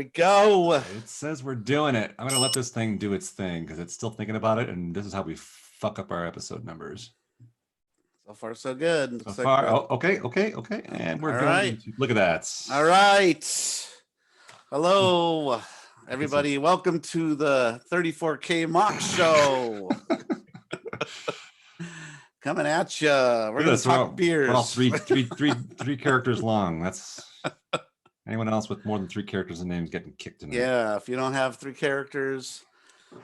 we go. It says we're doing it. I'm going to let this thing do its thing because it's still thinking about it, and this is how we fuck up our episode numbers. So far, so good. So far, okay. And we're doing right. YouTube. Look at that. All right. Hello, everybody. Welcome to the 34K Mock Show. Coming at you. We're going to talk beers. We're all three characters long. That's anyone else with more than 3 characters in names getting kicked tonight. Yeah, if you don't have 3 characters,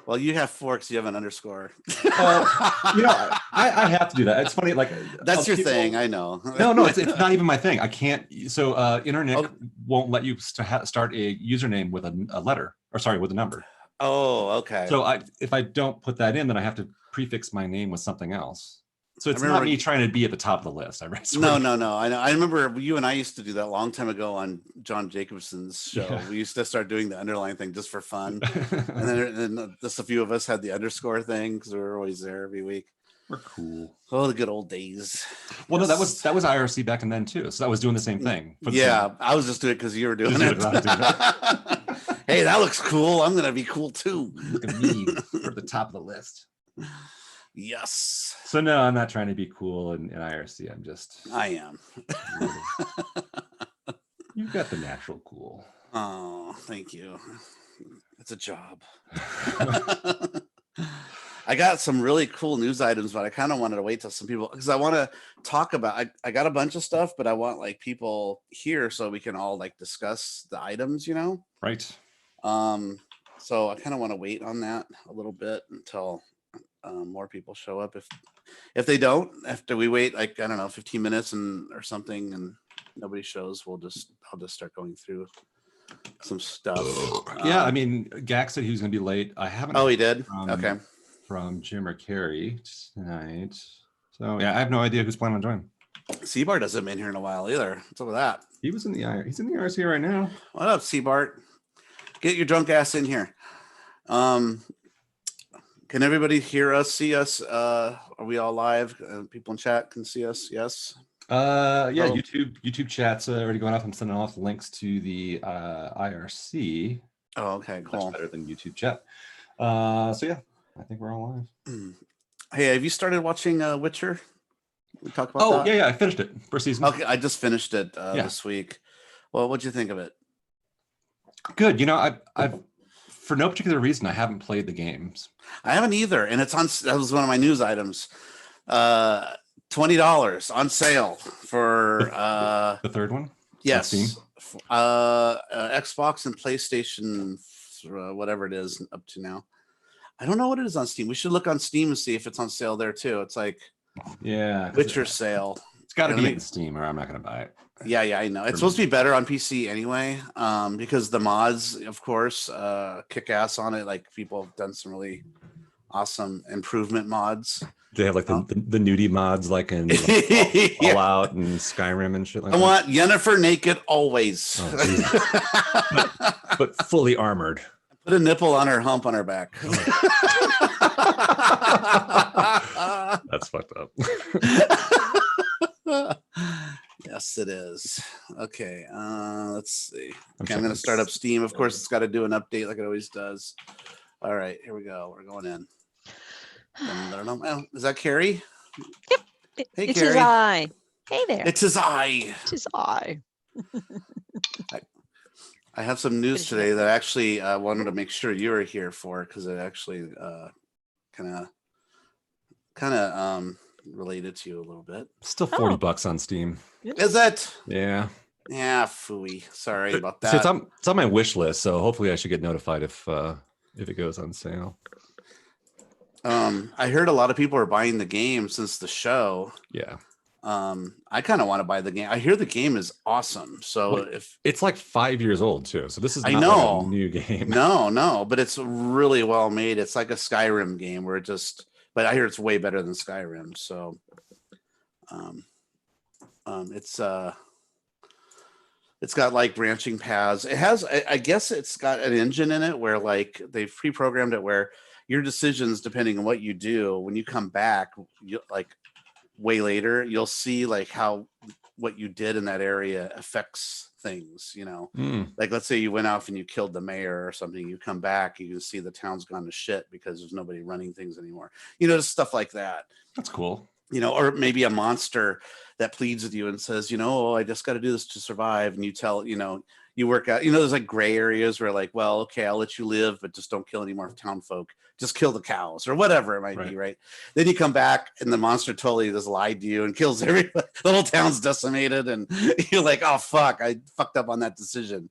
well, you have 4 because you have an underscore. I have to do that. It's funny, like that's your thing. I know. No, it's not even my thing. I can't. So internet won't let you start a username with a letter, or sorry, with a number. Oh, okay. So if I don't put that in, then I have to prefix my name with something else. So it's not me trying to be at the top of the list. No. I know. I remember you and I used to do that a long time ago on John Jacobson's show. Yeah. We used to start doing the underline thing just for fun. and then just a few of us had the underscore thing because we were always there every week. We're cool. Oh, the good old days. Well, yes. No, that was IRC back then too. So that was doing the same thing. I was just doing it because you were doing it. Hey, that looks cool. I'm gonna be cool too. Look at me for the top of the list. Yes. So no, I'm not trying to be cool in IRC. I am. You've got the natural cool. Oh, thank you. It's a job. I got some really cool news items, but I kind of wanted to wait till some people, because I want to talk about, I got a bunch of stuff, but I want like people here so we can all like discuss the items, you know? Right. So I kind of want to wait on that a little bit until more people show up. If they don't, after we wait like, I don't know, 15 minutes or something and nobody shows, I'll just start going through some stuff. Yeah, I mean, Gak said he was going to be late. I haven't. Oh, he did? Okay. From Jim or Carrie tonight. So yeah, I have no idea who's planning on joining. Seabart hasn't been here in a while either. What's up with that? He's in the RC right now. What up, Seabart? Get your drunk ass in here. Can everybody hear us, see us? Are we all live? People in chat can see us, yes? Yeah, YouTube chat's already going off. I'm sending off links to the IRC. Oh, okay, cool. Much better than YouTube chat. So yeah, I think we're all live. Hey, have you started watching Witcher? We talked about that? Yeah, I finished it. First season. Okay, I just finished it this week. Well, what'd you think of it? Good. You know, I've for no particular reason, I haven't played the games. I haven't either, and it's on. That was one of my news items. $20 on sale for the third one. Yes, Xbox and PlayStation, whatever it is up to now. I don't know what it is on Steam. We should look on Steam and see if it's on sale there too. It's like Witcher sale. It's got to be in Steam, or I'm not going to buy it. Yeah, I know. It's supposed to be better on PC anyway, because the mods, of course, kick ass on it. Like people have done some really awesome improvement mods. They have like the nudie mods, like in Fallout and Skyrim and shit like that. I want Yennefer naked always, but fully armored. Put a nipple on her hump on her back. That's fucked up. Yes, it is. Okay, let's see. Okay, I'm going to start up Steam. Of course, it's got to do an update like it always does. All right, here we go. We're going in. Is that Carrie? Yep. Hey, it's Carrie. his eye. Hey there. It's his eye. It's his eye. I have some news today that I actually wanted to make sure you were here for, because it actually kind of related to you a little bit. Still $40 on Steam. Is it? Yeah. Yeah, phooey. Sorry about that. See, it's on my wish list, so hopefully I should get notified if it goes on sale. I heard a lot of people are buying the game since the show. Yeah. I kind of want to buy the game. I hear the game is awesome. So if it's like 5 years old too, so this is not like a new game. No, but it's really well made. It's like a Skyrim game where but I hear it's way better than Skyrim. So, it's got like branching paths. It has, I guess it's got an engine in it where like they've pre-programmed it where your decisions, depending on what you do, when you come back, like way later, you'll see like how what you did in that area affects things, you know. Mm, Like let's say you went off and you killed the mayor or something, you come back, you can see the town's gone to shit because there's nobody running things anymore. You know, just stuff like that. that's cool. You know, or maybe a monster that pleads with you and says, you know, oh, I just got to do this to survive. And you tell, you know, you work out, you know, there's like gray areas where like, well, okay, I'll let you live, but just don't kill any more town folk. Just kill the cows or whatever it might be, right? Then you come back and the monster totally just lied to you and kills everybody. The whole town's decimated and you're like, oh, fuck, I fucked up on that decision.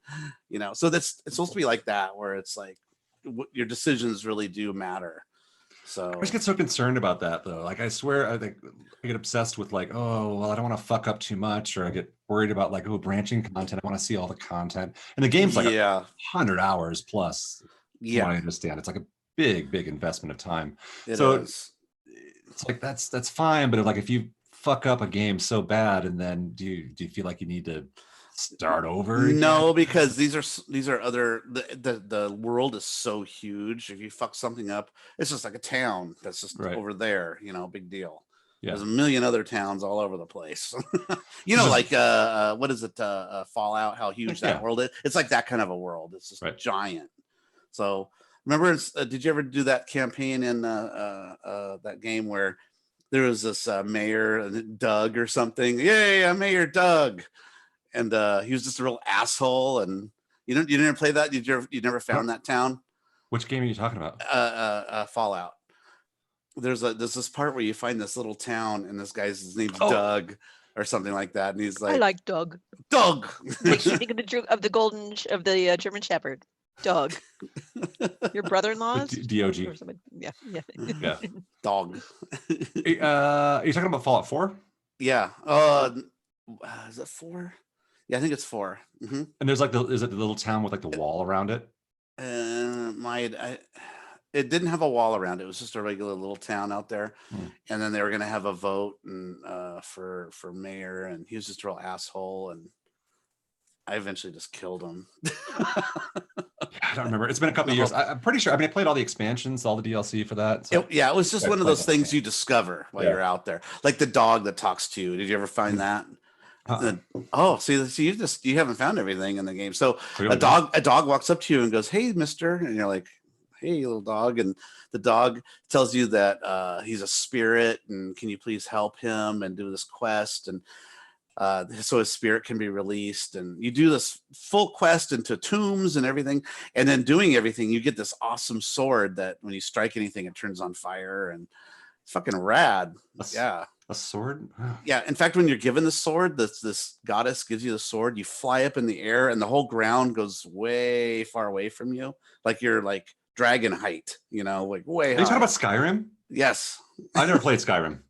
You know, so it's supposed to be like that where it's like your decisions really do matter. So I just get so concerned about that though. Like I swear, I get obsessed with like, oh, well, I don't want to fuck up too much, or I get worried about like, oh, branching content. I want to see all the content, and the game's like 100 hours plus. Yeah, I understand. It's like a big investment of time. It is. It's like that's fine, but if you fuck up a game so bad, and then do you feel like you need to start over again? No, because these are other the world is so huge. If you fuck something up, it's just like a town that's just over there, you know, big deal. Yeah. There's a million other towns all over the place. You know, like what is it, Fallout, how huge that world is? It's like that kind of a world. It's just giant. So remember, did you ever do that campaign in that game where there was this mayor, Doug or something? Yeah, Mayor Doug. And he was just a real asshole. And you didn't play that? You never found that town? Which game are you talking about? Fallout. There's this part where you find this little town, and his name's Doug or something like that. And he's like, I like Doug. Doug. Makes you think of the German Shepherd. Doug. Your brother-in-law's DOG. Yeah. Dog. Are you talking about Fallout 4? Yeah. Is it 4? Yeah, I think it's 4. Mm-hmm. And there's like is it the little town with like the wall around it? It didn't have a wall around it. It was just a regular little town out there. And then they were going to have a vote and for mayor, and he was just a real asshole, and I eventually just killed him. I don't remember. It's been a couple of years. I'm pretty sure. I mean, I played all the expansions, all the DLC for that. So. It was just one of those things you discover while you're out there, like the dog that talks to you. Did you ever find that? See, you haven't found everything in the game. So a dog walks up to you and goes, "Hey, mister," and you're like, "Hey, little dog," and the dog tells you that he's a spirit, and can you please help him and do this quest, and so his spirit can be released. And you do this full quest into tombs and everything, and then doing everything, you get this awesome sword that when you strike anything, it turns on fire, and it's fucking rad. A sword? Yeah. In fact, when you're given the sword, this goddess gives you the sword, you fly up in the air and the whole ground goes way far away from you. Like you're like dragon height, you know, like way high. Are you talking about Skyrim? Yes. I never played Skyrim.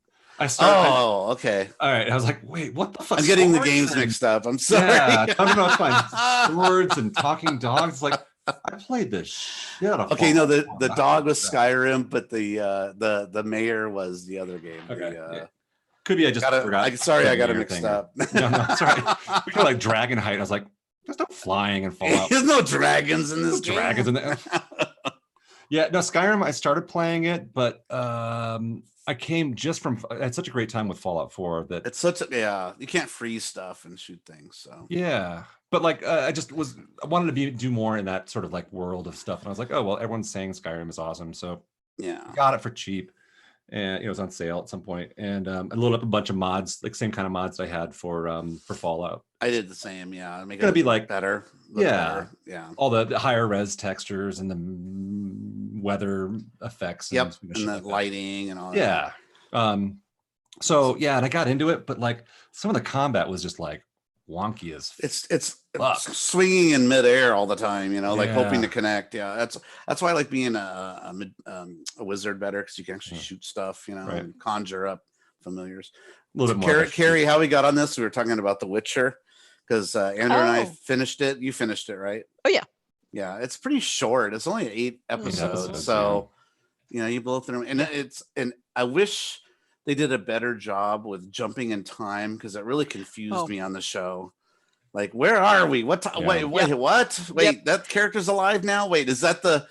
Okay. All right. I was like, wait, what the fuck? I'm getting the games mixed up. I'm sorry. Yeah, no, it's fine. Swords and talking dogs. Like, I played this shit. Okay, no, the dog was Skyrim, but the mayor was the other game. Okay. Could be I just forgot. I got it mixed up. No, sorry. We got like dragon height. I was like, there's no flying and Fallout. There's no dragons in this game. Dragons in there. Yeah, no, Skyrim, I started playing it, but I came just from, I had such a great time with Fallout 4 that it's you can't freeze stuff and shoot things. So yeah, but like I wanted to do more in that sort of like world of stuff, and I was like, oh well, everyone's saying Skyrim is awesome, so yeah, got it for cheap, and it was on sale at some point, and I loaded up a bunch of mods, like same kind of mods I had for Fallout. I did the same, yeah. Make it be like better, yeah, all the higher res textures and the weather effects, and the lighting and all that. Yeah, so yeah, and I got into it, but like some of the combat was just like wonky as it's swinging in midair all the time, you know, like hoping to connect. Yeah, that's why I like being a wizard better, because you can actually shoot stuff, you know, and conjure up familiars. A little bit more. Carrie, how we got on this? We were talking about The Witcher, because Andrew and I finished it. You finished it, right? Oh yeah. Yeah, it's pretty short. It's only 8 episodes, so you know, you blow through them, and I wish they did a better job with jumping in time, because it really confused me on the show. Like, where are we? What? Wait, what? Wait, that character's alive now? Wait, is that the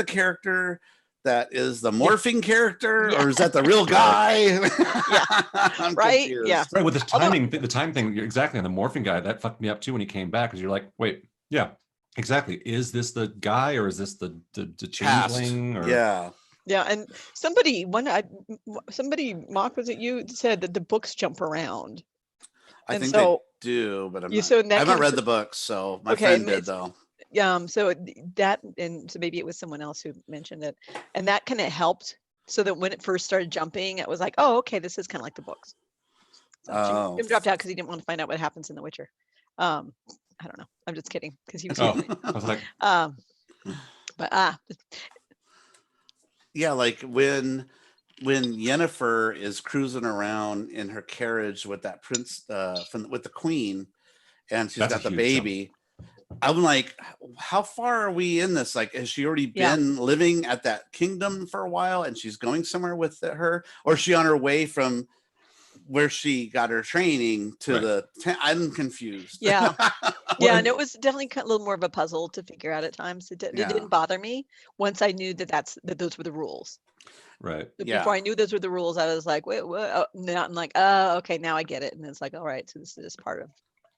character that is the morphing character, or is that the real guy? I'm Right? confused. Yeah. Right, with the timing, the time thing, you're exactly on the morphing guy. That fucked me up too when he came back, because you're like, wait, yeah, exactly. Is this the guy, or is this the changeling? Or Yeah, and somebody, Mark, was it you said that the books jump around? I And think so they do, but I'm not. so in that I haven't kind read of, the books, so my okay, friend did though. So that, and so maybe it was someone else who mentioned it, and that kind of helped, so that when it first started jumping, it was like, oh, okay, this is kind of like the books. So Jim dropped out because he didn't want to find out what happens in The Witcher. I don't know. I'm just kidding, because he was. I was like, but yeah, like when Yennefer is cruising around in her carriage with that prince with the queen, and she's got the baby jump. I'm like, how far are we in this? Like, has she already been living at that kingdom for a while and she's going somewhere with her, or is she on her way from where she got her training to I'm confused. Yeah. And it was definitely a little more of a puzzle to figure out at times. It didn't bother me once I knew that those were the rules. Right. But before I knew those were the rules, I was like, wait, what? Oh, now I'm like, oh, okay, now I get it. And it's like, all right, so this is part of.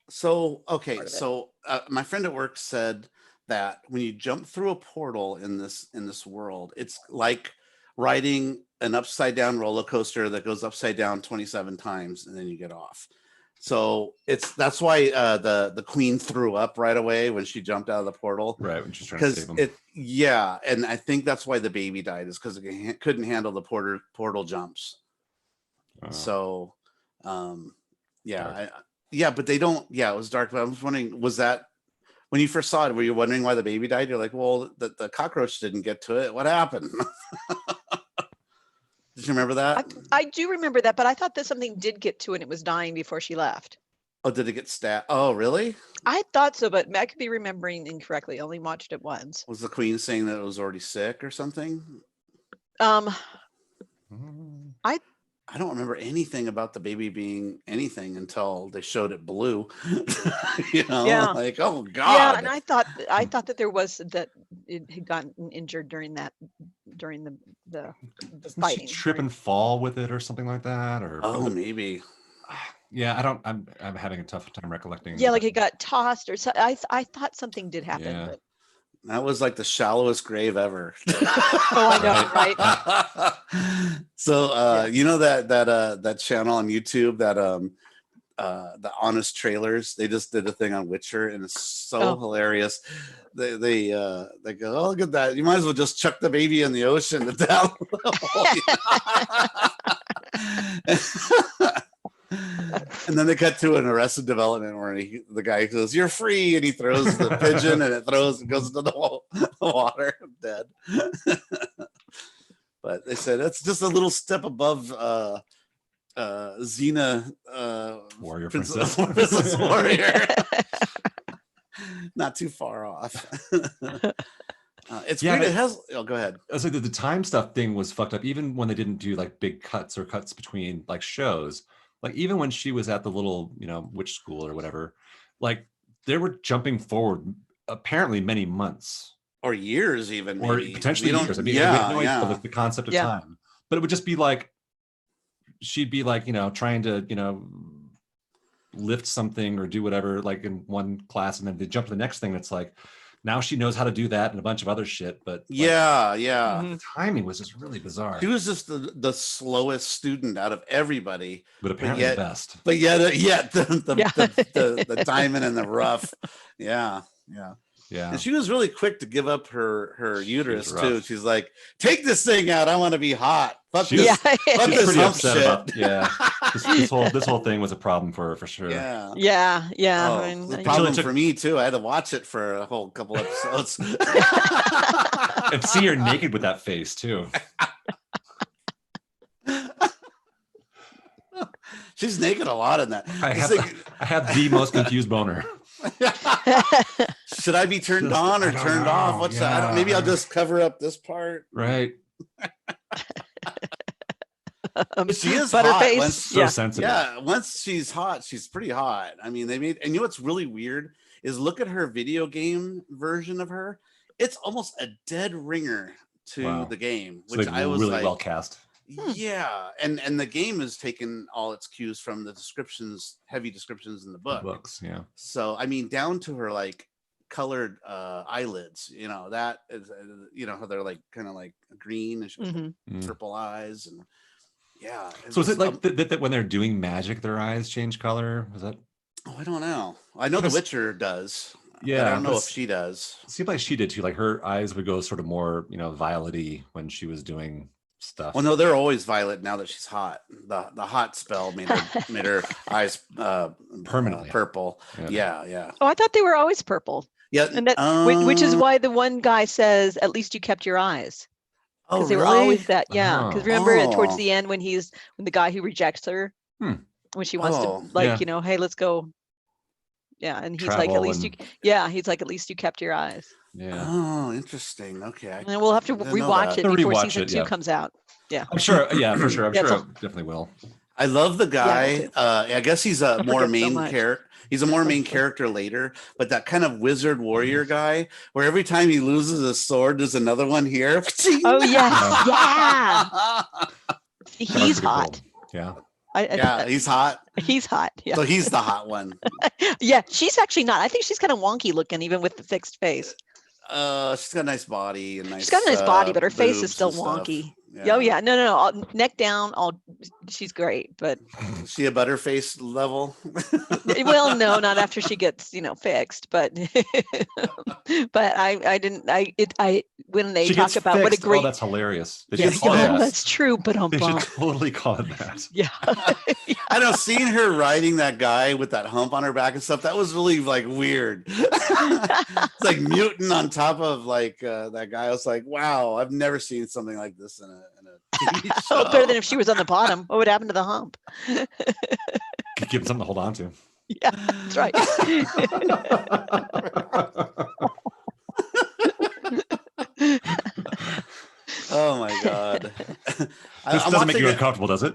So, okay. So my friend at work said that when you jump through a portal in this world, it's like riding an upside down roller coaster that goes upside down 27 times and then you get off. So that's why the queen threw up right away when she jumped out of the portal. Right, when she's trying to save him. And I think that's why the baby died, is because it couldn't handle the portal jumps. So, but they don't. Yeah, it was dark. But I was wondering, was that when you first saw it? Were you wondering why the baby died? You're like, well, the cockroach didn't get to it. What happened? Did you remember that? I do remember that, but I thought that something did get to it and it was dying before she left. Oh, did it get stabbed? Oh, really? I thought so, but I could be remembering incorrectly. I only watched it once. Was the queen saying that it was already sick or something? I don't remember anything about the baby being anything until they showed it blue. Like, oh God. Yeah, and I thought that there was that it had gotten injured during the fighting. She trip and fall with it or something like that, or maybe. Yeah, I'm having a tough time recollecting. Yeah, like it got tossed or so. I thought something did happen. Yeah. But that was like the shallowest grave ever. Oh, I know, right? So you know that channel on YouTube that the Honest Trailers, they just did a thing on Witcher and it's so hilarious. They go, oh, look at that. You might as well just chuck the baby in the ocean to tell. And then they cut to an Arrested Development where the guy goes, "You're free," and he throws the pigeon and it goes into the water, dead. But they said that's just a little step above Xena, Warrior Princess Warrior. Not too far off. It's weird. It has. Oh, go ahead. I was like, the time stuff thing was fucked up. Even when they didn't do like big cuts or cuts between like shows. Like even when she was at the little, witch school or whatever, like they were jumping forward apparently many months or years, even or maybe. potentially years. I mean, we had no idea the concept of time, but it would just be like she'd be like, trying to, lift something or do whatever, like in one class, and then they jump to the next thing. It's like now she knows how to do that and a bunch of other shit. But the timing was just really bizarre. She was just the slowest student out of everybody, but apparently the best. But yet the diamond in the rough. Yeah. And she was really quick to give up her uterus too. She's like, "Take this thing out. I want to be hot." Fuck this. Fuck this pretty upset shit. About this whole thing was a problem for her for sure. Yeah. Oh, I mean, the problem for me too. I had to watch it for a whole couple episodes. And see her naked with that face too. She's naked a lot in that. I have the most confused boner. Should I be turned on or turned off? What's that? Maybe I'll just cover up this part. Right. She is Butterface. hot. So sensitive. Yeah, once she's hot, she's pretty hot. I mean, and you know what's really weird is look at her video game version of her. It's almost a dead ringer to the game, So which they I was really like, well cast. yeah. And the game has taken all its cues from the descriptions, heavy descriptions in the book. Books, yeah. So, I mean, down to her like colored eyelids, that is, how they're like kind of like green and she got purple eyes. And yeah. So is it like that when they're doing magic, their eyes change color? Is that? Oh, I don't know. I know The Witcher does. Yeah. I don't know if she does. It seemed like she did too. Like her eyes would go sort of more, violet-y when she was doing stuff. Well, no, they're always violet now that she's hot. The hot spell made her eyes permanently purple. Yeah. Oh, I thought they were always purple. Yeah, and which is why the one guy says, "At least you kept your eyes." Because they were always that. Yeah, because remember towards Oh. the end when the guy who rejects her, when she wants to hey, let's go. Yeah, and he's like, at least at least you kept your eyes. Yeah. Oh, interesting. Okay. And we'll have to rewatch it before season 2 comes out. Yeah. I'm sure. Yeah, for sure. I'm sure I definitely will. I love the guy. I guess he's a more main character. He's a more main character later, but that kind of wizard warrior guy, where every time he loses a sword, there's another one here. Oh yes, yeah. He's hot. Yeah. He's hot. He's hot. Yeah. So he's the hot one. Yeah, she's actually not. I think she's kind of wonky looking, even with the fixed face. She's got a nice body and nice. She's got a nice body, but her face is still wonky. Yeah. Oh yeah, no, neck down. She's great, but is she a butterface level? Well, no, not after she gets fixed. But but I didn't. When they talk about what a great. Oh, that's hilarious. That's true. But they should totally call it that. Yeah. I know. Seeing her riding that guy with that hump on her back and stuff, that was really like weird. It's like mutant on top of like that guy. I was like, wow, I've never seen something like this in a TV show. Oh, better than if she was on the bottom. What would happen to the hump? Give him something to hold on to. Yeah, that's right. Oh my God. This doesn't make you uncomfortable, does it?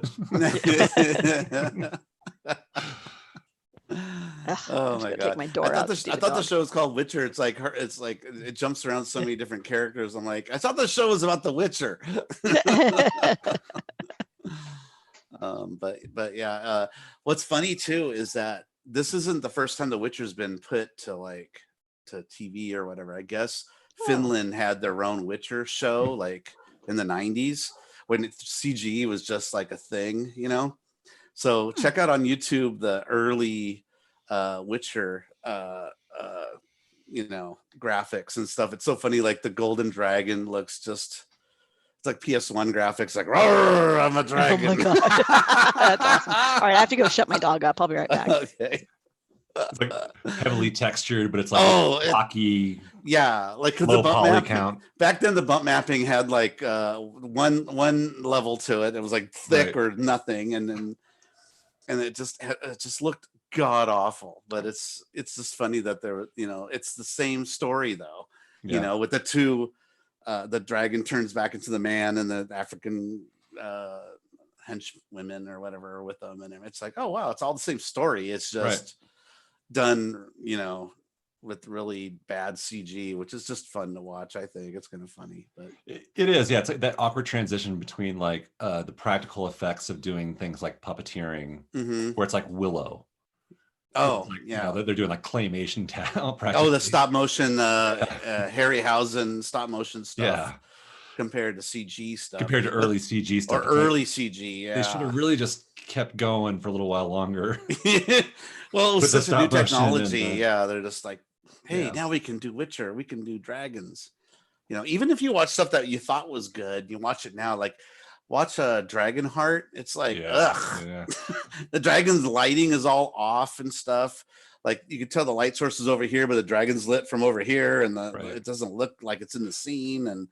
Oh my God. Take my door out. I thought the show was called Witcher. It's like it jumps around so many different characters. I'm like, I thought the show was about the Witcher. But yeah, what's funny too is that this isn't the first time the Witcher's been put to TV or whatever. I guess Finland had their own Witcher show like in the 90s when CG was just like a thing, So check out on YouTube the early Witcher graphics and stuff. It's so funny, like the golden dragon looks just it's like PS1 graphics, like roar, I'm a dragon. Oh my God. That's awesome. All right, I have to go shut my dog up. I'll be right back. Okay. It's like heavily textured, but it's like blocky. Yeah, like low the bump poly mapping, count. Back then the bump mapping had like one level to it. It was like thick or nothing, and it just looked god awful. But it's just funny that it's the same story though. With the two, the dragon turns back into the man, and the African henchwomen or whatever are with them, and it's like, oh wow, it's all the same story. It's just done, with really bad CG, which is just fun to watch. I think it's kind of funny, but it is. Yeah, it's like that awkward transition between like the practical effects of doing things like puppeteering, where it's like Willow. Oh, like, yeah, they're doing like claymation talent. Oh, the stop motion, Harryhausen stop motion stuff. Yeah. Compared to CG stuff. Compared to early CG stuff. Or early CG, yeah. They should have really just kept going for a little while longer. Well, it was such a new technology. Yeah, they're just like, hey, now we can do Witcher. We can do dragons. Even if you watch stuff that you thought was good, you watch it now, like watch Dragonheart. It's like, ugh. Yeah. The dragon's lighting is all off and stuff. Like you can tell the light source is over here, but the dragon's lit from over here, and it doesn't look like it's in the scene. And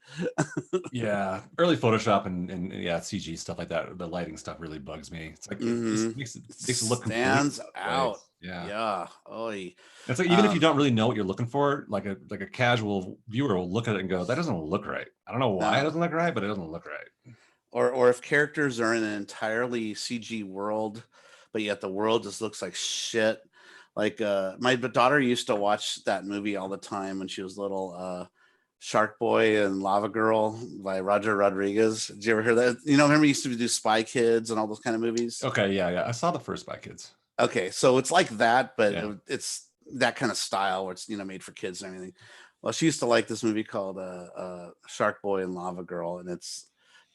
yeah, early Photoshop and CG stuff like that. The lighting stuff really bugs me. It's like it makes it look stands out. Yeah. Oy. It's like even if you don't really know what you're looking for, like a casual viewer will look at it and go, "That doesn't look right." I don't know why it doesn't look right, but it doesn't look right. Or if characters are in an entirely CG world, but yet the world just looks like shit. Like my daughter used to watch that movie all the time when she was little. Shark Boy and Lava Girl by Roger Rodriguez. Did you ever hear that? Remember he used to do Spy Kids and all those kind of movies? Okay, yeah. I saw the first Spy Kids. Okay, so it's like that, but Yeah. it's that kind of style where it's made for kids and everything. Well, she used to like this movie called Shark Boy and Lava Girl, and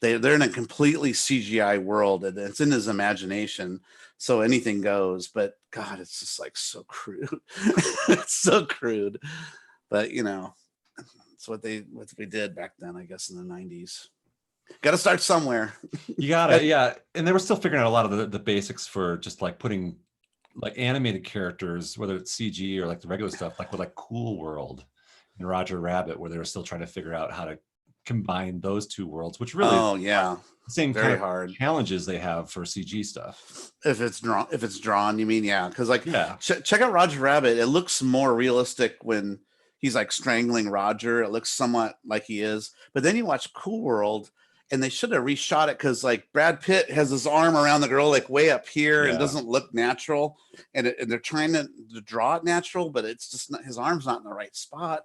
they're in a completely CGI world, and it's in his imagination, so anything goes. But God, it's just like so crude. It's so crude, but it's what we did back then, I guess, in the 90s. Got to start somewhere. You gotta, yeah. And they were still figuring out a lot of the basics for just like putting like animated characters, whether it's CG or like the regular stuff, like with like Cool World and Roger Rabbit, where they were still trying to figure out how to combine those two worlds, which really, the same very kind of hard challenges they have for CG stuff. If it's drawn, you mean? Yeah, because check out Roger Rabbit. It looks more realistic when he's like strangling Roger. It looks somewhat like he is, but then you watch Cool World. And they should have reshot it because like Brad Pitt has his arm around the girl like way up here and doesn't look natural. And they're trying to draw it natural, but it's just not, his arm's not in the right spot.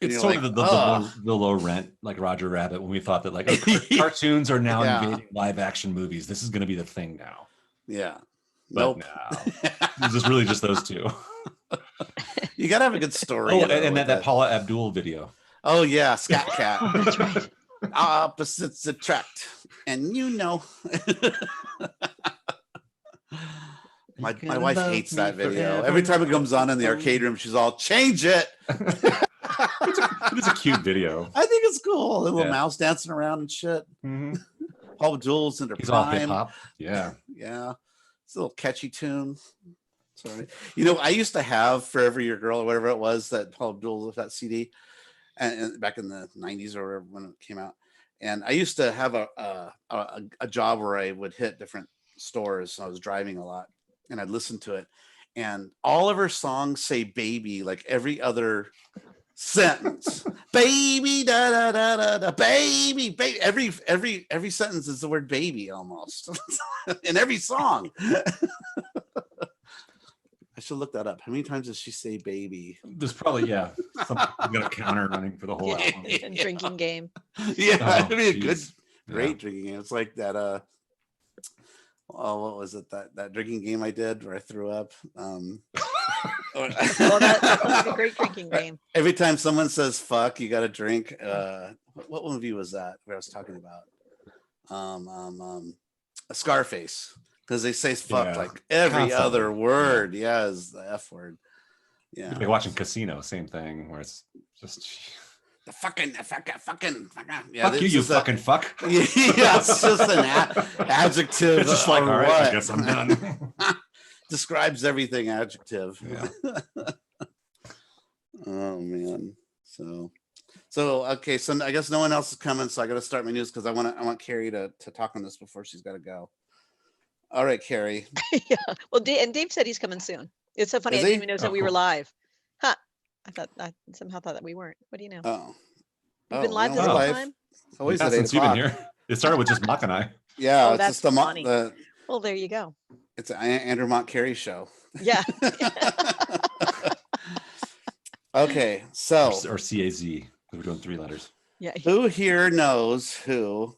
It's sort of the low rent, like Roger Rabbit, when we thought that like cartoons are now invading live action movies. This is going to be the thing now. Yeah. But no, it's just really just those two. You got to have a good story. Oh, and that Paula Abdul video. Oh, yeah. Scat Cat. That's right. Opposites attract, and my wife hates that video. Every time it comes on in the arcade room, she's all, change it. It's a cute video. I think it's cool. A little mouse dancing around and shit. Mm-hmm. Paul Abdul's in her He's prime. all hip hop. Yeah. It's a little catchy tune. Sorry. I used to have Forever Your Girl or whatever it was that Paul Abdul with that CD. And back in the 90s or when it came out, and I used to have a job where I would hit different stores. So I was driving a lot, and I'd listen to it, and all of her songs say "baby" like every other sentence. Baby, da da da da da, baby, baby. Every sentence is the word "baby" almost in every song. I should look that up. How many times does she say baby? There's probably, something got a counter running for the whole album. And drinking game. Yeah, it'd be a great drinking game. It's like that, what was it? That drinking game I did where I threw up. Well, that sounds like a great drinking game. Every time someone says fuck, you got to drink. What movie was that where I was talking about? A Scarface. Because they say fuck like every other word. Yeah, is the F word. Yeah. Like watching Casino, same thing, where it's just the fucking. Yeah, fuck you fucking fuck. Yeah, it's just an adjective. It's just like, all right, I guess I'm done. Describes everything adjective. Yeah. Oh man. So okay, so I guess no one else is coming, so I got to start my news because I want Carrie to talk on this before she's got to go. All right, Carrie. Yeah. Well, Dave said he's coming soon. It's so funny. I didn't even know that we were live. Huh. I somehow thought that we weren't. What do you know? Oh. You've been live this whole time? Always since you've been here. It started with just Mock and I. Yeah, it's just the well, there you go. It's an Andrew Mont Carey show. Yeah. Okay, so or CAZ. We're doing 3 letters. Yeah. Who here knows who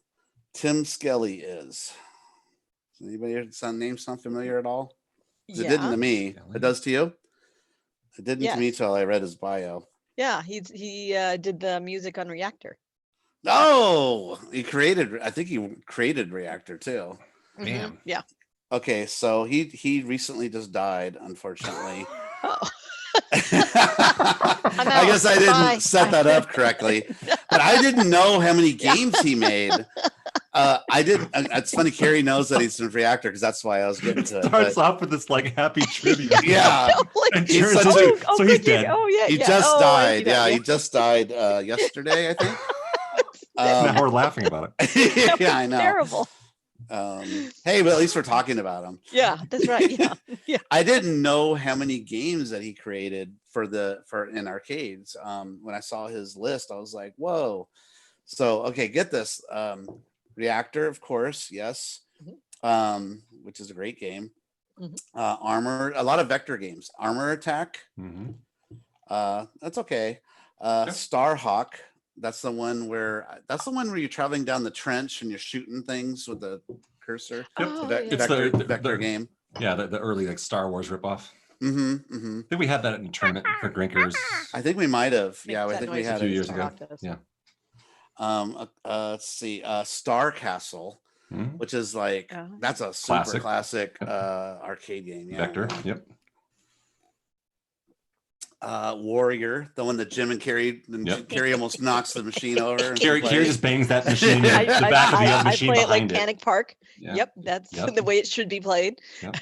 Tim Skelly is? Anybody name sound familiar at all? Yeah. It didn't to me. It does to you? It didn't to me till I read his bio. Yeah, he did the music on Reactor. Oh, I think he created Reactor too. Damn. Mm-hmm. Yeah. Okay, so he recently just died, unfortunately. Oh. I guess I didn't set that up correctly, but I didn't know how many games he made. I didn't. It's funny. Carrie knows that he's in Reactor because that's why I was getting to it. Starts off with this like happy trivia. Yeah, and he's so he's dead. Oh yeah, he just died. Yeah, he just died yesterday, I think. Now we're laughing about it. Yeah, I know. Terrible. Hey, but at least we're talking about him. Yeah, that's right. Yeah, yeah. I didn't know how many games that he created for in arcades. When I saw his list, I was like, whoa. So okay, get this. Reactor, of course, yes. Mm-hmm. Which is a great game. Mm-hmm. Armor, a lot of vector games. Armor Attack. Mm-hmm. That's okay. Starhawk, That's the one where you're traveling down the trench and you're shooting things with the cursor. Oh, It's Vector game. Yeah, the early like Star Wars ripoff. Mm-hmm. I think we had that in a tournament for Grinkers. I think we might have. Makes Yeah, I that think we noise had a few it. years ago. Us. Yeah. Let's see. Star Castle, which is like that's a super classic arcade game. Yeah. Vector. Yep. Warrior, the one that Jim and Carrie Carrie almost knocks the machine over. Carrie just bangs that machine in the back of the other machine play behind it like Panic Park. Yeah. Yep, that's the way it should be played. Yep.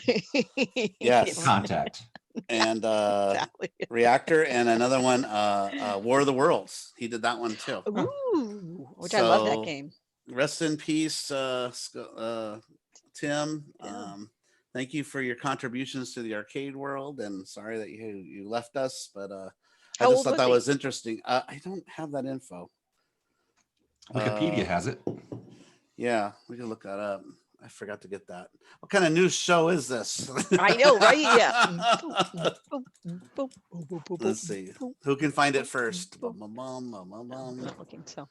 Yes. Contact. And exactly. Reactor, and another one, War of the Worlds. He did that one too. Ooh, which I love that game. Rest in peace, Tim. Thank you for your contributions to the arcade world, and sorry that you left us, but I just thought that was interesting. I don't have that info. Wikipedia has it. Yeah, we can look that up. I forgot to get that. What kind of news show is this? I know, right? Yeah. Let's see. Who can find it first? I'm not looking, so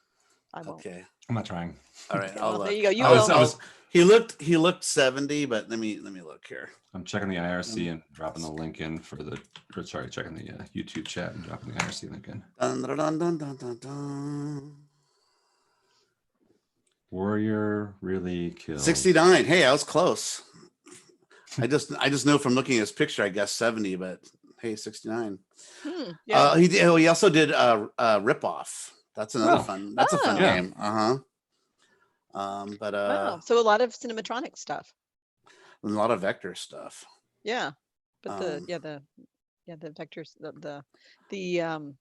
I won't. Okay. I'm not trying. All right. There you go. He looked 70, but let me look here. I'm checking the IRC and dropping the link in checking the YouTube chat and dropping the IRC link in. Dun, dun, dun, dun, dun, dun, dun. Warrior really killed 69. Hey, I was close. I just know from looking at his picture, I guess 70, but hey, 69. Yeah. He also did Ripoff. That's another fun. That's a fun game. But so a lot of cinematronic stuff. A lot of Vector stuff. Yeah, but the vectors, the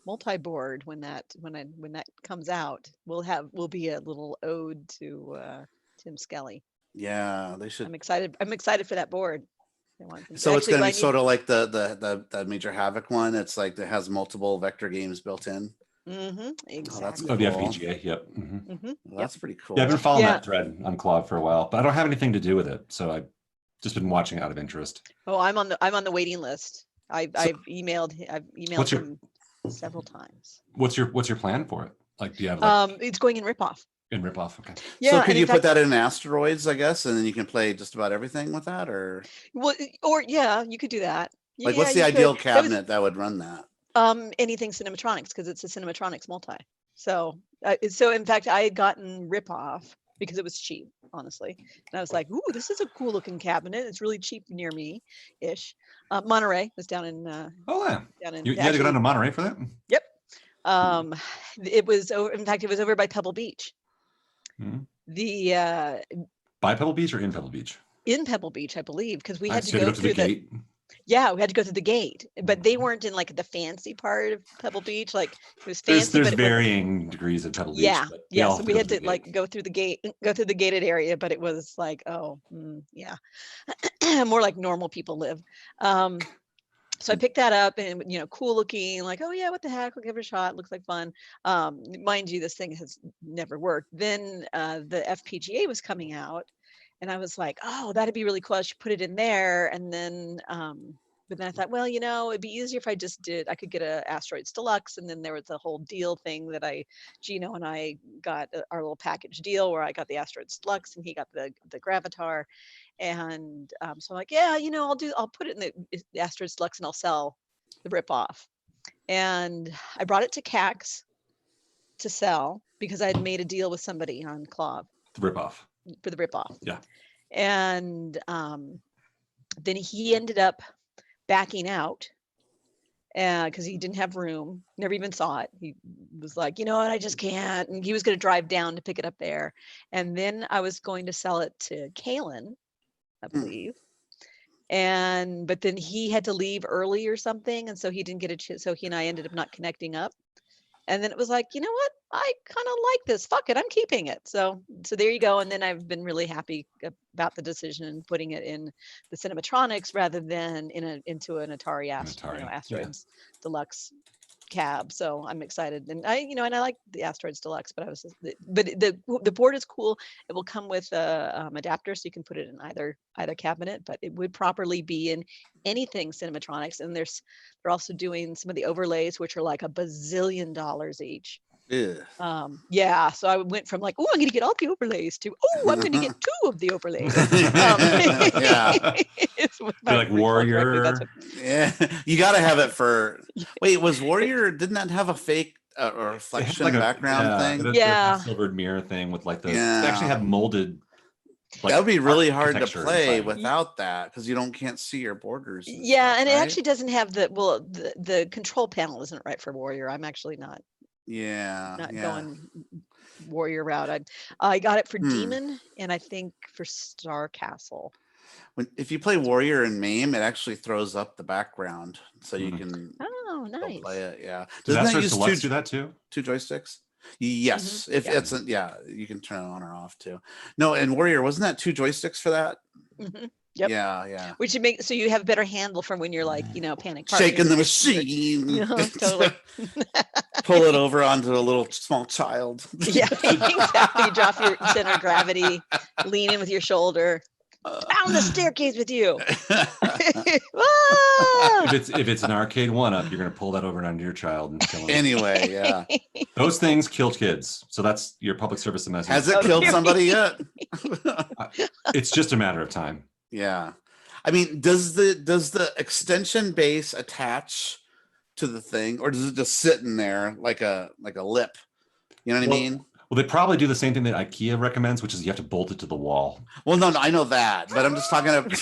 multi-board, when that comes out, will be a little ode to Tim Skelly. Yeah, they should. I'm excited for that board. So it's going to be sort of like the Major Havoc one. It's like it has multiple Vector games built in. Exactly. Oh, that's the FPGA. Yep. Well, that's pretty cool. Yeah, I've been following that thread on Claude for a while, but I don't have anything to do with it, so I've just been watching out of interest. Oh, I'm on the waiting list. I've emailed him several times. What's your plan for it? Like, do you have it's going in Ripoff. In Ripoff, okay. Yeah, so could you put that in Asteroids, I guess, and then you can play just about everything with that, or you could do that. Like, what's the ideal cabinet that would run that? Anything Cinematronics, because it's a Cinematronics multi. So in fact, I had gotten Ripoff because it was cheap, honestly, and I was like, "Ooh, this is a cool looking cabinet. It's really cheap near me, ish." Monterey was down in. You had to go down to Monterey for that? Yep. It was over. In fact, it was over by Pebble Beach. The by Pebble Beach or in Pebble Beach? In Pebble Beach, I believe, because we had to go through the gate. Yeah, we had to go through the gate, but they weren't in like the fancy part of Pebble Beach. Like it was fancy. There's varying degrees of Pebble Beach. Yeah. So we had to like go through the gated area, but it was like, more like normal people live. So I picked that up, and cool looking, like, oh yeah, what the heck? We'll give it a shot. Looks like fun. Mind you, this thing has never worked. Then the FPGA was coming out. And I was like, oh, that'd be really cool. I should put it in there. And then, but then I thought, well, it'd be easier if I could get a Asteroids Deluxe. And then there was the whole deal thing that Gino and I got our little package deal where I got the Asteroids Deluxe and he got the Gravatar. And so I'm like, yeah, I'll put it in the Asteroids Deluxe and I'll sell the Ripoff. And I brought it to CAX to sell because I had made a deal with somebody on Clav. The Ripoff. For the Ripoff. Yeah. And then he ended up backing out because he didn't have room, never even saw it. He was like, you know what, I just can't. And he was going to drive down to pick it up there. And then I was going to sell it to Kalen, I believe. But then he had to leave early or something. And so he didn't get a chance. So he and I ended up not connecting up. And then it was like, you know what? I kind of like this. Fuck it. I'm keeping it. So there you go. And then I've been really happy about the decision and putting it in the Cinematronics rather than into an Atari Asteroids Deluxe cab. So I'm excited. And I like the Asteroids Deluxe, but the board is cool. It will come with a adapter, so you can put it in either cabinet, but it would properly be in anything Cinematronics. And they're also doing some of the overlays, which are like $1 bazillion each. Ugh. Yeah, so I went from like, oh, I'm gonna get all the overlays to, oh, I'm gonna get 2 of the overlays. Yeah. It's with You're my like recall director, that's warrior. what, Yeah, you got to have it for. Wait, was Warrior? Didn't that have a fake or It had reflection like a background it thing? had yeah. the silvered mirror thing with like the it actually Yeah, had molded like that would be really hard to architecture play inside. without that because you can't see your borders and Yeah, stuff, and it right? actually doesn't have the control panel isn't right for Warrior. I'm actually not Yeah, going Warrior route. I got it for Hmm. Demon and I think for Star Castle. If you play Warrior and MAME, it actually throws up the background so you can Oh, still nice. play it. Yeah, Does doesn't that Master use Deluxe do that too? two joysticks? Yes, if Yeah. it's you can turn it on or off too. No, and Warrior wasn't that 2 joysticks for that? Yep. Yeah. Which would make so you have better handle from when you're like, panic Shaking the parking. machine. Totally. Pull it over onto a little small child. Yeah, exactly. You drop your center of gravity, lean in with your shoulder, down the staircase with you. If it's an arcade 1-up, you're gonna pull that over onto your child and kill him. Anyway, yeah. Those things kill kids. So that's your public service message. Has it killed somebody yet? It's just a matter of time. Yeah. I mean, does the extension base attach to the thing, or does it just sit in there like a lip? You know what I mean? Well, they probably do the same thing that IKEA recommends, which is you have to bolt it to the wall. Well, no, I know that, but I'm just talking about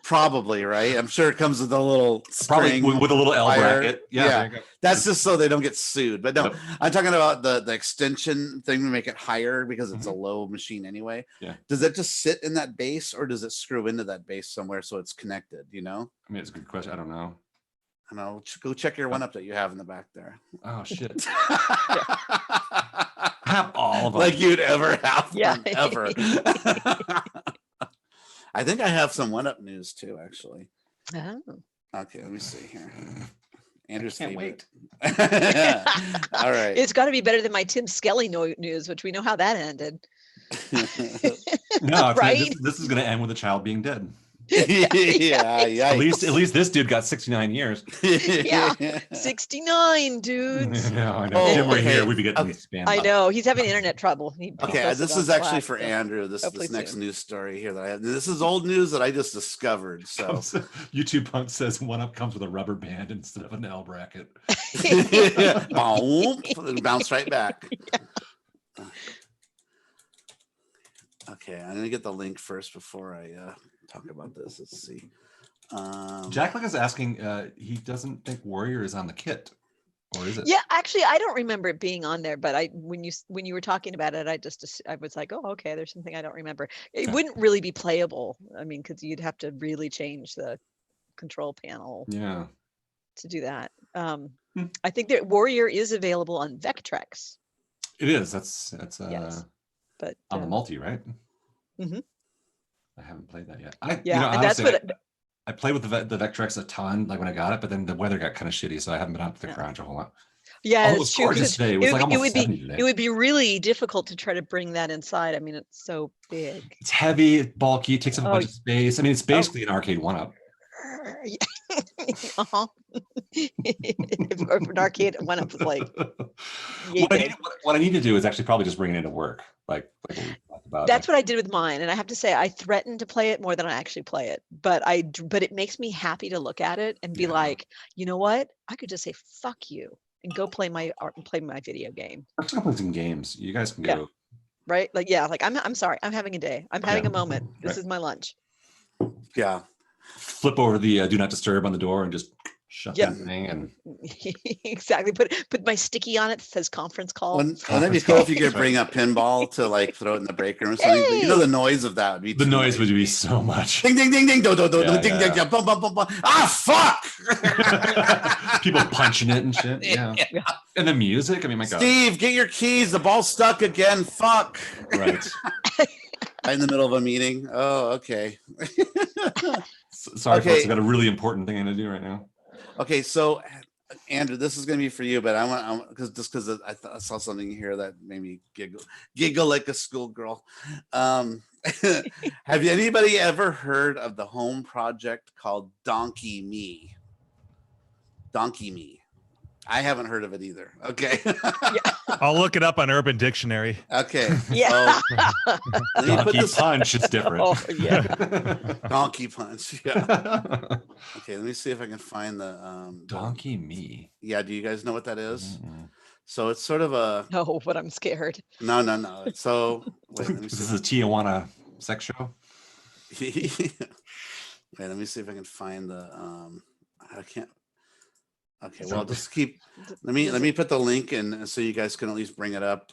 probably, right? I'm sure it comes with a little string probably with a little L wire. bracket. Yeah. That's just so they don't get sued. But no, I'm talking about the extension thing to make it higher because it's a low machine anyway. Yeah. Does it just sit in that base or does it screw into that base somewhere so it's connected? You know? I mean, it's a good question. I don't know. I know. Go check your 1-up that you have in the back there. Oh shit. I have all of them. Like you'd ever have one, Yeah. ever. I think I have some 1-up news too, actually. Oh. Okay, let me see here. Andrew's can't favorite. All right. It's got to be better than my Tim Skelly news, which we know how that ended. No, Right? this is going to end with a child being dead. Yeah. At least this dude got 69 years. Yeah. 69 dudes. No, I know. Oh, If Jim were okay. here, we'd be getting spam. I know he's having internet trouble. Okay, this is actually for Andrew. This next news story here that I have. This is old news that I just discovered. So YouTube Punk says 1-up comes with a rubber band instead of an L bracket. Boom, bounce right back. Yeah. Okay, I'm gonna get the link first before I talk about this. Let's see. Jack is asking. He doesn't think Warrior is on the kit, or is it? Yeah, actually, I don't remember it being on there. But when you were talking about it, I was like, oh, okay, there's something I don't remember. It wouldn't really be playable. I mean, because you'd have to really change the control panel. Yeah. To do that, I think that Warrior is available on Vectrex. It is. That's yes, but on the multi, right? Mm-hmm. I haven't played that yet. And honestly, that's what I played with the Vectrex a ton, like when I got it, but then the weather got kind of shitty, so I haven't been out to the garage a whole lot. Yeah, it was gorgeous today. It was like almost 70 today. It would be really difficult to try to bring that inside. I mean, it's so big. It's heavy, it's bulky, it takes up a bunch of space. I mean, it's basically an arcade 1-up. Uh-huh. If an arcade 1-up was like what I need to do is actually probably just bring it into work, like we talked about. That's what I did with mine, and I have to say I threatened to play it more than I actually play it, but it makes me happy to look at it and be like, you know what, I could just say fuck you and go play my art and play my video game. I'm talking about some games. You guys can go right, like I'm sorry, I'm having a day, I'm having a moment, this is my lunch. Yeah, flip over the do not disturb on the door and just shut that thing and exactly put my sticky on it that says conference call. Wouldn't that be cool if you could bring up pinball to like throw it in the break room or something? Hey! You know, the noise of that would be would be so much. Ding ding ding ding do do do ding ding ding bum bum bum bum. Ah fuck! People punching it and shit. Yeah. And the music. I mean, my God. Steve, get your keys. The ball's stuck again. Fuck. Right. Right in the middle of a meeting. Oh, okay. Sorry, folks. I got a really important thing to do right now. Okay, so Andrew, this is going to be for you, but I want because I saw something here that made me giggle like a schoolgirl. Have anybody ever heard of the home project called Donkey Me? Donkey Me. I haven't heard of it either. Okay. I'll look it up on Urban Dictionary. Okay. Yeah. So, let me put Donkey this punch is different. Oh, yeah. donkey punch. Yeah. Okay. Let me see if I can find the Donkey me. Yeah. Do you guys know what that is? Mm-mm. So it's sort of a No, but I'm scared. no. So wait, let me This see. is a Tijuana sex show. Wait, let me see if I can find the I can't. Okay, well, just keep. Let me put the link in so you guys can at least bring it up.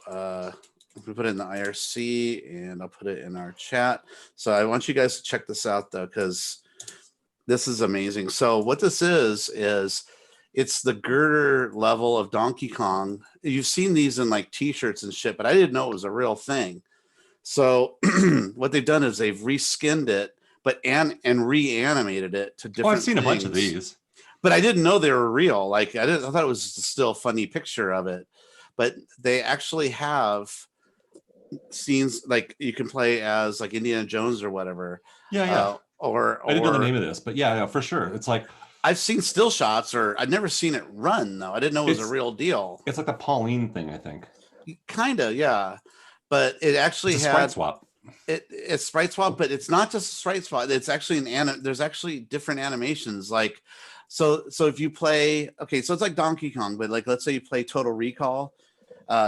We put it in the IRC and I'll put it in our chat. So I want you guys to check this out though, because this is amazing. So what this is it's the girder level of Donkey Kong. You've seen these in like T-shirts and shit, but I didn't know it was a real thing. So what they've done is they've reskinned it, but and reanimated it to different. Oh, I've seen a bunch of things. these. But I didn't know they were real. Like I thought it was still a funny picture of it. But they actually have scenes like you can play as like Indiana Jones or whatever. Yeah. Or I didn't know the name of this, but yeah, for sure. It's like I've seen still shots, or I'd never seen it run though. I didn't know it was a real deal. It's like the Pauline thing, I think. Kind of, yeah. But it actually It's had sprite swap. It's sprite swap, but it's not just sprite swap. It's actually there's actually different animations. Like so if you play, okay, so it's like Donkey Kong, but like let's say you play Total Recall.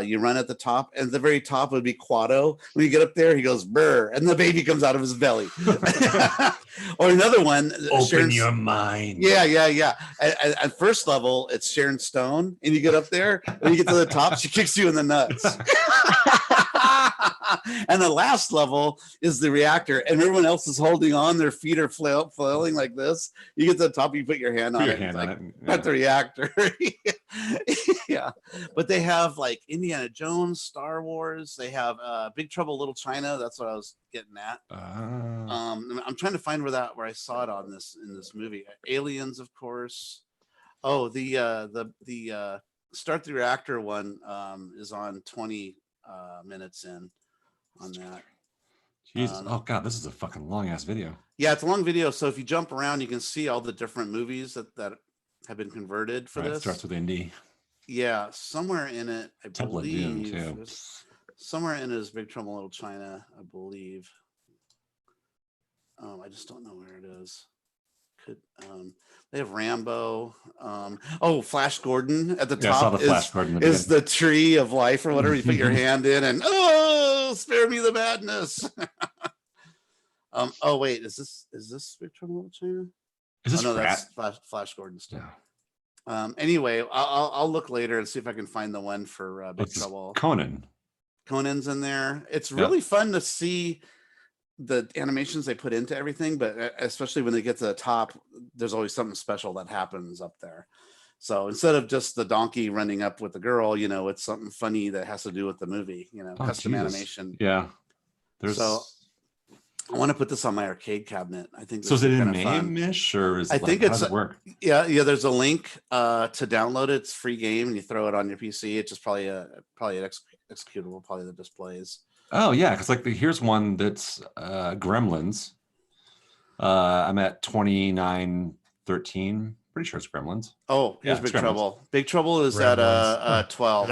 You run at the top, and the very top would be Quado. When you get up there, he goes brr, and the baby comes out of his belly. Or another one, Open your mind. Yeah. At first level, it's Sharon Stone, and you get up there, when you get to the top, she kicks you in the nuts. And the last level is the reactor, and everyone else is holding on. Their feet are flailing like this. You get to the top, you put your hand on it. At the reactor. Yeah. But they have like Indiana Jones, Star Wars. They have Big Trouble Little China. That's what I was getting at. I'm trying to find where I saw it in this movie. Aliens, of course. Oh, the Start the Reactor one is on 20 minutes in on that. Jesus. Oh God, this is a fucking long ass video. Yeah, it's a long video. So if you jump around, you can see all the different movies that have been converted for this. It starts with Indy. Yeah, somewhere in it, I Temple of Doom, too. Somewhere in it is Big Trouble in Little China, I believe. I just don't know where it is. They have Rambo. Flash Gordon at the top. I saw the Flash Gordon is the tree of life or whatever. You put your hand in and spare me the madness. Wait, is this Big Trouble in Little China? Is this that's Flash Gordon stuff. Anyway, I'll look later and see if I can find the one for Big Trouble. Conan. Conan's in there. It's really fun to see the animations they put into everything, but especially when they get to the top, there's always something special that happens up there. So instead of just the donkey running up with the girl, it's something funny that has to do with the movie, custom animation. Yeah. So I want to put this on my arcade cabinet. I think. So is it in MAME-ish or is I think how it's does it work? Yeah. There's a link to download it. It's a free game, and you throw it on your PC. It's just probably an executable, probably the displays. Oh yeah, because like here's one that's Gremlins. I'm at 29:13. Pretty sure it's Gremlins. Oh, here's Big Trouble. Big Trouble is at 12.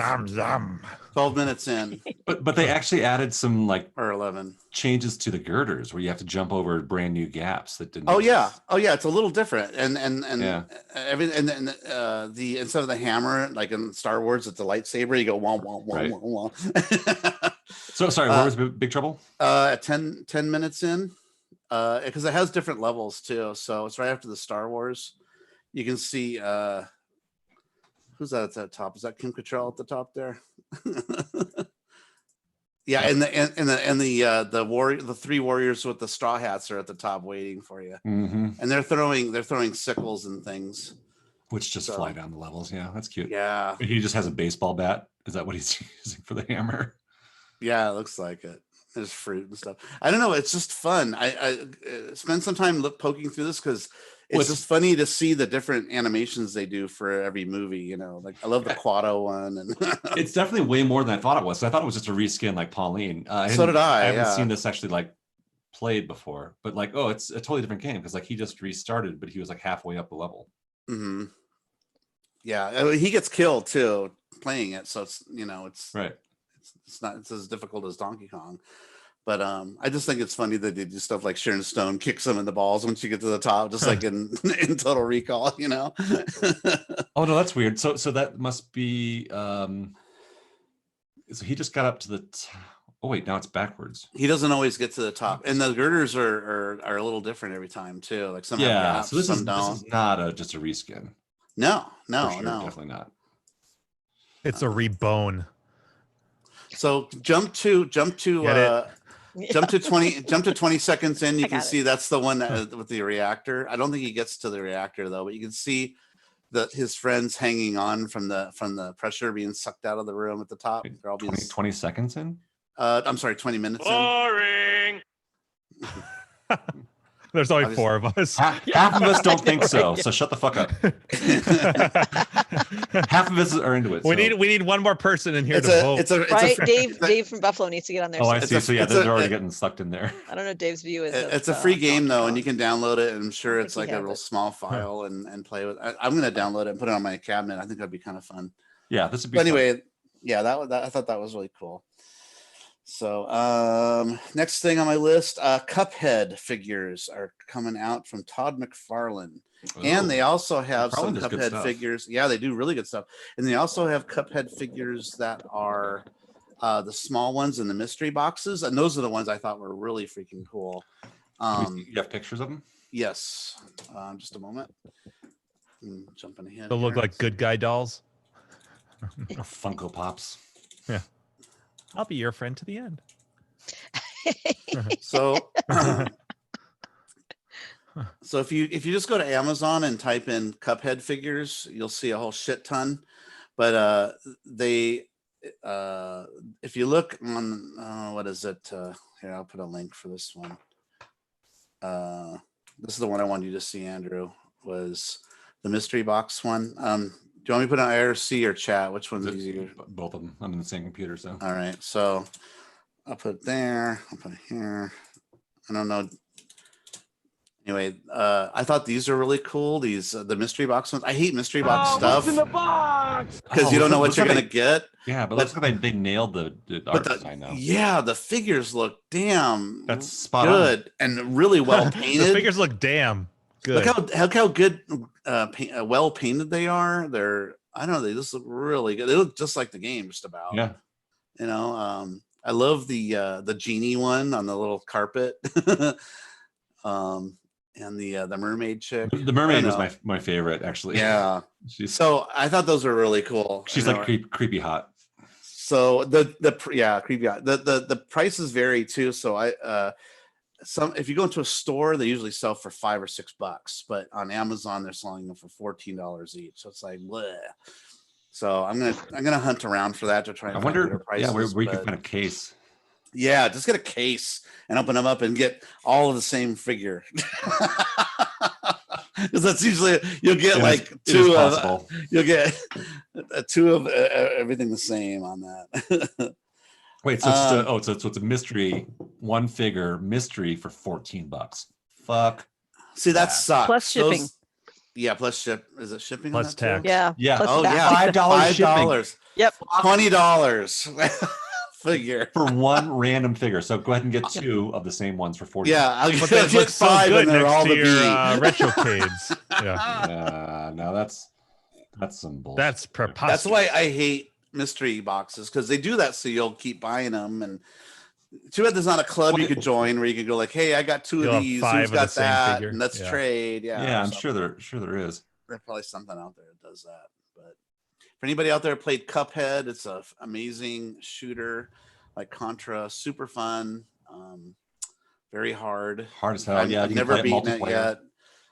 12 minutes in. But they actually added some or 11 changes to the girders where you have to jump over brand new gaps that didn't. Oh yeah, it's a little different, and the instead of the hammer like in Star Wars, it's a lightsaber. You go wah wah wah wah wah. So sorry, where was Big Trouble? At 10 minutes in, because it has different levels too. So it's right after the Star Wars. You can see who's that at the top? Is that Kim Cattrall at the top there? Yeah, and the three warriors with the straw hats are at the top waiting for you, and they're throwing sickles and things, which just fly down the levels. Yeah, that's cute. Yeah, he just has a baseball bat. Is that what he's using for the hammer? Yeah, it looks like it. There's fruit and stuff. I don't know. It's just fun. I spend some time poking through this because it's just funny to see the different animations they do for every movie. Like I love the Quado one, and it's definitely way more than I thought it was. I thought it was just a reskin like Pauline. So did I. I haven't seen this actually played before, but it's a totally different game because he just restarted, but he was halfway up the level. Mm-hmm. Yeah, I mean, he gets killed too playing it, so it's it's Right. it's not it's as difficult as Donkey Kong. But I just think it's funny that they do stuff like Sharon Stone kicks him in the balls once you get to the top, just like in Total Recall, Oh no, that's weird. So that must be so he just got up to the oh wait, now it's backwards. He doesn't always get to the top, and the girders are a little different every time too. Like some have gaps, so this some is don't. this is not just a reskin. No, Sure, no, definitely not. It's a rebone. So jump to Get it? jump to 20 seconds in. You I can got it. see that's the one that, with the reactor. I don't think he gets to the reactor though, but you can see his friends hanging on from the pressure being sucked out of the room at the top. Wait, They're all being 20 seconds in. I'm sorry, 20 minutes in. Boring. There's only Obviously. 4 of us. Half of us don't think so. So shut the fuck up. Half of us are into it. We so- need one more person in here It's to a, vote. it's a, Right, it's a, Dave from Buffalo needs to get on there. Oh, I It's see. a- So yeah, it's they're a- already getting sucked in there. I don't know what Dave's view is. It's a free game though, and you Donkey can download it. And I'm sure I it's think like he a has real it. small file and play with. I'm gonna download it and put it on my cabinet. I think that'd be kind of fun. Yeah, this would be. But fun. anyway, yeah, I thought that was really cool. So next thing on my list, Cuphead figures are coming out from Todd McFarlane. And they Ooh. also have some McFarlane does good Cuphead stuff. figures. Yeah, they do really good stuff. And they also have Cuphead figures that are the small ones in the mystery boxes. And those are the ones I thought were really freaking cool. You have pictures of them? Yes. Just a moment. Jumping ahead. They'll look here. like good guy dolls. Or Funko Pops. I'll be your friend to the end. So so if you just go to Amazon and type in Cuphead figures, you'll see a whole shit ton. But if you look on what is it? Here, I'll put a link for this one. This is the one I wanted you to see, Andrew, was the mystery box one. Do you want me to put on IRC or chat? Which one's easier? Both of them. I'm in the same computer, so. All right, so I'll put it there. I'll put it here. I don't know. Anyway, I thought these are really cool. These the mystery box ones. I hate mystery box stuff What's in the box? because you don't know what you're gonna get. Yeah, but looks like they nailed the art design though. Yeah, the figures look damn That's spot on. good and really well The painted. figures look damn good. Look how good well painted they are. I don't know, they just look really good. They look just like the game, just about. Yeah. I love the genie one on the little carpet. And the mermaid chick. The mermaid I was know. my favorite, actually. Yeah. she's So I thought those were really cool. she's You like creepy hot. So creepy. The prices vary too. So if you go into a store, they usually sell for $5 or $6, but on Amazon they're selling them for $14 each. So it's like, bleh. So I'm gonna hunt around for that to try and I find better wonder, prices. where you can but- find a case. Yeah, just get a case and open them up and get all of the same figure. Because that's usually you'll get like two of you'll get two of everything the same on that. Wait, so it's a mystery, one figure mystery for $14. Fuck. See, that Yeah. sucks. Plus shipping. Yeah, plus ship. Is it shipping? Plus on that too? tax. Yeah. Yeah. Plus Oh that. yeah, $5 shipping $5. Yep. $20 figure. for one random figure. So go ahead and get two of the same ones for $40. Yeah, I'll But get they look so five good and they're next all to the your beanie. retrocades. Yeah, No, that's some bullshit. that's preposterous. That's why I hate mystery boxes, because they do that so you'll keep buying them. And too bad there's not a club you could join where you could go like, hey, I got two You'll of have these. 5 Who's of the got same that? figure. And let's Yeah. trade. yeah, or I'm something. sure there is. There's probably something out there that does that. But for anybody out there who played Cuphead, it's a amazing shooter like Contra, super fun, very hard. Hard as hell. I've Yeah, you can never play beaten it multiplayer. yet.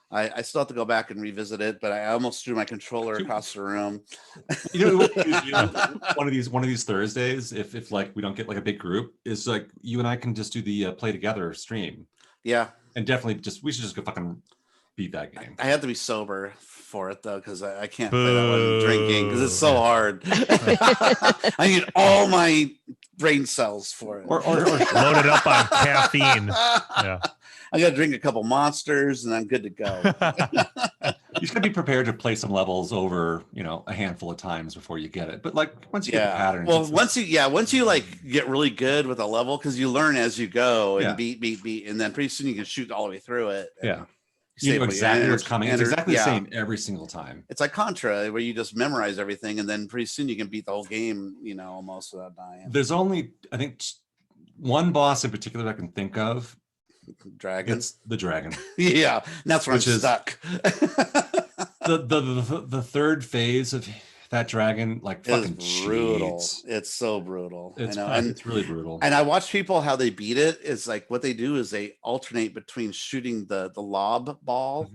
I still have to go back and revisit it, but I almost threw my controller across the room. You know what we do one of these Thursdays, if like we don't get like a big group, is like you and I can just do the play together stream, Yeah, and definitely we should just go fucking beat that game. I had to be sober for it though, because I can't play that one drinking because it's so hard. I need all my brain cells for it. Or Loaded up on caffeine. Yeah. I got to drink a couple monsters and I'm good to go. You just gotta be prepared to play some levels over, a handful of times before you get it. But like once you get the patterns, well, once you like get really good with a level, because you learn as you go and beat, and then pretty soon you can shoot all the way through it. You know exactly what's coming. It's exactly the same every single time. It's like Contra, where you just memorize everything, and then pretty soon you can beat the whole game, almost without dying. There's only, I think, one boss in particular I can think of. Dragon. It's the dragon. Yeah, that's where I'm stuck. the third phase of that dragon, like fucking brutal. cheats. It's so brutal. It's really brutal. And I watch people how they beat it. Is like what they do is they alternate between shooting the lob ball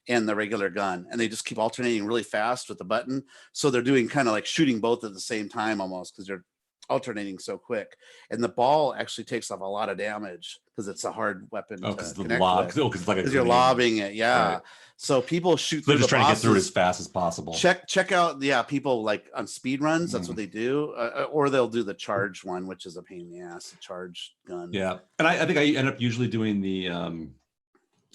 and the regular gun, and they just keep alternating really fast with the button. So they're doing kind of like shooting both at the same time almost, because they're alternating so quick, and the ball actually takes off a lot of damage because it's a hard weapon. Because the lob, because you're lobbing it, Right. So people shoot. They're just trying to get through it as fast as possible. Check out, people like on speed runs. That's what they do, or they'll do the charge one, which is a pain in the ass. The charge gun. Yeah, and I think I end up usually doing the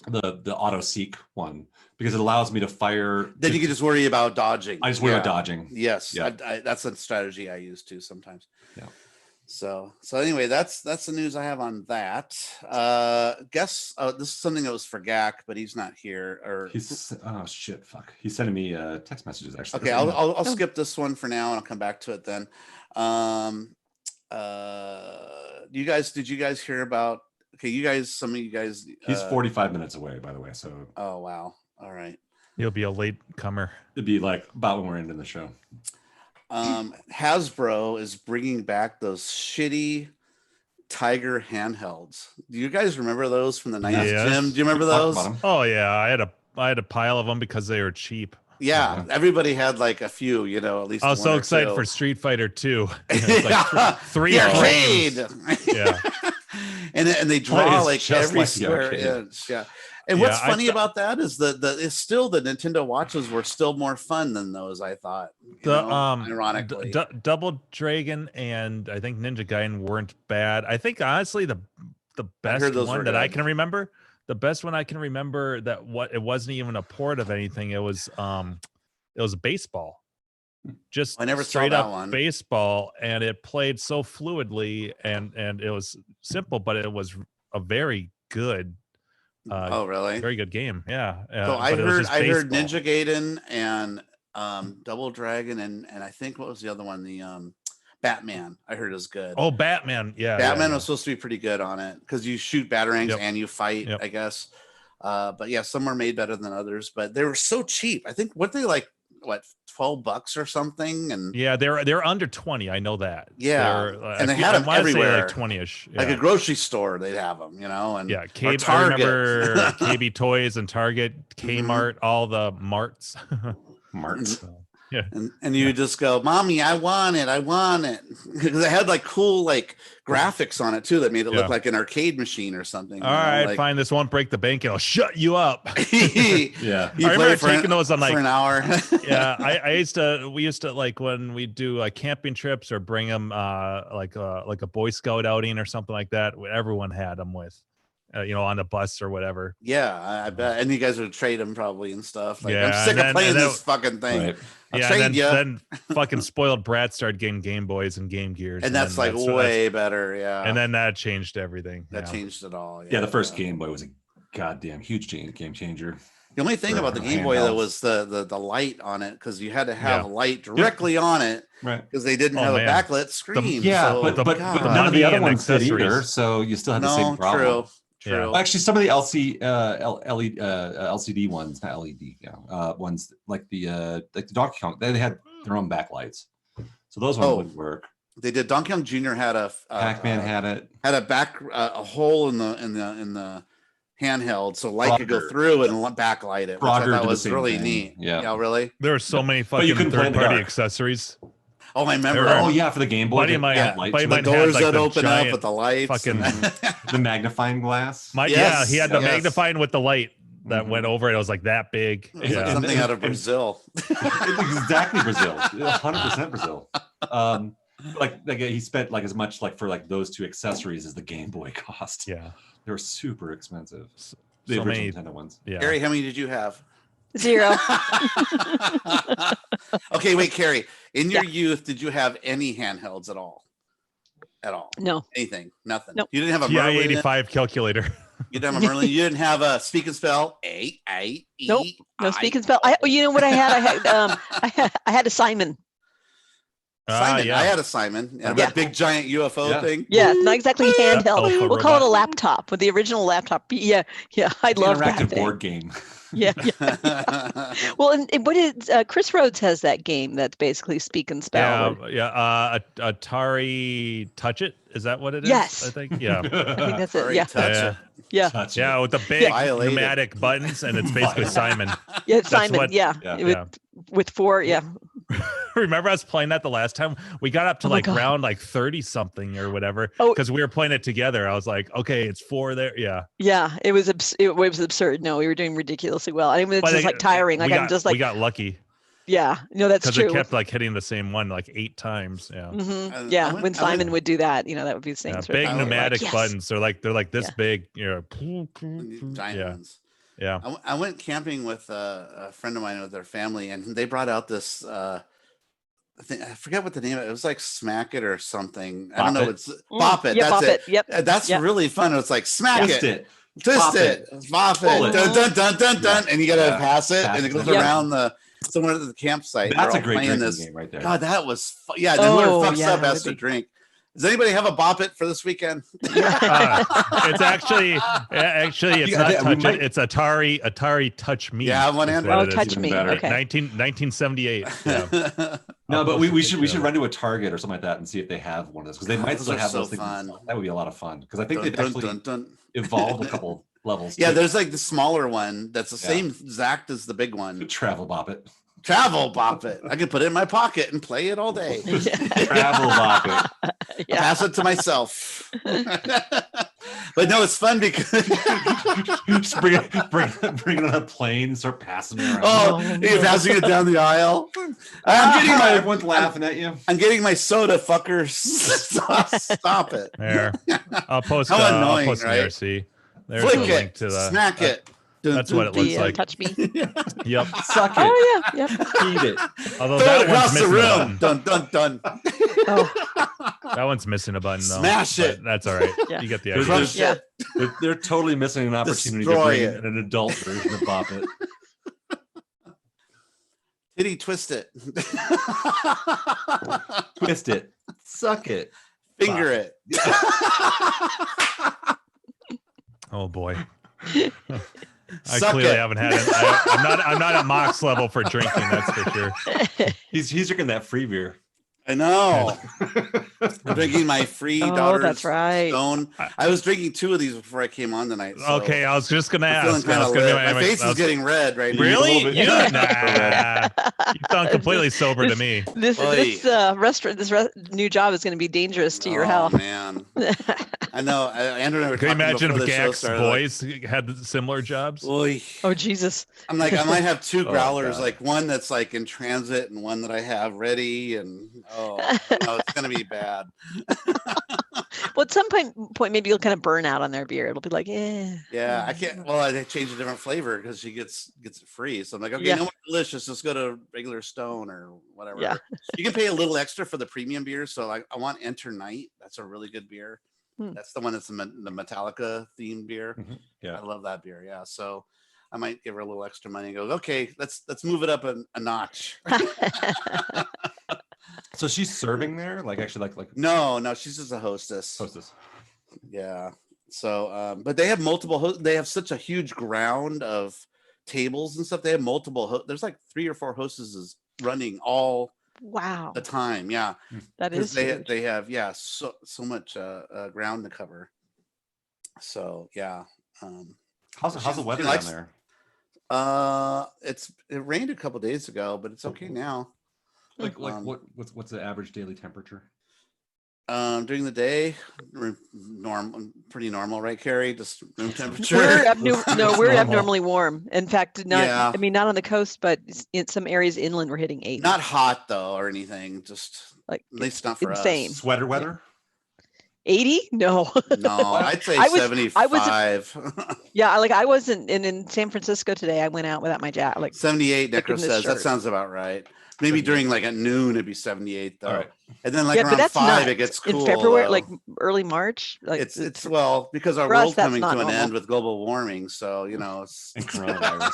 auto seek one, because it allows me to fire. Then you can just worry about dodging. I just worry about dodging. Yes, that's a strategy I use too sometimes. Yeah. So anyway, that's the news I have on that. This is something that was for Gak, but he's not here. Or he's fuck. He's sending me text messages actually. Okay, I'll skip this one for now, and I'll come back to it then. Did you guys hear about? Okay, some of you guys. He's 45 minutes away, by the way. So. Oh wow! All right. You'll be a late comer. It'd be like about when we're ending the show. Hasbro is bringing back those shitty Tiger handhelds. Do you guys remember those from the 90s? Yes. Jim, do you remember those? Oh yeah, I had a pile of them because they were cheap. Yeah, everybody had like a few, at least. I was so excited for Street Fighter 2. Like three arcade. Yeah. and they draw like every square inch. Yeah. And what's funny about that is it's still the Nintendo watches were still more fun than those, I thought. Ironically, Double Dragon and I think Ninja Gaiden weren't bad. I think honestly the best one that I can remember, that it wasn't even a port of anything. It was baseball. Just I never straight saw that up one. Baseball, and it played so fluidly and it was simple, but it was a very good. Oh really? Very good game. Yeah. So I heard Ninja Gaiden and Double Dragon and I think what was the other one? The Batman. I heard is good. Oh, Batman. Yeah. Batman was supposed to be pretty good on it because you shoot batarangs and you fight. I guess. But yeah, some were made better than others. But they were so cheap. I think what they like. What, $12 or something? And yeah, they're under 20. I know that. Yeah, and they had them everywhere, like 20ish, like a grocery store. They'd have them, And yeah, I remember KB Toys and Target, Kmart, all the marts. Marts. Yeah, and you just go, "Mommy, I want it," because it had like cool like graphics on it too that made it look like an arcade machine or something. All right, fine. This won't break the bank. It'll shut you up. Yeah, I remember taking those on for an hour. Yeah, we used to like when we do camping trips or bring them like a Boy Scout outing or something like that. Everyone had them with. On the bus or whatever. Yeah, I bet. And you guys would trade them probably and stuff. Like, yeah, I'm sick of playing this fucking thing. Right. I'll trade you. Then fucking spoiled brat started getting Game Boys and Game Gears. And that's like way better. Yeah. And then that changed everything. That changed it all. Yeah, the first Game Boy was a goddamn huge game changer. The only thing about the Game Boy though was the light on it, because you had to have a light directly on it, right? Because they didn't have a backlit screen. But none of the other ones did either, so you still had the same problem. True. Well, actually, some of the LCD ones, not LED, ones like the Donkey Kong, they had their own backlights, so those ones wouldn't work. They did. Donkey Kong Jr. had Pac-Man had a hole in the handheld, so light could go through and backlight it, which I thought was really neat. Yeah, really. There were so many fucking third-party accessories. Oh, I remember. Oh yeah, for the Game Boy. The doors that open up with the lights. Fucking the magnifying glass. He had the magnifying with the light that went over it. It was like that big. Like something out of Brazil. Exactly Brazil. 100% Brazil. Like he spent like as much like for like those two accessories as the Game Boy cost. Yeah, they were super expensive. So The original many Nintendo ones. Yeah. Gary, how many did you have? 0. Okay, wait, Carrie. In your youth, did you have any handhelds at all? At all? No. Anything? Nothing. Nope. You didn't have a TI Merlin. 85 calculator. You didn't have a Merlin. You didn't have a speak and spell. A. Nope. No speak and spell. You know what I had? I had a Simon. Simon. Yeah. I had a Simon. Yeah. That big giant UFO thing. Yeah, not exactly handheld. Alpha We'll call it a robot. laptop with the original laptop. Yeah, I love that Interactive thing. board game. Yeah. Well, and what is Chris Rhodes has that game that's basically speak and spell. Atari Touch It. Is that what it is? Yes. I think. Yeah. I think that's it. Sorry, Yeah. touch Yeah. it. Yeah. Touch Yeah, it. with the big Violated. pneumatic buttons, and it's basically Simon. Yeah, it's That's Simon. what- Yeah. Yeah. With 4. Yeah. Remember us playing that the last time? We got up to Oh my like God. round like 30 something or whatever Oh. because we were playing it together. I was like, okay, it's 4 there. Yeah. Yeah. It was absurd. No, we were doing ridiculously well. I mean, it's But just like tiring. Like I'm just we like, got lucky yeah. No, that's because true. it kept like hitting the same one like 8 times. Yeah. Mhm. I Yeah. went- When I went- Simon would do that, that would be the same. Yeah, sort of big thing. We're like, pneumatic yes. buttons. They're like this Yeah. big. Giant Yeah. ones. Yeah. I went camping with a friend of mine with their family, and they brought out this. I forget what the name of it. It was like Smack It or something. I don't know. Bop It? It's Bop It. Yeah, That's Bop it. Yep. That's Yep. really fun. It's like Smack Twist It, it. twist Bop it, Bop Pull it, it. dun dun dun dun dun, and you gotta Yeah. pass it, Pass and it it. goes Yep. around somewhere at the campsite. That's They're a all great playing drinking this. game right there. God, that was yeah. Then whoever Oh, fucks yeah, up that has would to be- drink. Does anybody have a Bop It for this weekend? It's actually it's Yeah, not we Touch might- It. It's Atari Touch Me. Yeah, one is hand. what Oh, it is. touch even me. better. Okay. 1978. Yeah. No, I'll but post we a should picture of run to a Target or something like that and see if they have one of those because they God, might those still are have so those things. fun. That would be a lot of fun because I think Dun, they've dun, actually dun, dun. evolved a couple levels. Yeah, too. there's like the smaller one that's the Yeah. same exact as the big one. Travel Bop It. Travel Bop It. I can put it in my pocket and play it all day. Travel Bop It. Yeah. Pass it to myself. But no, it's fun because Just bring it on a plane and start passing it around. oh, you're passing it down the aisle. Everyone's laughing at you. I'm getting my soda, fuckers. Stop it. There. I'll post. How I'll annoying, post an right? IRC. There's Flick a link it. to the. Smack it. Dun, That's dun, what it looks The, like. touch me. Yep. Suck it. Oh yeah. Yep. Eat it. Although Throw it that one's across the missing a room. button. Dun dun dun. Oh, That one's missing a button though. Smash but it. That's all right. Yeah. You get the There's- idea. Crush Yeah. it. They're totally missing an opportunity Destroy to bring it. in an adult version of Bop It. Titty twist it. Twist it. Suck it. Finger it. Oh boy. I Suck clearly it. haven't had it. I'm not at Mox level for drinking. That's for sure. He's drinking that free beer. I know. I'm drinking my free Oh, daughter's that's right. Stone. I was drinking 2 of these before I came on tonight. So Okay, I was just gonna I'm feeling ask. kind I was of gonna lit. be- My face I is was- getting red right now. Really? little bit- You yeah. nah. You sound completely sober to me. this restaurant, new job is going to be dangerous to your Oh, health. man. I know. Andrew and I were Can you talking imagine before if the show Gak's started, boys had similar jobs? Like, "Oy." Oh Jesus. I'm like, I might have 2 Oh, growlers, God. like one that's like in transit and one that I have ready. And no, it's going to be bad. Well, at some point, maybe you'll kind of burn out on their beer. It'll be like, Yeah, I can't. Well, I changed a different flavor because she gets it free. So I'm like, okay, Yeah. no more delicious. Just go to regular Stone or whatever. Yeah. You can pay a little extra for the premium beer. So I want Enter Night. That's a really good beer. Hmm. That's the one that's the Metallica themed beer. Yeah. I love that beer. Yeah. So I might give her a little extra money and go, okay, let's move it up a notch. So she's serving there, like actually, like No, she's just a hostess. hostess. Yeah. So, but they have multiple. They have such a huge ground of tables and stuff. They have multiple. There's like 3 or 4 hostesses running all wow, the time. Yeah, that because is they huge. they have so much ground to cover. So yeah. How's the She weather likes- down there? It rained a couple days ago, but it's okay now. Like um, what's the average daily temperature? During the day, pretty normal, right, Carrie? Just room temperature. We're Normal. abnormally warm. In fact, not. Yeah. I mean, not on the coast, but in some areas inland, we're hitting 8. Not hot though, or anything. Just like at least not for insane. us. Sweater weather? 80? No. No, I'd say I was 75. yeah, like I wasn't in San Francisco today. I went out without my jacket. Like 78, like Necro in this says. That shirt. sounds about right. Maybe during like at noon, it'd be 78 though. All right. And then like yeah, but around that's 5, not it gets cool. in February, though. like early March. Like It's well, because our for us, world's that's coming not to an normal. end with global warming. So, you know, it's And coronavirus.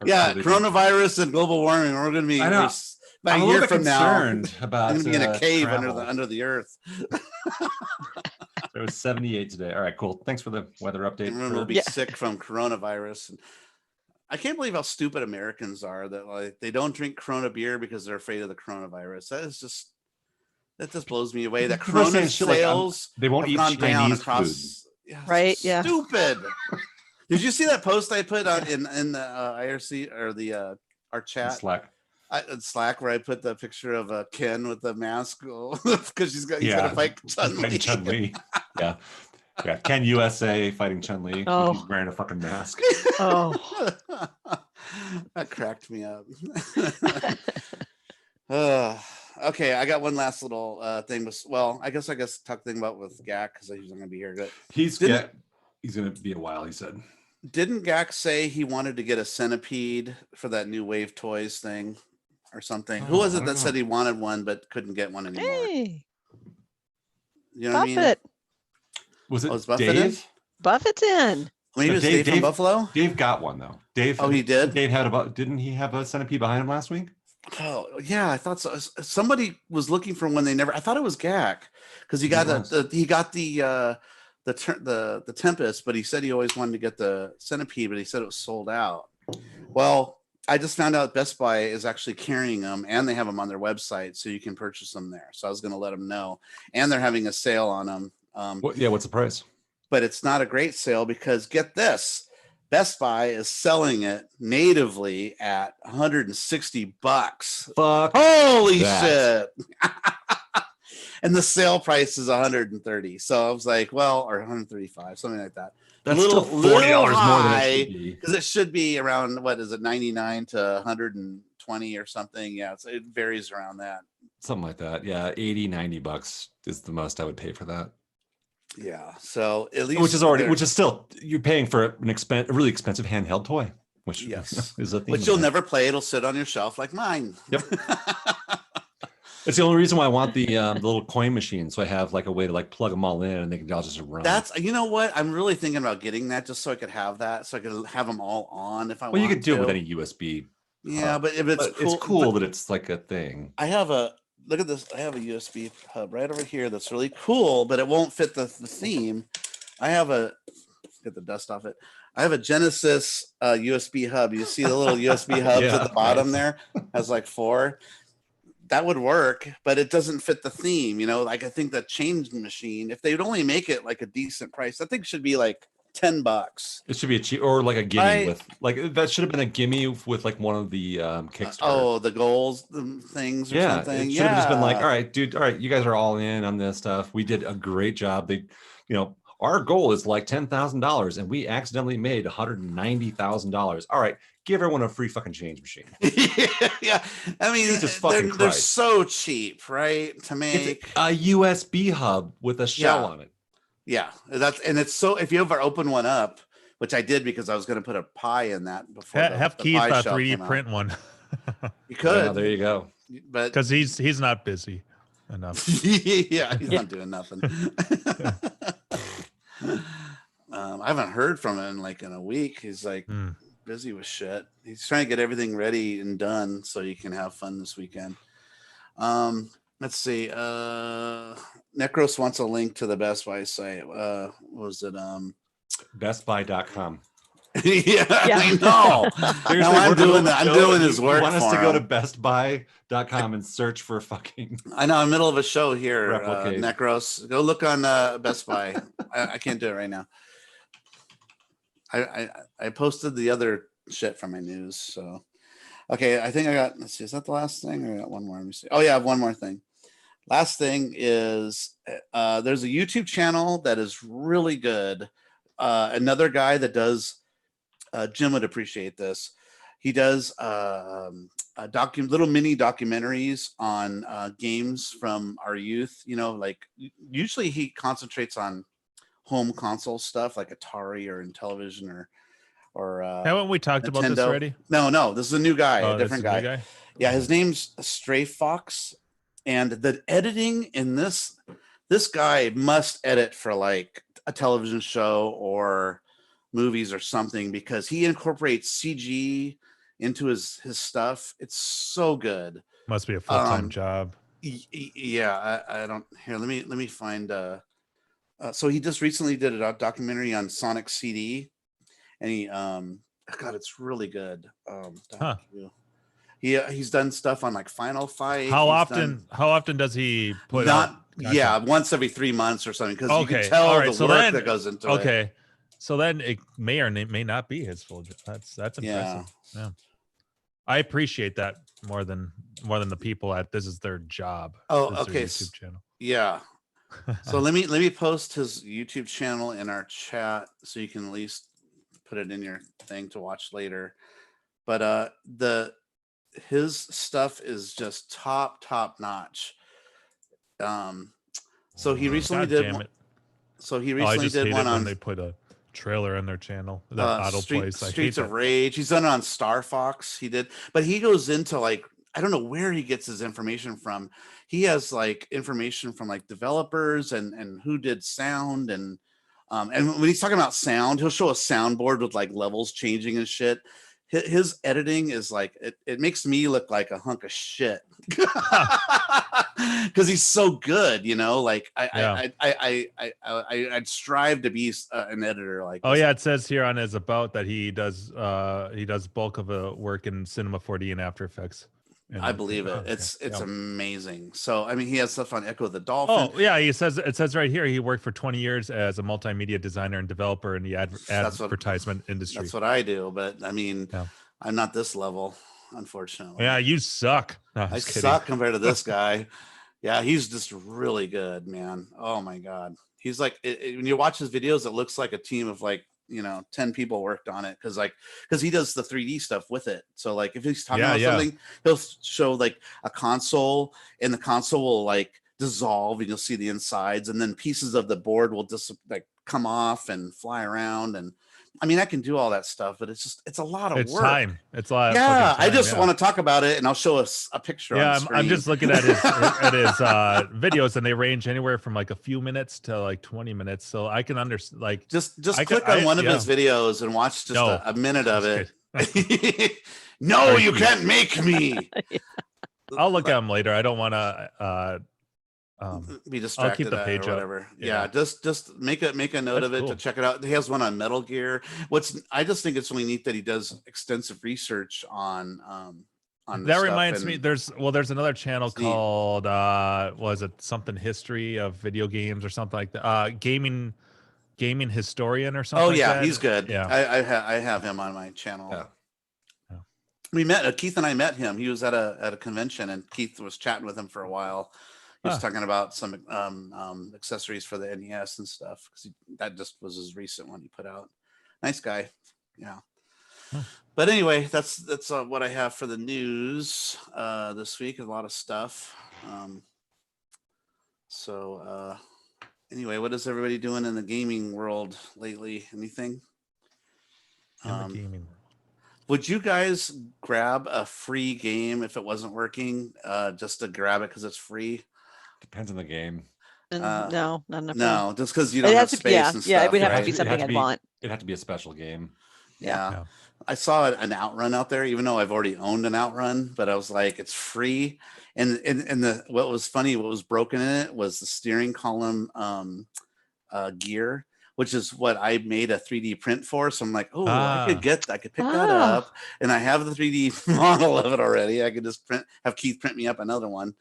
yeah, coronavirus and global warming. We're going to be I know. by I'm a a year little bit from now. concerned about I'm going to be in a cave travel. under the earth. It was 78 today. All right, cool. Thanks for the weather update. Everyone will be sick from coronavirus. And I can't believe how stupid Americans are that like they don't drink Corona beer because they're afraid of the coronavirus. That just blows me away. That People are Corona saying shit like, sales they won't have eat gone down Chinese across. Yeah, Right, so yeah. stupid. Did you see that post I put on in the IRC or the our chat? Slack. Slack, where I put the picture of Ken with the mask because he's gonna fight Chun-Li. Chun-Li. Yeah. Yeah. Ken USA fighting Chun-Li. Oh. He's wearing a fucking mask. Oh. That cracked me up. Okay, I got one last little thing. Well, I guess talk thing about with Gak because he's not gonna be here. But He's gonna be a while, he said. Didn't Gak say he wanted to get a centipede for that new Wave Toys thing or something? Who was it that said he wanted one but couldn't get one anymore? Hey, You know what I mean? Buffett. Was it Buffett Dave? in? Buffett's in. Maybe it was Dave from Buffalo. Dave got one though. Dave. Oh, he did. Dave didn't he have a centipede behind him last week? Oh yeah, I thought so. Somebody was looking for one. I thought it was Gak because he got the Tempest, but he said he always wanted to get the Centipede, but he said it was sold out. Well, I just found out Best Buy is actually carrying them, and they have them on their website, so you can purchase them there. So I was going to let them know, and they're having a sale on them. What's the price? But it's not a great sale because get this. Best Buy is selling it natively at $160. Fuck. Holy shit. And the sale price is 130. So I was like, well, or 135, something like that. That's a little, still $40 more than it should high be. because it should be around, what is it, 99 to 120 or something. Yeah, so it varies around that. Something like that. Yeah, $80-$90 is the most I would pay for that. Yeah, so at least which is still you're paying for a really expensive handheld toy, which yes is a thing. Which you'll never play. It'll sit on your shelf like mine. Yep. It's the only reason why I want the little coin machine, so I have like a way to like plug them all in and they can all just run. That's, you know what, I'm really thinking about getting that just so I could have that, so I could have them all on if I want. Well, you could do it with any USB. Yeah, but if it's cool that it's like a thing. I have look at this. I have a USB hub right over here that's really cool, but it won't fit the theme. I have get the dust off it. I have a Genesis USB hub. You see the little USB hubs at the bottom there? Has like 4. That would work, but it doesn't fit the theme. You know, like I think the change machine, if they'd only make it like a decent price, I think it should be like $10. It should be a cheap or like a gimme with like that should have been a gimme with like one of the Kickstarter. The goals things or something. It should have just been like, all right, dude, all right, you guys are all in on this stuff. We did a great job. Our goal is like $10,000 and we accidentally made $190,000. All right, give everyone a free fucking change machine. Yeah, I mean, they're so cheap, right? To make it's a USB hub with a shell on it. Yeah, it's so. If you ever open one up, which I did because I was going to put a pie in that before. Have Keith 3D print one. You could. Yeah, there you go. But because he's not busy enough. Yeah, he's not doing nothing. I haven't heard from him in a week. He's like busy with shit. He's trying to get everything ready and done so you can have fun this weekend. Let's see. Necros wants a link to the Best Buy site. What was it? BestBuy.com. Yeah, I know. Now I'm doing his work. You want us to go to BestBuy.com and search for fucking. I know. I'm in the middle of a show here. Necros, go look on Best Buy. I can't do it right now. I posted the other shit from my news. So, okay. I think I got. Let's see. Is that the last thing? Or I got one more? Let me see. Oh yeah, I have one more thing. Last thing is there's a YouTube channel that is really good. Another guy that does Jim would appreciate this. He does little mini documentaries on games from our youth. You know, like usually he concentrates on home console stuff like Atari or in television or Haven't we talked about this Nintendo. already? No, this is a new guy, Oh, a different this is a guy. new guy? Yeah, his name's Stray Fox, and the editing in this guy must edit for like a television show or movies or something, because he incorporates CG into his stuff. It's so good. Must be a full-time job. Yeah, I don't here. Let me find. So he just recently did a documentary on Sonic CD, and he God, it's really good. He's done stuff on like Final Fight. How often does he put out content? Once every 3 months or something, because you can tell the work that goes into it. Okay, so then it may or may not be his full job. That's impressive. Yeah. I appreciate that more than the people at this is their job. Oh, This is their okay. YouTube channel. Yeah. So let me post his YouTube channel in our chat so you can at least put it in your thing to watch later. But his stuff is just top notch. So he recently did one. So he recently did one on. When they put a trailer on their channel. That autoplays. Streets of Rage. He's done it on Star Fox. He did, but he goes into like, I don't know where he gets his information from. He has like information from like developers and who did sound and when he's talking about sound, he'll show a soundboard with like levels changing and shit. His editing is like it makes me look like a hunk of shit because he's so good, you know. Like I'd strive to be an editor like. Oh yeah, it says here on his about that he does bulk of the work in Cinema 4D and After Effects. I believe it. It's amazing. So I mean, he has stuff on Echo the Dolphin. Oh yeah, it says right here he worked for 20 years as a multimedia designer and developer in the advertisement industry. That's what I do, but I mean, I'm not this level, unfortunately. Yeah, you suck. No, I suck compared to this guy. Yeah, he's just really good, man. Oh my god, he's like when you watch his videos, it looks like a team of like 10 people worked on it because he does the 3D stuff with it. So like if he's talking about something, he'll show like a console and the console will like dissolve and you'll see the insides, and then pieces of the board will just like come off and fly around. And I mean, I can do all that stuff, but it's a lot of work. It's a lot. Yeah, I just want to talk about it, and I'll show us a picture. Yeah, on the screen. I'm just looking at his videos, and they range anywhere from like a few minutes to like 20 minutes. So I can understand. Like, just click on one of his videos and watch just a minute of it. No, you can't make me. I'll look at him later. I don't want to. Be distracted. I'll keep the page or whatever. Yeah, just make a note of it to check it out. He has one on Metal Gear. I just think it's really neat that he does extensive research on that reminds me. There's another channel called was it something history of video games or something like that. Gaming historian or something. Oh yeah, like that. He's good. Yeah, I have him on my channel. Yeah. We met Keith and I met him. He was at a convention, and Keith was chatting with him for a while. He was talking about some accessories for the NES and stuff, because that just was his recent one he put out. Nice guy. Yeah. But anyway, that's what I have for the news this week. A lot of stuff. Anyway, what is everybody doing in the gaming world lately? Anything? In the gaming world. Would you guys grab a free game if it wasn't working, just to grab it because it's free? Depends on the game. No, not enough. No, just because you don't have space and stuff. Yeah, it would have to be something I'd want. It'd have to be a special game. Yeah. I saw an Outrun out there, even though I've already owned an Outrun, but I was like, it's free. And what was funny, what was broken in it was the steering column gear, which is what I made a 3D print for. So I'm like, I could pick that up, and I have the 3D model of it already. I could just have Keith print me up another one.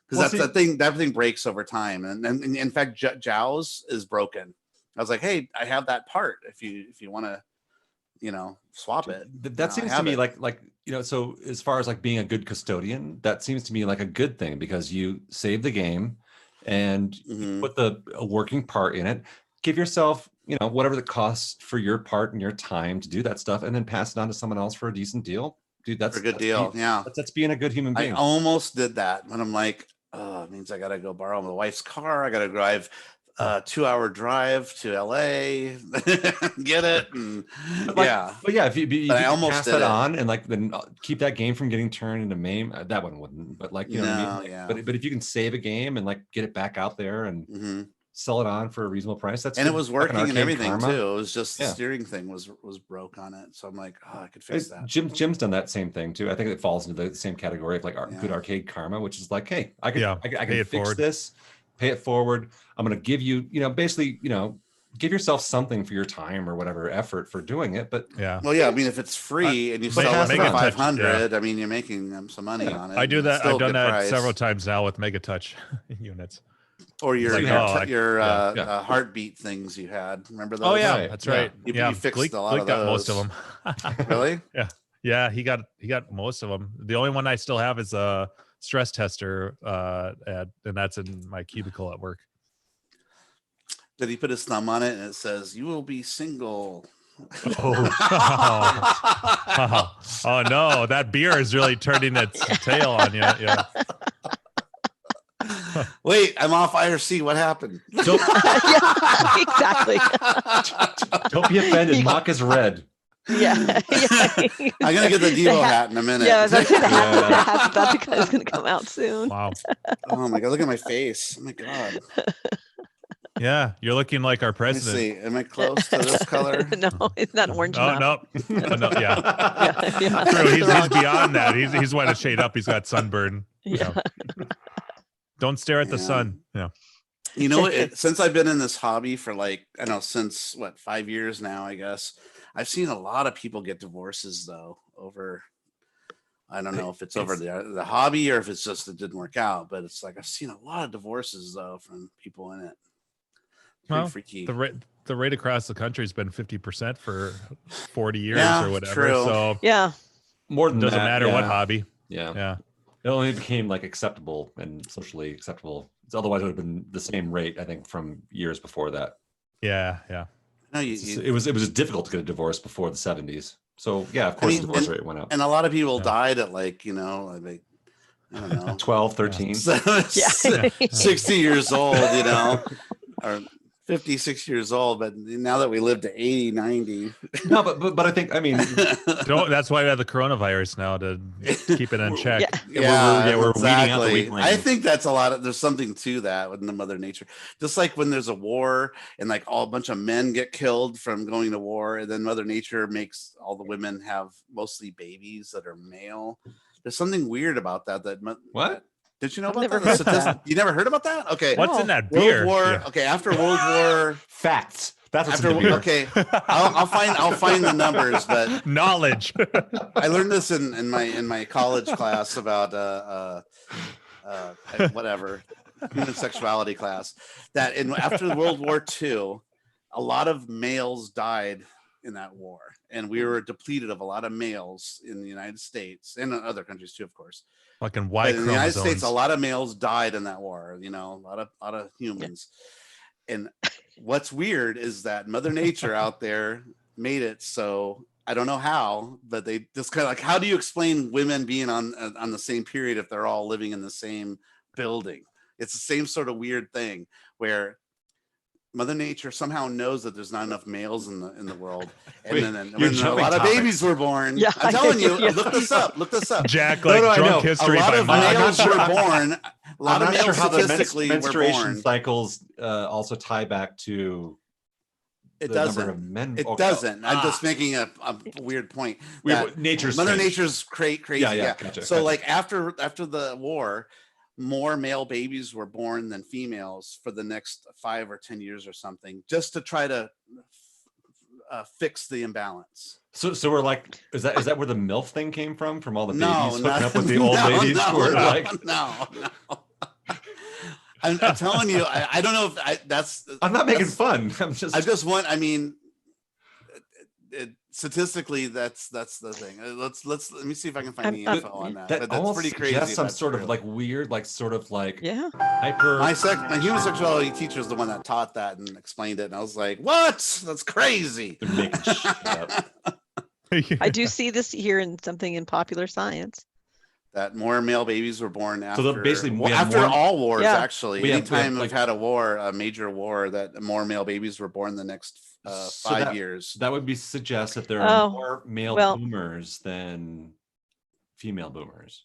Because that thing breaks over time, and in fact, Jow's is broken. I was like, hey, I have that part. If you want to, swap it. That seems to me like so as far as like being a good custodian, that seems to me like a good thing, because you save the game and you put a working part in it. Give yourself whatever the cost for your part and your time to do that stuff, and then pass it on to someone else for a decent deal. dude, that's a good deal. Yeah. That's being a good human being. I almost did that, but I'm like, oh, it means I got to go borrow my wife's car. I got to drive a 2-hour drive to LA, get it. And but yeah, if you I almost pass that on and like then keep that game from getting turned into MAME, that one wouldn't, but like, you know what I mean? Like, but if you can save a game and like get it back out there and sell it on for a reasonable price, that's and it was working and everything karma. too. It was just the steering thing was broke on it. So I'm like, oh, I could fix that. Jim's done that same thing too. I think it falls into the same category of like good arcade karma, which is like, hey, I can fix this, pay it forward. I'm going to give you, basically, give yourself something for your time or whatever effort for doing it. But well, I mean, if it's free and you sell it for 500, I mean, you're making some money on it. I do that. I've done that several times now with Mega Touch units. Or your heartbeat things you had. Remember those? Oh yeah, that's right. You fixed a lot of those. Got most of them. Really? Yeah. He got most of them. The only one I still have is a stress tester, and that's in my cubicle at work. Did he put his thumb on it and it says, "You will be single"? Oh no, that beer is really turning its tail on you. Yeah. Wait, I'm off IRC. What happened? Exactly. Don't be offended. Mock is red. Yeah. I'm gonna get the Devo hat in a minute. Yeah, the hat's about to come out soon. Wow. Oh my god, look at my face. Oh my god. Yeah, you're looking like our president. Let me see. Am I close to this color? No, it's not orange enough. No, yeah. True. He's beyond that. He's wanting to shade up. He's got sunburn. Yeah. Don't stare at the sun. Yeah. You know, since I've been in this hobby for since 5 years now, I guess, I've seen a lot of people get divorces though over, I don't know if it's over the hobby or if it's just it didn't work out, but it's like I've seen a lot of divorces though from people in it. Pretty freaky. The rate across the country has been 50% for 40 years or whatever. True. So more than doesn't matter what hobby. Yeah. It only became like acceptable and socially acceptable. Otherwise, it would have been the same rate, I think, from years before that. Yeah. No, it was difficult to get a divorce before the 70s. So yeah, of course, the divorce rate went up. And a lot of people died at I don't know, 12, 13, 60 years old, or 56 years old, but now that we live to 80, 90. No, but I think, that's why we have the coronavirus now to keep it in check. We're weeding out the weaklings. I think that's there's something to that with the Mother Nature. Just like when there's a war and like a bunch of men get killed from going to war, and then Mother Nature makes all the women have mostly babies that are male. There's something weird about that. What? Did you know about that? You never heard about that? Okay. What's in that beer? Okay, after World War. Facts. That's what's after. In the beer. Okay, I'll find the numbers, but knowledge. I learned this in my college class about whatever human sexuality class. That after World War II, a lot of males died in that war, and we were depleted of a lot of males in the United States and in other countries too, of course. Fucking Y chromosomes. In the United States, a lot of males died in that war. A lot of humans. And what's weird is that Mother Nature out there made it so I don't know how, but they just kind of like, how do you explain women being on the same period if they're all living in the same building? It's the same sort of weird thing where Mother Nature somehow knows that there's not enough males in the world, and then a lot of babies were born. Yeah, I'm telling you, look this up. Jack, drunk history. A lot of males were born. A lot of males statistically menstruation cycles also tie back to. It doesn't. Number of men. It doesn't. I'm just making a weird point. Mother Nature's crazy. Yeah. Gotcha, so after the war, more male babies were born than females for the next 5 or 10 years or something, just to try to fix the imbalance. So we're like, is that where the MILF thing came from all the babies hooking up with the old ladies? No. I'm telling you, I don't know if I'm not making fun. Statistically, that's the thing. Let me see if I can find the info on that. But that's pretty crazy. That's some sort of weird, hyper. My human sexuality teacher is the one that taught that and explained it, and I was like, "What? That's crazy." They're making shit up. I do see this here in something in Popular Science. That more male babies were born after, So basically, we have after more, all wars. Yeah. Actually, anytime we've had a war, a major war, that more male babies were born the next so 5 years. That would be suggest that there are more male boomers than female boomers,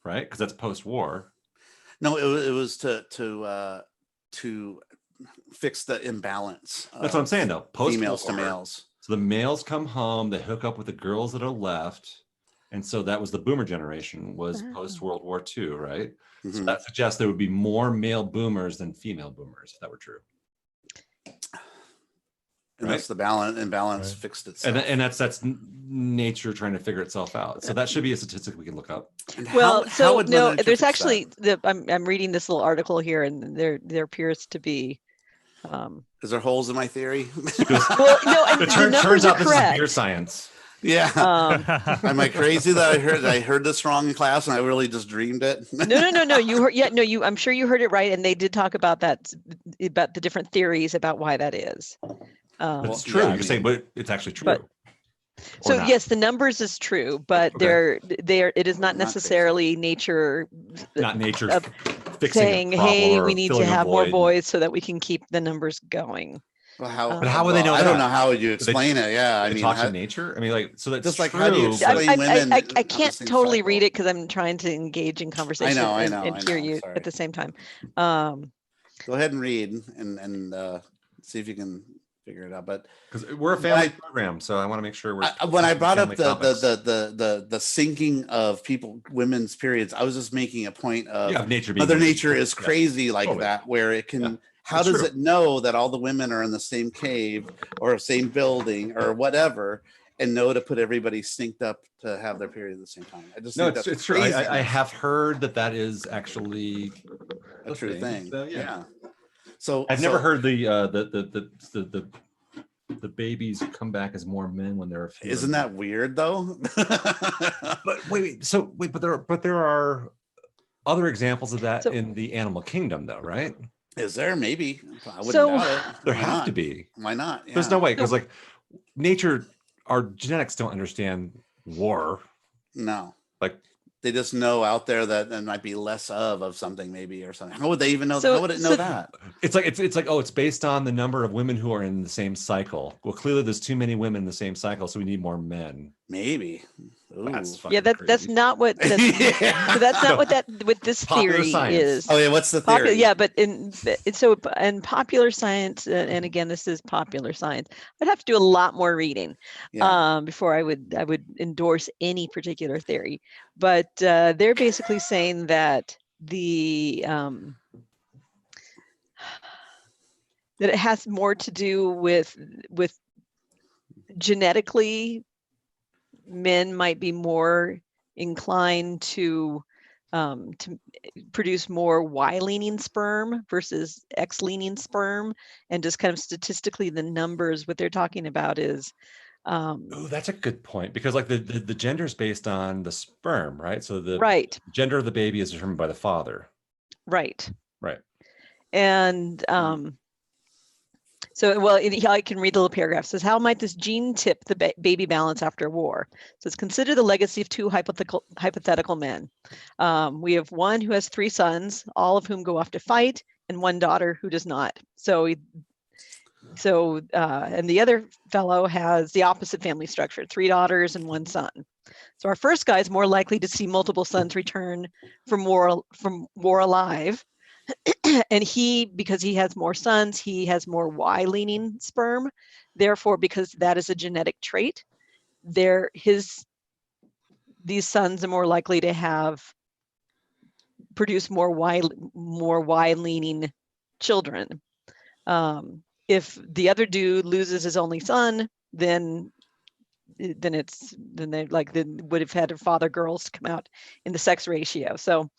right? Because that's post-war. No, it was to fix the imbalance. That's what I'm saying, though. Females to males. So the males come home, they hook up with the girls that are left, and so that was the boomer generation. Was post-World War II, right? Mm-hmm. So that suggests there would be more male boomers than female boomers, if that were true. And that's the imbalance fixed itself. And that's nature trying to figure itself out. So that should be a statistic we can look up. Well, there's actually I'm reading this little article here, and there appears to be. Is there holes in my theory? Well, no, and the numbers are correct. This is pure science. Yeah. Am I crazy that I heard this wrong in class and I really just dreamed it? No. You heard, I'm sure you heard it right, and they did talk about that, about the different theories about why that is. It's true. You're saying, but it's actually true. So yes, the numbers is true, but it is not necessarily nature. Not nature saying, "Hey, we need to have more boys so that we can keep the numbers going." Well, how? But how would they know? I don't know how you explain it. Yeah, I mean, talk to nature. I mean, like, so that's just like true. how do you explain women? I can't totally read it because I'm trying to engage in conversation. and hear you at the same time. Go ahead and read and see if you can figure it out. But because we're a family program, so I want to make sure we're. When I brought up the sinking of women's periods, I was just making a point of nature. Mother Nature is crazy like that, where it can. Yeah. How does it know that all the women are in the same cave or same building or whatever, and know to put everybody synced up to have their period at the same time? I just think it's true. I have heard that is actually a true thing. So, yeah. So I've never heard the babies come back as more men when they're. Isn't that weird though? But but there are other examples of that in the animal kingdom, though, right? Is there? Maybe. I wouldn't doubt it. There have to be. Why not? Yeah. There's no way, because like nature, our genetics don't understand war. No. Like they just know out there that there might be less of something, maybe, or something. How would they even know? How would it know that? It's like it's based on the number of women who are in the same cycle. Well, clearly there's too many women in the same cycle, so we need more men. Maybe. That's not what. That's not what this theory is. Oh yeah, what's the theory? But in Popular Science, and again, this is Popular Science. I'd have to do a lot more reading before I would endorse any particular theory. But they're basically saying that that it has more to do with genetically. Men might be more inclined to produce more Y-leaning sperm versus X-leaning sperm, and just kind of statistically, the numbers what they're talking about is. That's a good point, because like the gender is based on the sperm, right? So the gender of the baby is determined by the father. Right. And I can read the little paragraph. It says, how might this gene tip the baby balance after war? It says, consider the legacy of two hypothetical men. We have one who has 3 sons, all of whom go off to fight, and one daughter who does not. And the other fellow has the opposite family structure, 3 daughters and 1 son. So our first guy is more likely to see multiple sons return from war alive. And because he has more sons, he has more Y-leaning sperm. Therefore, because that is a genetic trait, these sons are more likely to produce more Y-leaning children. If the other dude loses his only son, then they would have had father girls come out in the sex ratio. So.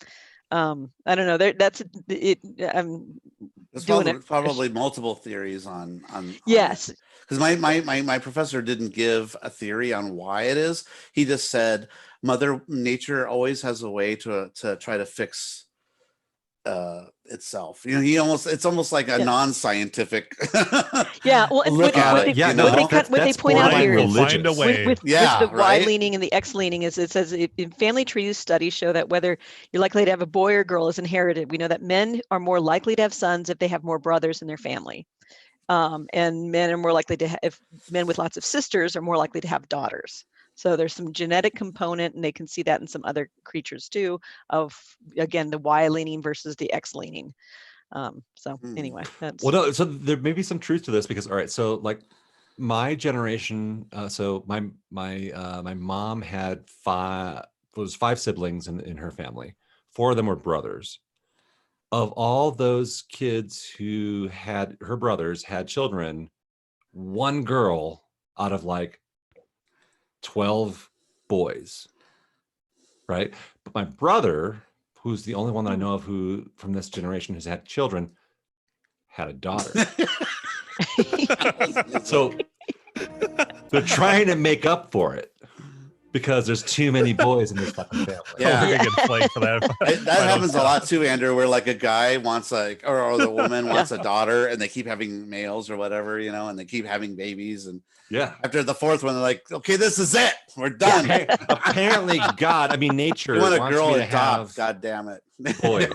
I don't know. That's it. There's probably multiple theories on yes. Because my professor didn't give a theory on why it is. He just said Mother Nature always has a way to try to fix itself. It's almost like a non-scientific Yeah, well, and look at it. what they point out here will is find a way. with the Y leaning and the X leaning is, it says in family trees, studies show that whether you're likely to have a boy or girl is inherited. We know that men are more likely to have sons if they have more brothers in their family. And men are more likely to if men with lots of sisters are more likely to have daughters. So there's some genetic component, and they can see that in some other creatures too, of, again, the Y leaning versus the X leaning. Anyway, that's well, no, so there may be some truth to this because, all right, so like my generation, so my mom had five siblings in her family. 4 of them were brothers. Of all those kids who had her brothers had children, 1 girl out of like 12 boys, right? But my brother, who's the only one that I know of who from this generation who's had children, had a daughter. So they're trying to make up for it because there's too many boys in this fucking family. Yeah. I get flagged for that. That happens a lot too, Andrew, where like a guy wants or the woman wants a daughter, and they keep having males or whatever, and they keep having babies, and after the 4th one, they're like, okay, this is it, we're done. Apparently, God, I mean, nature you want a wants girl me to to have adopt, God damn it, boys,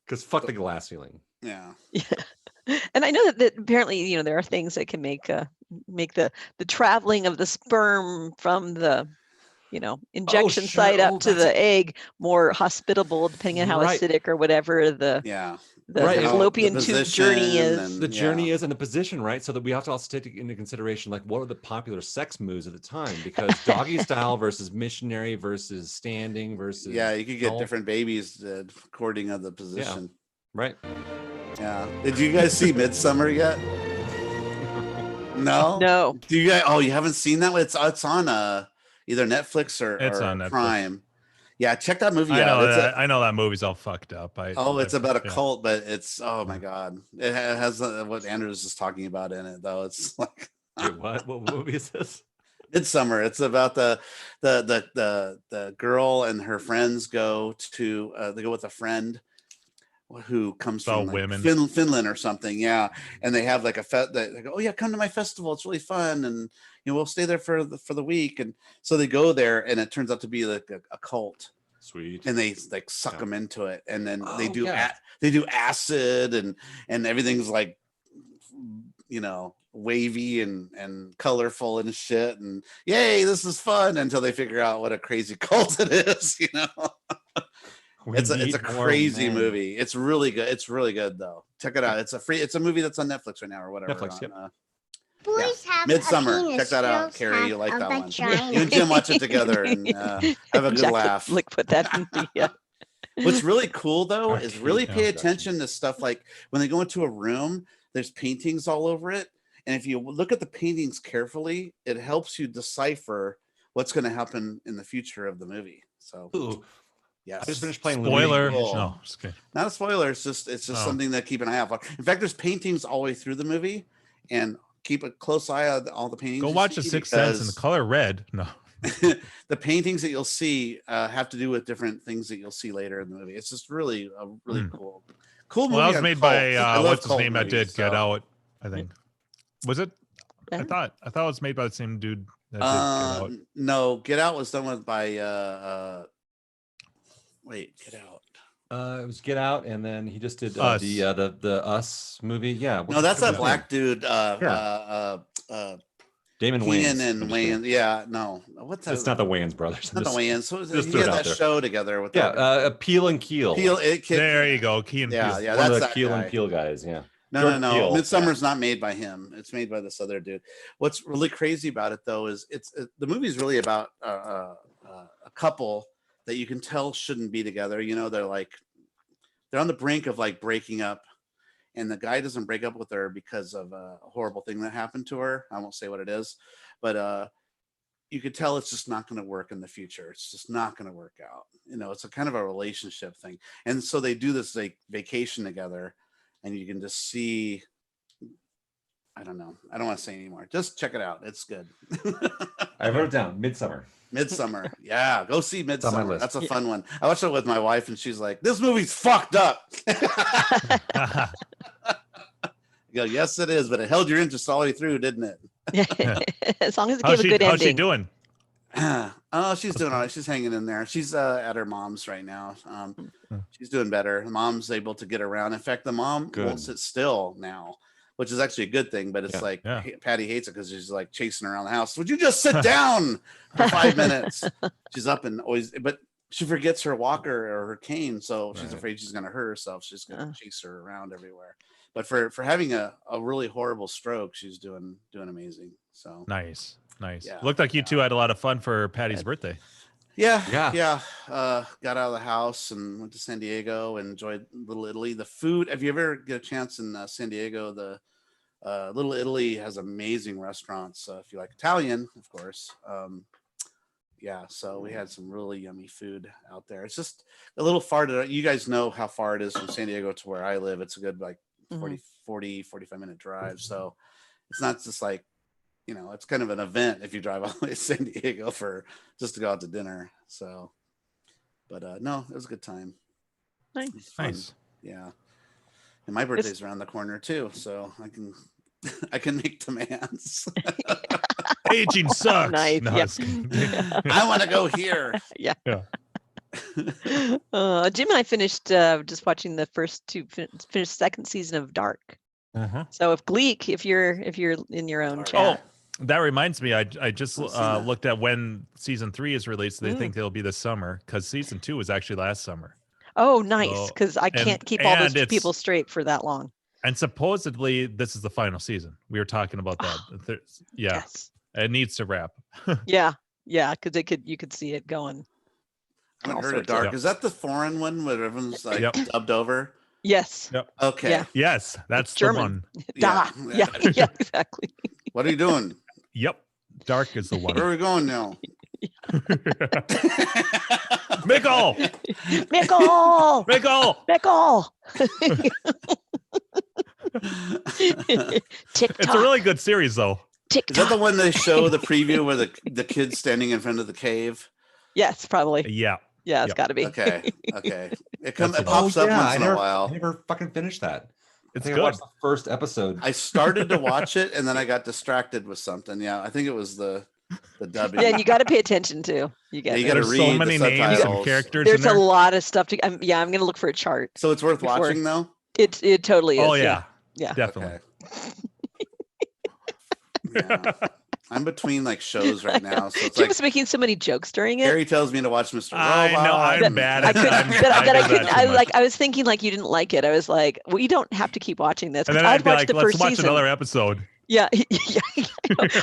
because fuck the glass ceiling. Yeah. And I know that apparently, there are things that can make the traveling of the sperm from the, injection site up to the egg more hospitable, depending on how acidic or whatever the fallopian tube journey is. The journey is, and the position, right? So that we have to also take into consideration, like, what are the popular sex moves at the time? Because doggy style versus missionary versus standing versus you could get different babies according to the position. Right. Yeah. Did you guys see Midsummer yet? No. No. Do you guys? Oh, you haven't seen that? It's on either Netflix or on Netflix. Prime. Yeah, check that movie out. I know that movie's all fucked up. It's about a cult, but it's my god, it has what Andrew was just talking about in it, though. It's like wait, what movie is this? Midsummer. It's about the girl and her friends go to they go with a friend who comes from Finland or something, and they have like they go, oh yeah, come to my festival, it's really fun, and we'll stay there for the week, and so they go there, and it turns out to be like a cult. Sweet. And they like suck them into it, and then they do acid, and everything's like wavy and colorful and shit, and yay, this is fun, until they figure out what a crazy cult it is. It's a crazy movie. It's really good. It's really good though. Check it out. It's a movie that's on Netflix right now or whatever. Netflix, Boys have Midsummer. Check that out, Carrie. You like that one. You and Jim watch it together and have a good laugh. Put that in the. What's really cool though is really pay attention to stuff like when they go into a room, there's paintings all over it, and if you look at the paintings carefully, it helps you decipher what's going to happen in the future of the movie. So. Ooh. Yes. I just finished playing. Spoiler. Cool. No, it's okay. Not a spoiler. It's just something to keep an eye out for. In fact, there's paintings all the way through the movie, and keep a close eye on all the paintings. Go watch The Sixth Sense in the color red. No. The paintings that you'll see have to do with different things that you'll see later in the movie. It's just really cool movie. Well, that was made by what's his name that did Get Out, I think. Was it? I thought it was made by the same dude that did Get Out. No, Get Out was done with by Get Out. It was Get Out, and then he just did Us. the Us movie. Yeah. No, that's that black dude. Damon Wayans and Wayans. Yeah, no. What's that? It's not the Wayans brothers. Not the Wayans. So he had that show together with Peel and Keel. There you go. Key and Peel. Yeah, that's that Keel guy. and Peel guys. Yeah. No. Midsummer's not made by him. It's made by this other dude. What's really crazy about it though is the movie's really about a couple that you can tell shouldn't be together. They're on the brink of like breaking up, and the guy doesn't break up with her because of a horrible thing that happened to her. I won't say what it is, but you could tell it's just not going to work in the future. It's just not going to work out. It's a kind of a relationship thing. And so they do this like vacation together, and you can just see I don't know. I don't want to say anymore. Just check it out. It's good. I wrote it down. Midsummer. Midsummer. Yeah, go see on my Midsummer. list. That's a fun one. I watched it with my wife, and she's like, "This movie's fucked up." I go, "Yes, it is, but it held your interest all the way through, didn't it?" As long as it gave a good how's she ending. doing? Oh, she's doing all right. She's hanging in there. She's at her mom's right now. She's doing better. The mom's able to get around. In fact, the mom won't sit still now, which is actually a good thing. But it's Patty hates it because she's like chasing around the house. Would you just sit down for 5 minutes? She's up and always, but she forgets her walker or her cane, so she's afraid she's going to hurt herself. She's going to chase her around everywhere. But for having a really horrible stroke, she's doing amazing. So Nice. Yeah. Looked like you two had a lot of fun for Patty's birthday. Yeah. Got out of the house and went to San Diego and enjoyed Little Italy. The food. If you ever get a chance in San Diego, the Little Italy has amazing restaurants. If you like Italian, of course. So we had some really yummy food out there. It's just a little far to, you guys know how far it is from San Diego to where I live. It's a good 45-minute drive. So it's not just like, it's kind of an event if you drive all the way to San Diego just to go out to dinner. So, but no, it was a good time. Nice. Yeah. And my birthday's around the corner too, so I can make demands. Aging sucks. Nice. No, I want to go here. Yeah. Jim and I finished just watching the finished second season of Dark. So if you're in your own chat. Oh, that reminds me, I just looked at when season 3 is released. They think it'll be this summer because season 2 was actually last summer. Oh, nice. Because I can't keep all those people straight for that long. And supposedly this is the final season. We were talking about that. Yes. It needs to wrap. Yeah, because you could see it going. I haven't heard of Dark. Yep. Is that the foreign one where everyone's like dubbed over? Yes. Yep. Okay. Yeah. Yes, that's German. the one. Yeah, exactly. What are you doing? Yep. Dark is the one. Where are we going now? Mickle! Mickle! Mickle! Mickle! TikTok. It's a really good series, though. TikTok. Is that the one they show the preview where the kid's standing in front of the cave? Yes, probably. Yeah. Yeah, it's got to be. Okay. It pops up once in a while. I never fucking finished that. I It's think good. I watched the first episode. I started to watch it and then I got distracted with something. Yeah, I think it was the dubbing. Yeah, and you got to pay attention too. You got to There's read so the many names and subtitles. characters. There's in there. a lot of stuff to. I'm going to look for a chart. So it's worth watching though? It totally is. Oh yeah. Yeah. Definitely. Yeah. I'm between like shows right now. So it's Jim like was making so many jokes during it. Harry tells me to watch Mr. I Robot. know I'm bad. I couldn't, I'm- but I do couldn't. that too much. I was thinking like you didn't like it. I was like, well, you don't have to keep watching this. And 'Cause then I'd I'd be watched like, the let's first watch season. another episode. Yeah,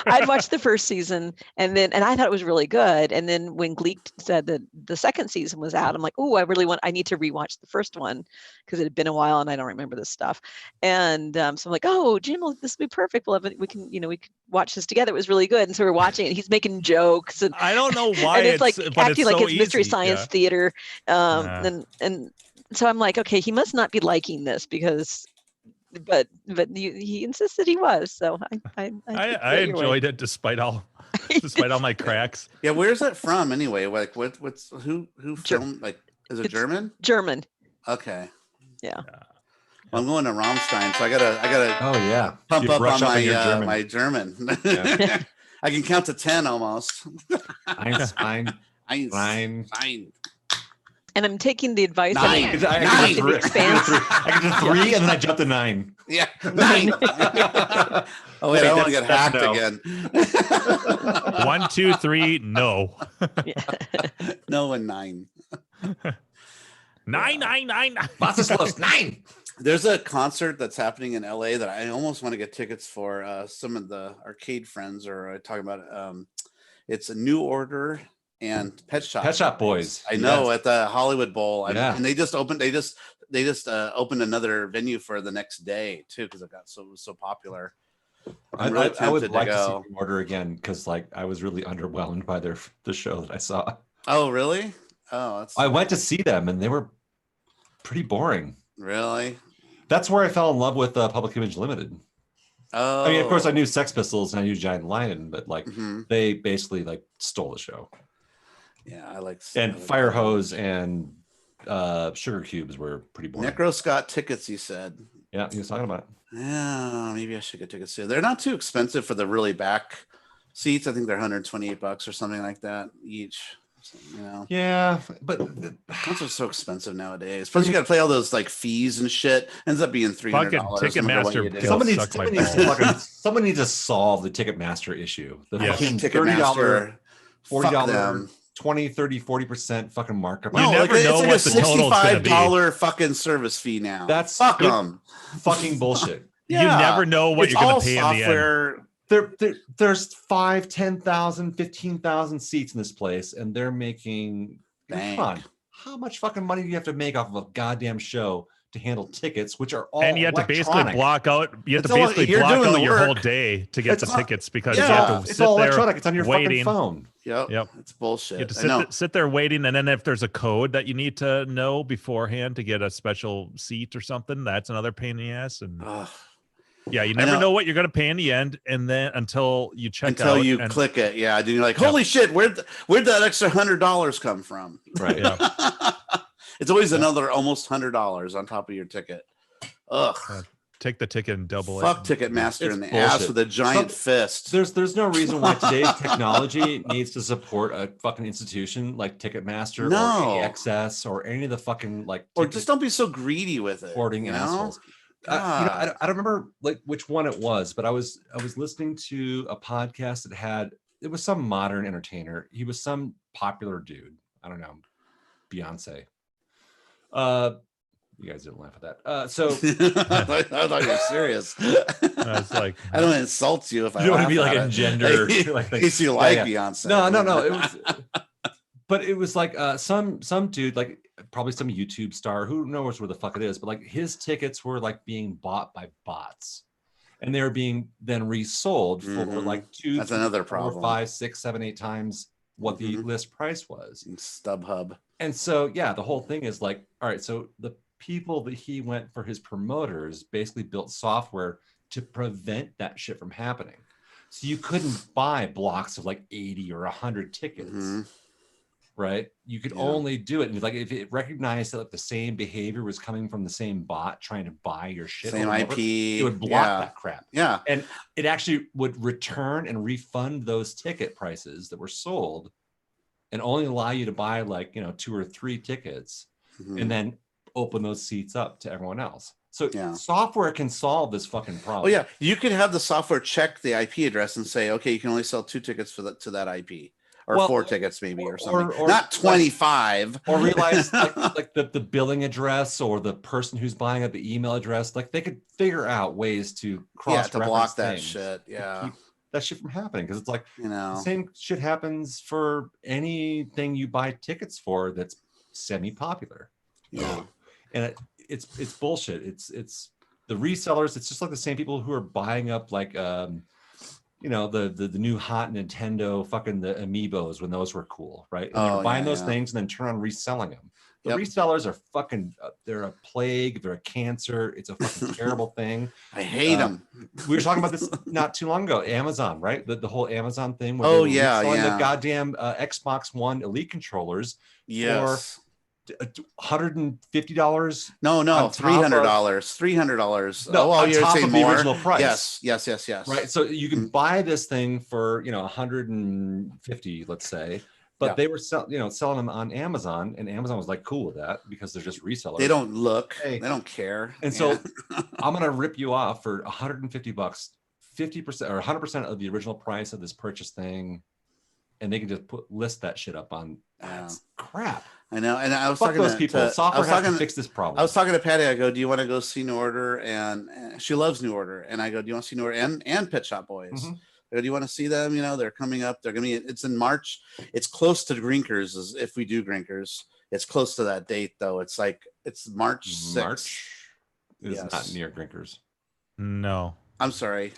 I'd watched the first season, and I thought it was really good. And then when Gleek said that the second season was out, I'm like, oh, I need to rewatch the first one because it had been a while and I don't remember this stuff. And so I'm like, oh, Jim, this will be perfect. We can watch this together. It was really good. And so we're watching it. He's making jokes, and I don't know why and it's like but acting like so it's Mystery easy. Science Yeah. Theater. Nah. And so I'm like, okay, he must not be liking this because. But he insisted he was, so I enjoyed it despite all my cracks. Yeah, where's that from anyway? Like what's who filmed like is it German? German. Okay. Yeah. Well, I'm going to Rammstein, so I gotta Oh yeah. pump You up brush on in your German. my German. Yeah. I can count to 10 almost. Eins, ein, Eins, Nine. Nine. And I'm taking the advice Nine. of I Nine. get to Expanse. I get to 3 and then I jump to 9. Yeah, 9. Oh wait, I don't want to get that's hacked no. again. 1, 2, 3, no. No and 9. 9. Václav's 9. There's a concert that's happening in LA that I almost want to get tickets for. Some of the arcade friends are talking about it. It's a New Order and Pet Shop Boys. I know Yes. at the Hollywood Bowl. Yeah. And they just opened opened another venue for the next day too because it was so popular. I'm really I would tempted like to to go. see New Order again because I was really underwhelmed by the show that I saw. Oh really? Oh, that's I went to see them and they were pretty boring. really. That's where I fell in love with Public Image Limited. Oh, I mean, of course, I knew Sex Pistols and I knew Giant Lion, but like Mhm. they basically like stole the show. Yeah, I like. And Fire Hose and Sugar Cubes were pretty boring. Necros got tickets. He said. Yeah, he was talking about it. Yeah, maybe I should get tickets too. They're not too expensive for the really back seats. I think they're $128 or something like that each. You know. Yeah, but those are so expensive nowadays. Plus, you got to pay all those like fees and shit. Ends up being $300. Fucking Ticketmaster. Someone needs to solve the Ticketmaster issue. The fucking Ticketmaster, $40, 20, 30, 40% fucking markup. You never know what the total's gonna be. $65 fucking service fee now. That's fuck them. Fucking bullshit. You never know what you're going to pay in the end. There's 5, 10,000, 15,000 seats in this place, and they're making come on. How much fucking money do you have to make off of a goddamn show to handle tickets, which are all and you have to basically block out. You have to basically block out your whole day to get the tickets because you have to sit all there electronic. It's on your waiting. fucking phone. Yep. It's bullshit. You have to sit there waiting, and then if there's a code that you need to know beforehand to get a special seat or something, that's another pain in the ass. And yeah, you never know what you're going to pay in the end, and then until you check until out you click it. Yeah, and you're like, holy shit, where'd that extra $100 come from? Right. Yeah. It's always another almost $100 on top of your ticket. Ugh. Take the ticket and double Fuck it. Ticketmaster in the ass with a giant fist. There's no reason why today's technology needs to support a fucking institution like Ticketmaster or AXS or any of the fucking like. Or just don't be so greedy with it. Hoarding assholes. I don't remember like which one it was, but I was listening to a podcast that it was some modern entertainer. He was some popular dude. I don't know, Beyonce. You guys didn't laugh at that. So I thought you were serious. It's like I don't insult you if I don't want to be laugh like at a it. gender. In case you like Beyonce. No. It was, but it was like some dude, like probably some YouTube star, who knows where the fuck it is, but like his tickets were like being bought by bots, and they were being then resold for like 2, That's 3, another 4, problem. 5, 6, 7, 8 times what the list price was. StubHub. And so yeah, the whole thing is like, all right, so the people that he went for his promoters basically built software to prevent that shit from happening. So you couldn't buy blocks of like 80 or 100 tickets, right? You could only do it. And like if it recognized that like the same behavior was coming from the same bot trying to buy your shit, Same IP, it would block that crap. Yeah. And it actually would return and refund those ticket prices that were sold and only allow you to buy like, 2 or 3 tickets and then open those seats up to everyone else. So software can solve this fucking problem. Oh yeah, you could have the software check the IP address and say, okay, you can only sell 2 tickets to that IP, or 4 tickets maybe, or something. Or not 25. Or realize like the billing address or the person who's buying it, the email address, like they could figure out ways to to block that shit. Yeah. Keep that shit from happening, because it's like the same shit happens for anything you buy tickets for that's semi-popular. Yeah. And it's bullshit. It's the resellers. It's just like the same people who are buying up like the new hot Nintendo fucking the amiibos when those were cool, right? And you're buying those things and then turn on reselling them. The resellers are fucking they're a plague, they're a cancer. It's a fucking terrible thing. I hate them. We were talking about this not too long ago. Amazon, right? The whole Amazon thing where the goddamn Xbox One Elite controllers for $150. No, $300. $300. No, oh, you're saying the more? Original price. Yes. Right. So you can buy this thing for $150, let's say, but they were selling them on Amazon, and Amazon was like cool with that because they're just resellers. They don't look. They don't care. And so I'm gonna rip you off for $150, 50% or 100% of the original price of this purchase thing, and they can just list that shit up on. That's crap. I know, and I was Fuck talking those to people. Software has to fix this problem. I was talking to Patty. I go, "Do you want to go see New Order?" And she loves New Order. And I go, "Do you want to see New Order and Pet Shop Boys?" I go, "Do you want to see them? They're coming up. They're gonna be. It's in March. It's close to Grinkers. If we do Grinkers, it's close to that date though. It's March 6th. March is not near Grinkers. No. I'm sorry.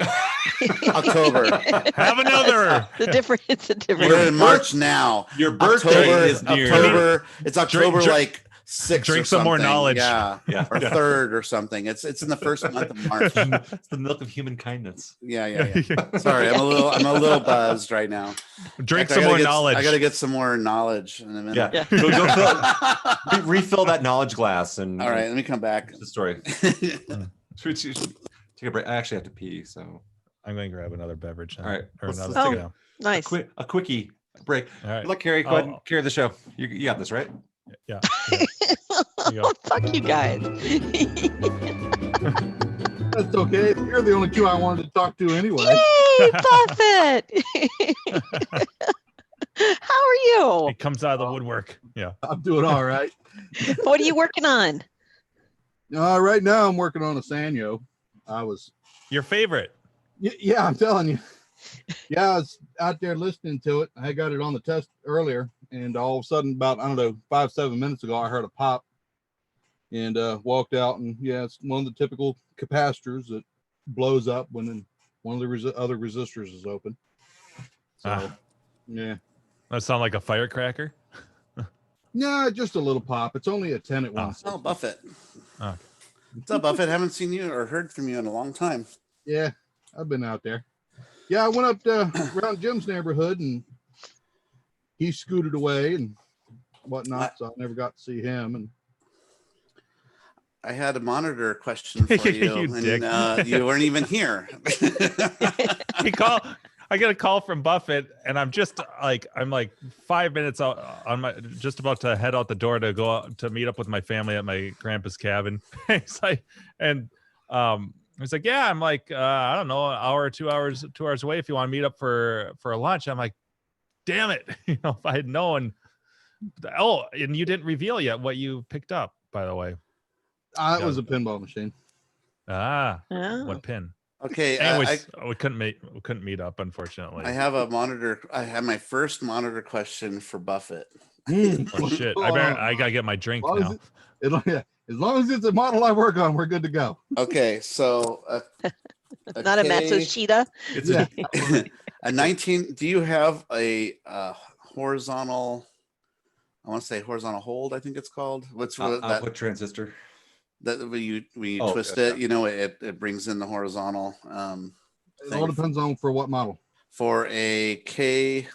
October. Have another. It's a different. We're in March now. Your birthday is near. October. It's October like 6 Drink or some more something. knowledge. Yeah. Yeah. Or 3rd or something. It's in the first month of March. It's the milk of human kindness. Yeah. Sorry, I'm a little buzzed right now. Drink some more knowledge. I gotta get some more knowledge in a minute. Yeah. Go refill that knowledge glass and all right, let me come back. the story. Should take a break. I actually have to pee, so I'm going to grab another beverage. all right. Or Let's another. take Oh, nice. a quickie break. All right. Look, Carrie, go ahead and carry the show. You got this, right? Yeah. There you go. Fuck you guys. That's okay. You're the only two I wanted to talk to anyway. Yay, Buffett. How are you? It comes out of the woodwork. Yeah. I'm doing all right. What are you working on? Right now I'm working on a Sanyo. Your favorite. Yeah, I'm telling you. Yeah, I was out there listening to it. I got it on the test earlier, and all of a sudden, about, I don't know, 5-7 minutes ago, I heard a pop and walked out, and yeah, it's one of the typical capacitors that blows up when one of the other resistors is open. So, yeah. That sound like a firecracker? No, just a little pop. It's only a 10 at once. Oh, Buffett. Oh. What's up, Buffett? Haven't seen you or heard from you in a long time. Yeah, I've been out there. Yeah, I went up to around Jim's neighborhood and he scooted away and whatnot, so I never got to see him. And I had a monitor question for you, You dick. and you weren't even here. I get a call from Buffett, and I'm like 5 minutes out just about to head out the door to go out to meet up with my family at my grandpa's cabin. He's like, he's like, yeah, I'm like, I don't know, an hour or 2 hours away if you want to meet up for a lunch. I'm like, damn it. If I had known. Oh, and you didn't reveal yet what you picked up, by the way. it was a pinball machine. Oh. What pin? Okay. Anyways, we couldn't meet up, unfortunately. I have a monitor. I have my first monitor question for Buffett. Oh shit! I gotta get my drink now. As long as it's a model I work on, we're good to go. Okay, so Not a Matsushita. It's Yeah. a 19. Do you have a horizontal? I want to say horizontal hold. I think it's called. What's that? output transistor. That when you twist yeah, it, it brings in the horizontal. It all depends on for what model. For a K,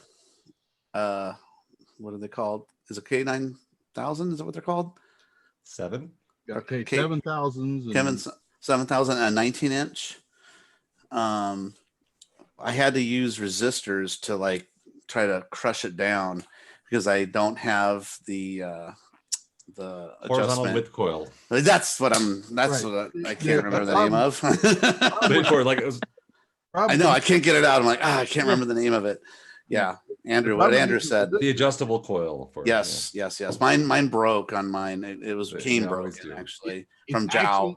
what are they called? Is it K9000? Is that what they're called? 7. Okay, Okay. 7,000s. Kevin 7,000 a 19-inch. I had to use resistors to try to crush it down because I don't have the Horizontal adjustment. width coil. That's what I can't remember the name of. Width coil, like it was. I know I can't get it out. I'm like, I can't remember the name of it. Yeah, Andrew. What Andrew said. The adjustable coil. For Yes. Mine broke on mine. It came They always broken do. actually It's from Jow.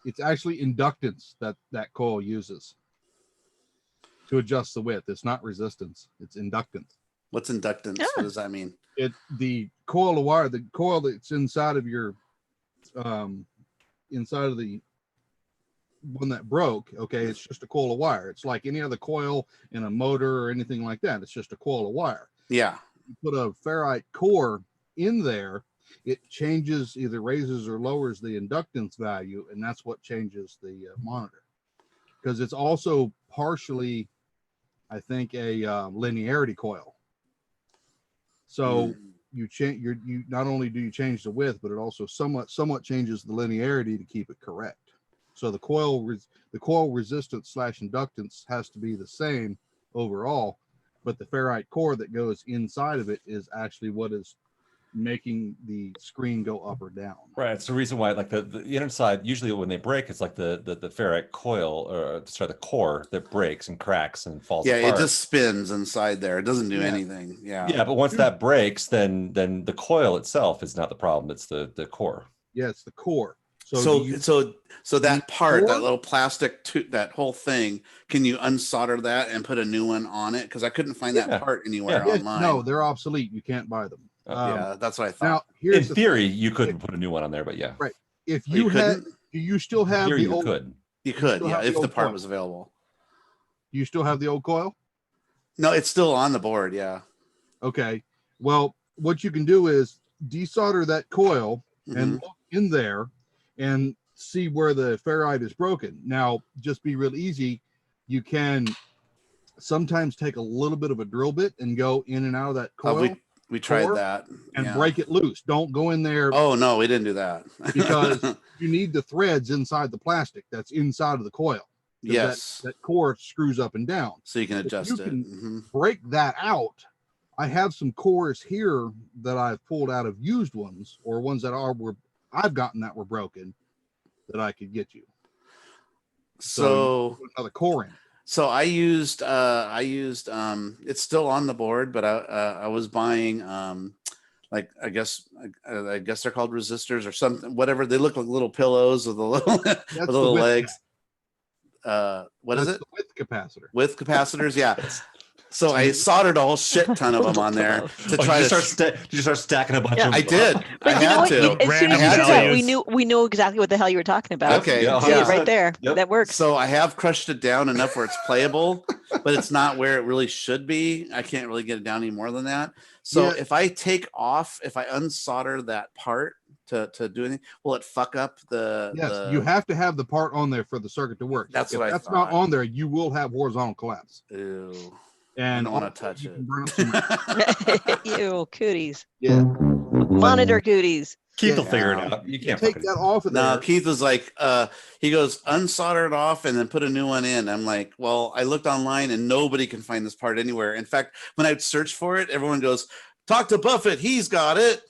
It's actually inductance that coil uses to adjust the width. It's not resistance. It's inductance. What's inductance? Yeah. What does that mean? The coil of wire, the coil that's inside of your inside of the one that broke, okay, it's just a coil of wire. It's like any other coil in a motor or anything like that. It's just a coil of wire. Yeah. You put a ferrite core in there, it changes, either raises or lowers the inductance value, and that's what changes the monitor. Because it's also partially, I think, a linearity coil. So you change you not only do you change the width, but it also somewhat changes the linearity to keep it correct. So the coil resistance / inductance has to be the same overall, but the ferrite core that goes inside of it is actually what is making the screen go up or down. Right. It's the reason why, like the inside, usually when they break, it's like the ferrite coil, or sorry, the core that breaks and cracks and falls apart. It just spins inside there. It doesn't do anything. Yeah, but once that breaks, then the coil itself is not the problem. It's the core. Yeah, it's the core. So that part, that little plastic that whole thing, can you unsolder that and put a new one on it? Because I couldn't find that part anywhere online. No, they're obsolete. You can't buy them. Yeah, that's what I thought. Now, In theory, you could put a new one on there, but yeah. Right. If you had, do you still have In theory, the old? You could, still yeah, have if the the old part coil? was available. Do you still have the old coil? No, it's still on the board. Yeah. Okay. Well, what you can do is desolder that coil and look in there and see where the ferrite is broken. Now, just be real easy. You can sometimes take a little bit of a drill bit and go in and out of that coil. We tried that and break it loose. Don't go in there. Oh no, we didn't do that because you need the threads inside the plastic that's inside of the coil. Yes, that core screws up and down, so you can adjust it. Break that out. I have some cores here that I've pulled out of used ones or ones that I've gotten that were broken that I could get you. So another core in. So I used it's still on the board, but I was buying like I guess they're called resistors or something, whatever. They look like little pillows with the little with little legs. What is it? The width capacitor. Width capacitors, yeah. So I soldered a whole shit ton of them on there to try to start. Did you start stacking a bunch of them? I did. But I had to. As soon as you did that, we knew exactly what the hell you were talking about. Okay, yeah, right there. Yep. That works. So I have crushed it down enough where it's playable, but it's not where it really should be. I can't really get it down any more than that. So if I unsolder that part to do anything, will it fuck up the? Yes, you have to have the part on there for the circuit to work. That's if what I that's thought. not on there, you will have horizontal collapse. Ew. And I don't want to touch it. Ew, cooties. Yeah. Monitor cooties. Keith will figure it out. You can't take that off of there. No, Keith was like, he goes, unsolder it off and then put a new one in. I'm like, well, I looked online and nobody can find this part anywhere. In fact, when I search for it, everyone goes, talk to Buffett. He's got it.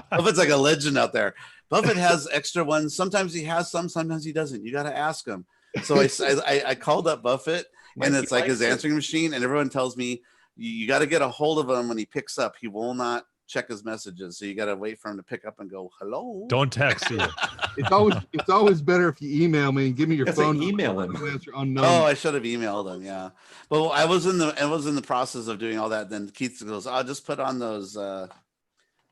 Buffett's like a legend out there. Buffett has extra ones. Sometimes he has some, sometimes he doesn't. You got to ask him. So I called up Buffett, and it's like his answering machine, and everyone tells me you got to get a hold of him when he picks up. He will not check his messages, so you got to wait for him to pick up and go hello. Don't text you. It's always better if you email me and give me your phone. Email him. Oh, I should have emailed him. Yeah, but I was in the process of doing all that. Then Keith goes, "I'll just put on those."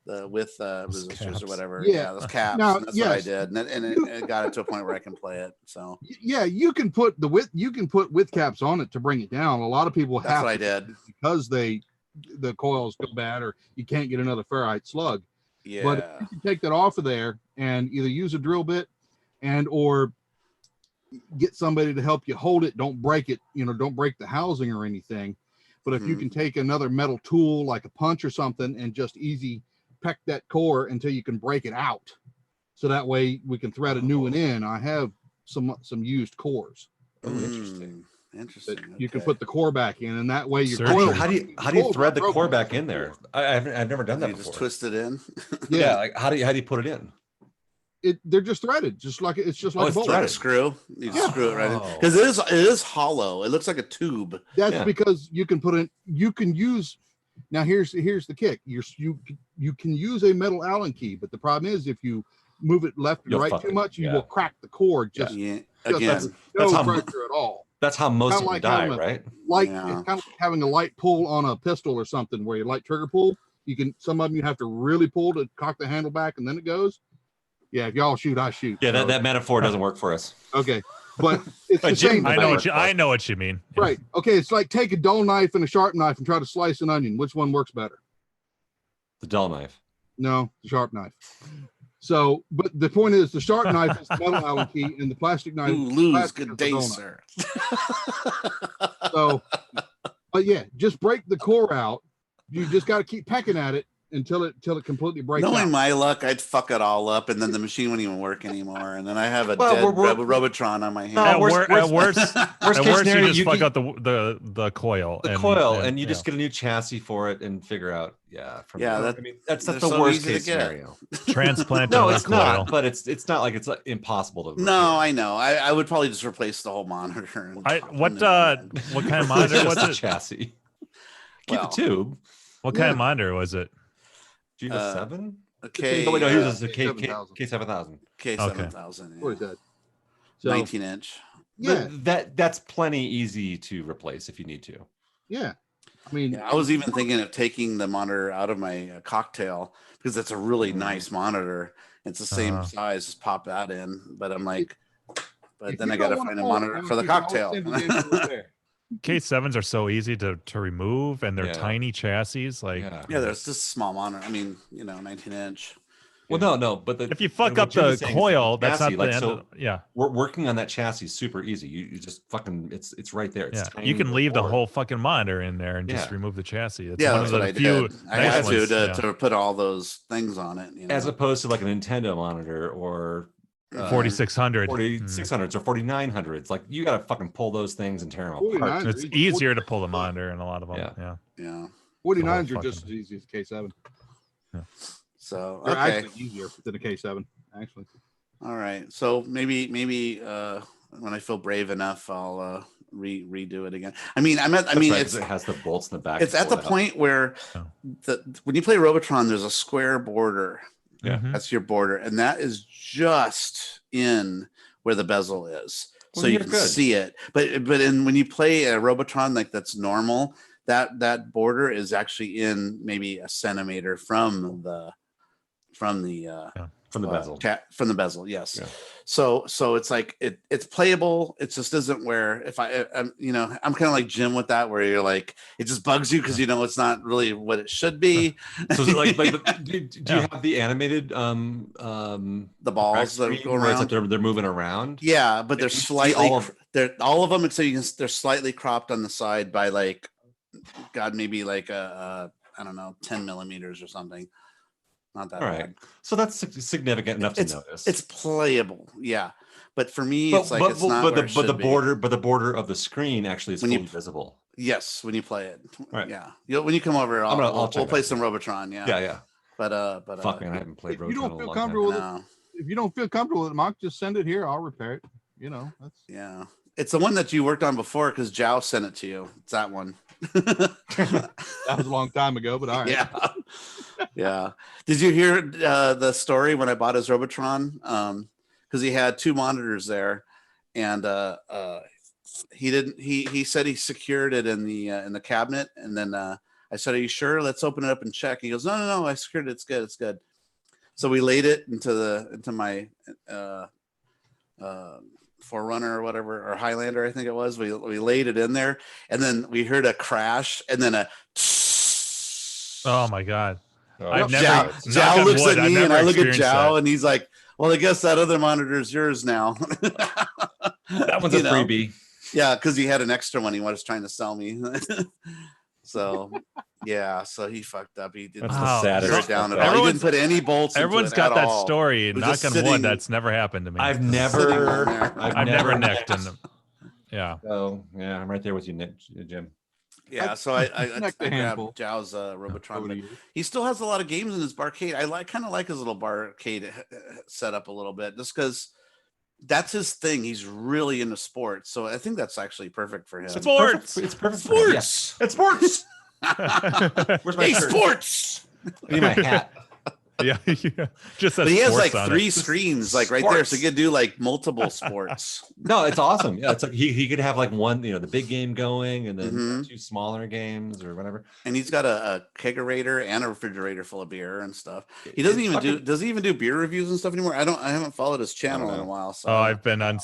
With resistors caps. Or whatever, those caps. Now, and that's what I did, and it got it to a point where I can play it. So you can put width caps on it to bring it down. A lot of people that's have what I did because the coils go bad or you can't get another ferrite slug. Yeah, but you can take that off of there and either use a drill bit or get somebody to help you hold it. Don't break it. Don't break the housing or anything. But if you can take another metal tool like a punch or something and just easy peck that core until you can break it out, so that way we can thread a new one in. I have some used cores. Oh, interesting. You can put the core back in, and that way your coil. How do you thread the core back in there? I've never done that before. Just twist it in. Yeah. Like how do you put it in? They're just threaded, just like a bolt. Not a screw. You just screw it right in because it is hollow. It looks like a tube. That's because you can put in. You can use. Now here's the kick. You can use a metal Allen key, but the problem is if you move it left and right too much, you will crack the cord. Again, that's no pressure at all. That's how most of them die, right? It's kind of like having a light pull on a pistol or something, where you light trigger pull. Some of them you have to really pull to cock the handle back, and then it goes. Yeah, if y'all shoot, I shoot. Yeah, that metaphor doesn't work for us. Okay, but it's the same. I know what you mean. Right. Okay, it's like take a dull knife and a sharp knife and try to slice an onion. Which one works better? The dull knife. No, the sharp knife. So, but the point is, the sharp knife is the metal Allen key, and the plastic knife. Lose. Good day, sir. So, but yeah, just break the core out. You just got to keep pecking at it until it completely breaks. Knowing my luck, I'd fuck it all up, and then the machine wouldn't even work anymore. And then I have a dead Robotron on my hand. At worst scenario, you just fuck out the coil. And you just get a new chassis for it and figure out. That's the so worst case scenario. Transplant. No, it's not. But it's not like it's impossible to. Repair. No, I know. I would probably just replace the whole monitor. What kind of monitor was it? Chassis. Keep the tube. What kind of monitor was it? G7? Okay. No, he was a K7000. K7000. What is that? 19-inch. Yeah. That's plenty easy to replace if you need to. Yeah. I mean, I was even thinking of taking the monitor out of my cocktail because it's a really nice monitor. It's the same size. Just pop that in. But I'm like, but then I got to find a monitor for the cocktail. K7s are so easy to remove, and they're tiny chassis. Like, yeah, there's just small monitor. I mean, 19-inch. Well, no, but if you fuck up the coil, that's not the end. So yeah, we're working on that chassis super easy. You just fucking it's right there. It's tiny you can leave the board. whole fucking monitor in there and just remove the chassis. It's yeah, one that's of what the I few did. I had to put all those things on it. As opposed to like a Nintendo monitor or 4600, 4600s or 4900s. Like you gotta fucking pull those things and tear them apart. It's easier to pull the monitor in a lot of them. Yeah. 49s are just as easy as K7. Yeah. So they're actually easier than a K7, actually. All right. So maybe when I feel brave enough, I'll redo it again. I mean, it has the bolts in the back. It's at the point where when you play Robotron, there's a square border. Yeah, that's your border, and that is just in where the bezel is, so you can see it. But when you play a Robotron like that's normal, that border is actually in maybe a centimeter from the bezel. From the bezel, yes. Yeah. So it's like it's playable. It just isn't where I'm kind of like Jim with that, where you're like it just bugs you because it's not really what it should be. So like do you have the animated the balls that go around? It's like they're moving around. Yeah, but they're slightly all of them except they're slightly cropped on the side by maybe like I don't know 10 millimeters or something. Not that bad. So that's significant enough to notice. It's playable, yeah. But for me, it's not the border of the screen actually is fully visible. Yes, when you play it. Right. Yeah. When you come over, we'll play some Robotron. Yeah. Yeah. But fuck, man, I haven't played Robotron. You don't feel comfortable with it. If you don't feel comfortable with it, Mark, just send it here. I'll repair it. Yeah. It's the one that you worked on before because Zhao sent it to you. It's that one. That was a long time ago, but all right. Yeah. Did you hear the story when I bought his Robotron? Because he had two monitors there, and he said he secured it in the cabinet, and then I said, "Are you sure? Let's open it up and check." He goes, "No, I secured it. It's good." So we laid it into my Forerunner or whatever, or Highlander, I think it was. We laid it in there, and then we heard a crash, and then a. Oh my god! I've never. Zhao looks at me, and I look at Zhao, and he's like, "Well, I guess that other monitor is yours now." That one's a freebie. Yeah, because he had an extra one he was trying to sell me. So yeah, so he fucked up. He didn't tear it down at all. He didn't put any bolts. Everyone's got that story. Knock on wood, that's never happened to me. I've never necked in them. Yeah. Oh yeah, I'm right there with you, Nick, Jim. Yeah, so I grabbed Zhao's Robotron, but he still has a lot of games in his barcade. I kind of like his little barcade setup a little bit, just because that's his thing. He's really into sports, so I think that's actually perfect for him. Sports. It's perfect. Sports. It's sports. Where's my shirt? Sports. I need my hat. Yeah. Just but he has like 3 screens, like right there, so he could do like multiple sports. No, it's awesome. Yeah, it's like he could have like one, the big game going, and then 2 smaller games or whatever. And he's got a kegerator and a refrigerator full of beer and stuff. He doesn't even does he even do beer reviews and stuff anymore? I haven't followed his channel in a while. So I've been on.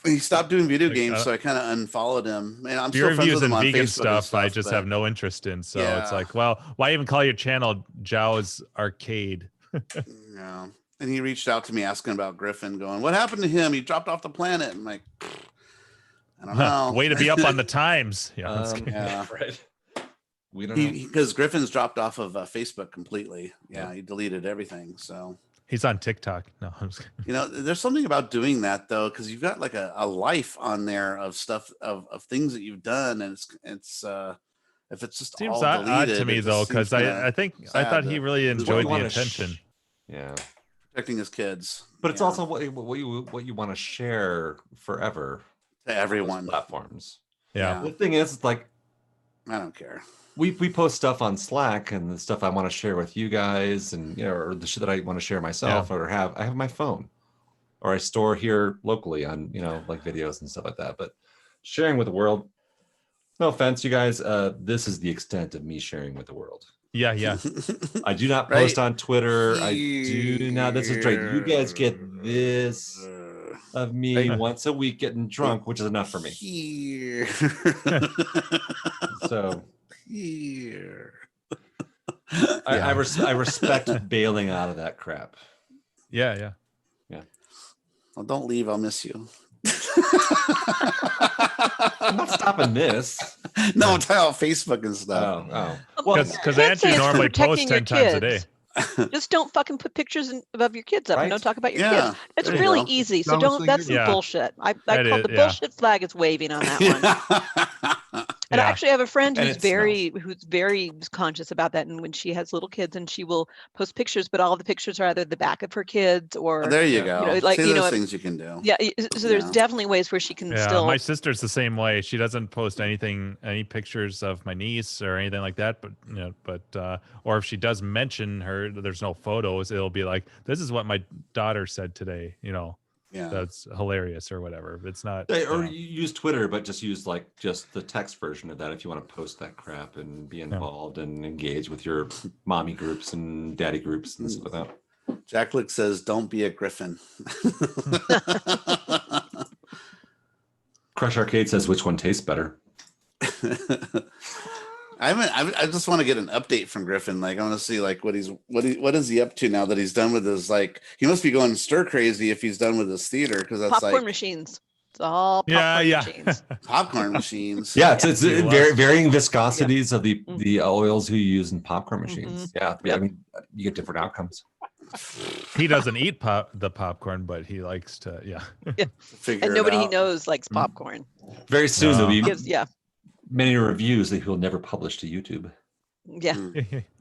He stopped doing video games, so I kind of unfolled him. And I'm beer still friends reviews with him and on vegan Facebook stuff. I just have no interest in. So it's like, well, why even call your channel Zhao's Arcade? Yeah. And he reached out to me asking about Griffin, going, "What happened to him? He dropped off the planet." I'm like, I don't know. Way to be up on the times. Yeah. Right. We don't know. Because Griffin's dropped off of Facebook completely. Yeah, he deleted everything. So he's on TikTok. No, I'm just kidding. There's something about doing that though, because you've got like a life on there of stuff of things that you've done, and it's if it's just seems all odd deleted, to me though, because I thought he really enjoyed the attention. Yeah, protecting his kids, but it's also what you want to share forever to everyone platforms. Yeah. The thing is, like, I don't care. We post stuff on Slack, and the stuff I want to share with you guys, and or the shit that I want to share myself, or I have my phone, or I store here locally on like videos and stuff like that. But sharing with the world, no offense, you guys, this is the extent of me sharing with the world. Yeah. I do not post on Twitter. I do not. This is right. You guys get this of me once a week getting drunk, which is enough for me. Here. So here. I respect bailing out of that crap. Yeah. Well, don't leave. I'll miss you. I'm not stopping this. No, I'm talking about Facebook and stuff. Oh. Well, Because can't say Andrew it's normally protecting posts your 10 times a day. kids. Just don't fucking put pictures of your kids up and Right? don't talk about your Yeah, kids. It's there you really go. easy. So Dumbest don't. thing That's ever. some Yeah. bullshit. I That call is- the yeah. bullshit flag is waving on that one. And Yeah. I actually have a friend And who's it smells. very conscious about that. And when she has little kids, and she will post pictures, but all the pictures are either the back of her kids or There you Yeah. go. You know, like, See, you those know, things you can do. yeah. So there's Yeah. definitely ways where she can Yeah, still. my sister's the same way. She doesn't post any pictures of my niece or anything like that. But or if she does mention her, there's no photos. It'll be like, this is what my daughter said today. Yeah. That's hilarious or whatever. It's not. Or you use Twitter, but just use just the text version of that if you want to post that crap and be involved and engage with your mommy groups and daddy groups and stuff like that. Jack Lick says, "Don't be a griffin." Crush Arcade says, which one tastes better? I just want to get an update from Griffin. Like, I want to see like what is he up to now that he's done with his, like, he must be going stir crazy if he's done with his theater, because that's popcorn like machines. It's all popcorn machines. popcorn machines. Yeah, it's Yeah. varying viscosities of the oils you use in popcorn machines. Yeah, Yep. I mean, you get different outcomes. He doesn't eat the popcorn, but he likes to. Figure And it nobody he out. knows likes popcorn. Very soon there'll be Gives, yeah. many reviews that he'll never publish to YouTube. Yeah.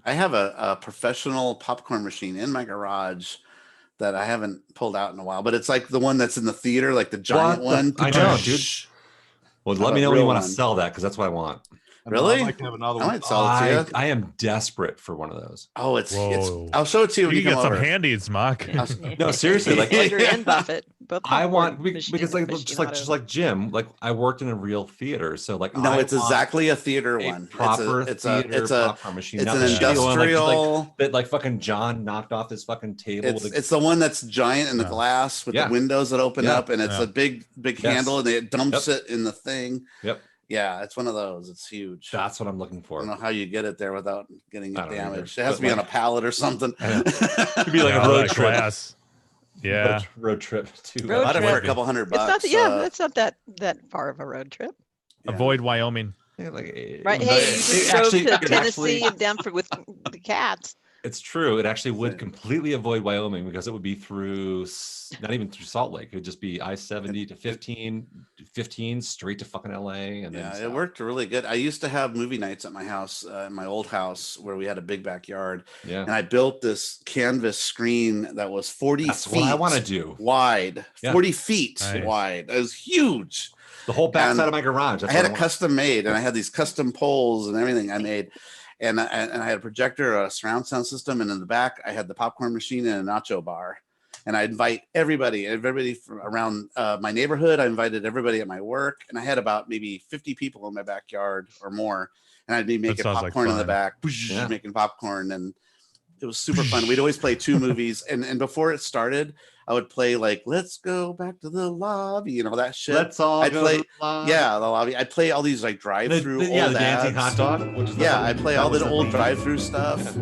I have a professional popcorn machine in my garage that I haven't pulled out in a while, but it's like the one that's in the theater, like the giant one. I know, dude. Well, let me know when you want to sell that, because that's what I want. Really? I'd like to have another I one. might sell it to you. I am desperate for one of those. Oh, it's Whoa. I'll show it to you when You you can come get some over. handies, Mock. No, seriously, like Andrew and Buffett. Both I want popcorn because like just aficionados. like Jim, like I worked in a real theater, so like No, I it's want exactly a theater a one. Proper It's theater a popcorn machine. it's not an the shitty one, like, industrial. that like fucking John knocked off his fucking table. It's the one that's giant in the Yeah. glass with Yeah. the windows that open Yeah. up, and it's Yeah. a big Yes. handle, and it dumps it in the thing. Yep. Yeah, it's one of those. It's huge. That's what I'm looking I for. don't know how you get it there without getting I it don't either, damaged. It has but to be on a like- pallet or something. I know. It'd be like Yeah, a road that trip. glass. Yeah. Road trip to Road Bought it trip. for a couple $100. It's not that's not that far of a road trip. Yeah. Avoid Wyoming. yeah, like, Right. but Hey, you it just drove actually- to it Tennessee actually- and Denver with the cats. It's true. It actually would Same. completely avoid Wyoming, because it would be through not even through Salt Lake. It would just be I-70 to 15 straight to fucking LA, and then Yeah, it south. worked really good. I used to have movie nights at my house, in my old house, where we had a big backyard, Yeah, and I built this canvas screen that was 40 that's feet what I want to do. wide, Yeah. 40 feet Nice. wide. It was huge. The whole backside And of my garage. That's I had what it want. custom made, and I had these custom poles and everything I made. And I had a projector, a surround sound system, and in the back I had the popcorn machine and a nacho bar. And I invite everybody from around my neighborhood. I invited everybody at my work, and I had about maybe 50 people in my backyard or more. And I'd be making sounds like popcorn in the fun. back, Yeah. making popcorn, and it was super fun. We'd always play two movies, and before it started, I would play like "Let's Go Back to the Lobby," you know, that shit. Let's all I'd go play- to the lobby. Yeah, the lobby. I play all these like drive-through yeah, old the dancing ads. hot dog. Which is the Yeah, one- I play that all was the a old thing. drive-through stuff.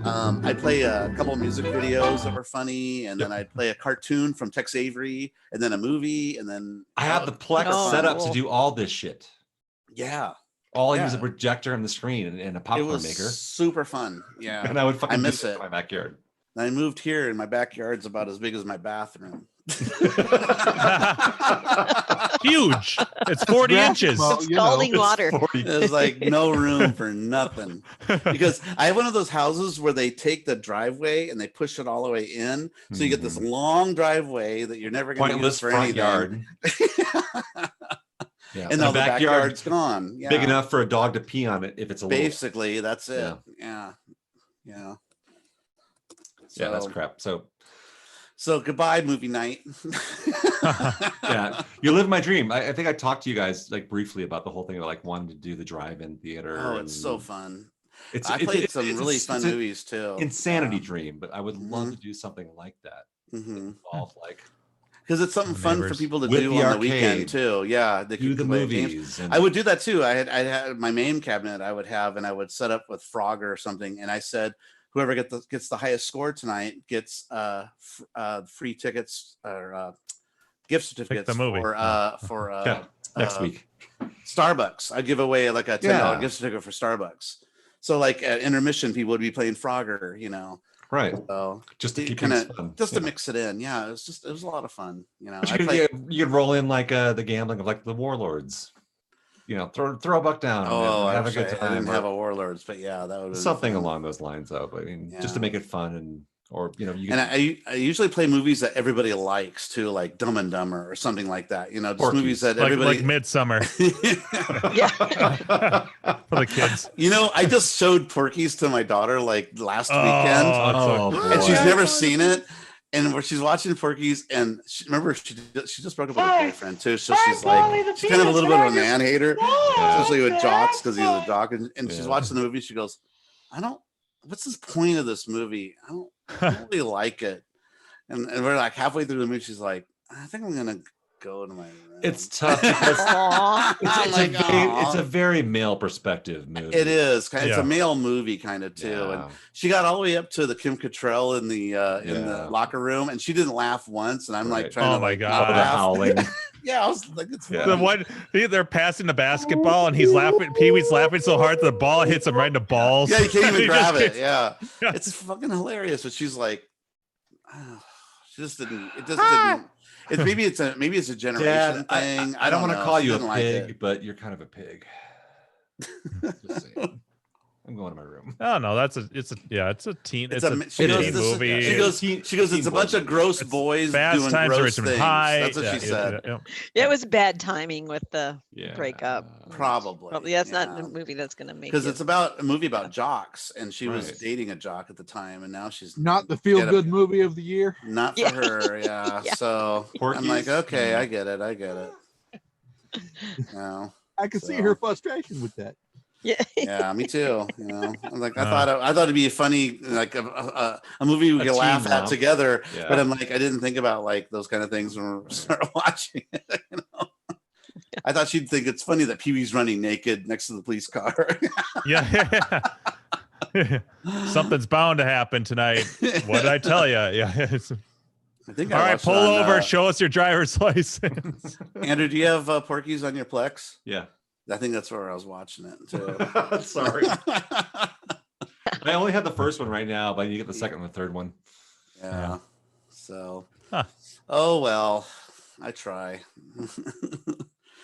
I'd play a couple music videos that were funny, and then I'd play a cartoon from Tex Avery, and then a movie, and then I have the Plex Oh, set up cool. to do all this shit. yeah, All I Yeah. use a projector and the screen and a it popcorn was maker, super fun. Yeah, and I would fucking miss do it. in my backyard. and I moved here, and my backyard's about as big as my bathroom. Huge. It's 40 Yeah, inches. well, you know, Scalding water. There's like no room for nothing, because I have one of those houses where they take the driveway and they push it all the way in, so you get this long driveway that you're never going to use Pointless for front anything. yard. Yeah, And now the backyard's gone. Yeah. big enough for a dog to pee on it if it's a little. Basically, that's it. Yeah. Yeah, that's So- crap. So goodbye, movie night. Yeah, you live my dream. I think I talked to you guys like briefly about the whole thing of like wanting to do the drive-in theater. Oh, it's so and fun. It's I played some really fun it's an movies too. insanity Yeah. dream, but I would love Mhm. to do something like that. Mhm. Involve like because it's something fun for Neighbors. people to With do the on the weekend arcade. too. Yeah, they Do could the play games. movies. And I would do that too. I had my main cabinet I would have, and I would set up with Frogger or something. And I said, whoever gets the highest score tonight gets free tickets or gift certificates the movie. for yeah, next week. Starbucks. I'd give away like a $10 Yeah. gift certificate for Starbucks. So like at intermission, people would be playing Frogger, you know. Right. So Just to keep kind things of fun. just to Yeah. mix it in. Yeah, it was a lot of fun. You know, But you could roll in like the gambling of like the Warlords. You know, throw a buck down and have a good time. I didn't have a Warlords, but yeah, that would something along those lines though. But I mean, just to Yeah. make it fun and or you know, you And I usually play movies that everybody likes too, like Dumb and Dumber or something like that. You know, just Porky's. movies that like everybody. Midsummer Yeah. for the kids. You know, I just showed Porky's to my daughter like last weekend, Oh, so- boy. and she's never seen it. And where she's watching Porky's, and remember she just broke up with her boyfriend too, so she's like she's kind of a little bit of a man hater, especially with jocks because he's a jock. And she's Yeah. watching the movie. She goes, "I don't. What's this point of this movie? I don't really like it." And we're like halfway through the movie. She's like, "I think I'm gonna go to my room." It's tough because Aw. it's a very male perspective movie. It is. It's Yeah. a male movie kind of too. Yeah. And she got all the way up to the Kim Cattrall in the Yeah. locker room, and she didn't laugh once. And I'm like Right. trying Oh to my like God. not The laugh. howling. Yeah, I was like, it's Yeah. The one they're passing the basketball and he's laughing. Pee Wee's laughing so hard the ball hits him right in the balls. Yeah, you can't He even just grab it. gets- Yeah. Yeah. It's fucking hilarious. But she's like, she just didn't. It just didn't. It's maybe it's a generation Dad, thing. I don't want to know. call She you a didn't like pig, it. but you're kind of a pig. Just saying. I'm going to my room. Oh no, it's a teen. It's a she goes, teen this is- movie. She goes, it's a bunch of gross It's boys Fast doing Times at gross Richmond things. High. That's what Yeah, she said. Yeah, it was bad timing with the Yeah. breakup. Probably. Yeah, it's not yeah. a movie that's gonna make Because it. it's about a movie about jocks, and she was Right. dating a jock at the time, and now she's Not the feel Get good movie of the year. not for Yeah. her. Yeah. Yeah. So I'm Porky's? like, okay, Mm. I get it. No. I could see So- her frustration with that. Yeah. Yeah, me too. You know, I'm like, I Uh. thought it'd be a funny, like a movie we A could teen laugh at romp. together. Yeah. But I'm like, I didn't think about like those kind of things when we started watching it. You know, I thought she'd think it's funny that Pee Wee's running naked next to the police car. Yeah. Something's bound to happen tonight. What did I tell you? Yeah. I think. All I right, watched pull it on, over. Show us your driver's license. Andrew, do you have Porky's on your Plex? Yeah. I think that's where I was watching it too. Sorry. I only have the first one right now, but you get the second and the third one. Yeah. So, Huh. oh well, I try.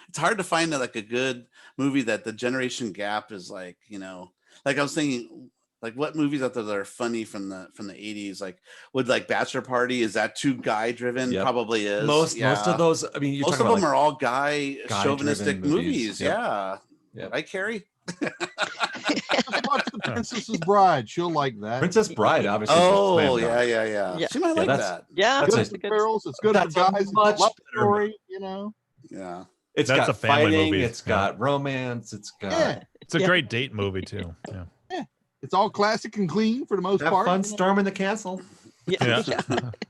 It's hard to find like a good movie that the generation gap is like, you know, like I was thinking, like what movies out there that are funny from the 80s, like would like Bachelor Party, is that too guy driven? Yep. Probably is. Most yeah. of those, I mean, you're most of talking them about are all guy chauvinistic guy-driven movies. movies. Yep. Yeah. Yep. Right, Carrie? Just watch The Princess's Bride. She'll like that. Princess Bride, obviously. is a Oh, slam yeah, dunk. Yeah. She might Yeah, like that's- that. Yeah, That's that's a- a good. Girls, it's good That's for a guys. It's a much love better story, you know. Yeah. It's That's got a family fighting, movie. it's got romance, it's got Yeah. It's a Yeah. great date movie too. Yeah. It's all classic and clean for the most have part. fun you know? storming the castle. Yeah. Yeah.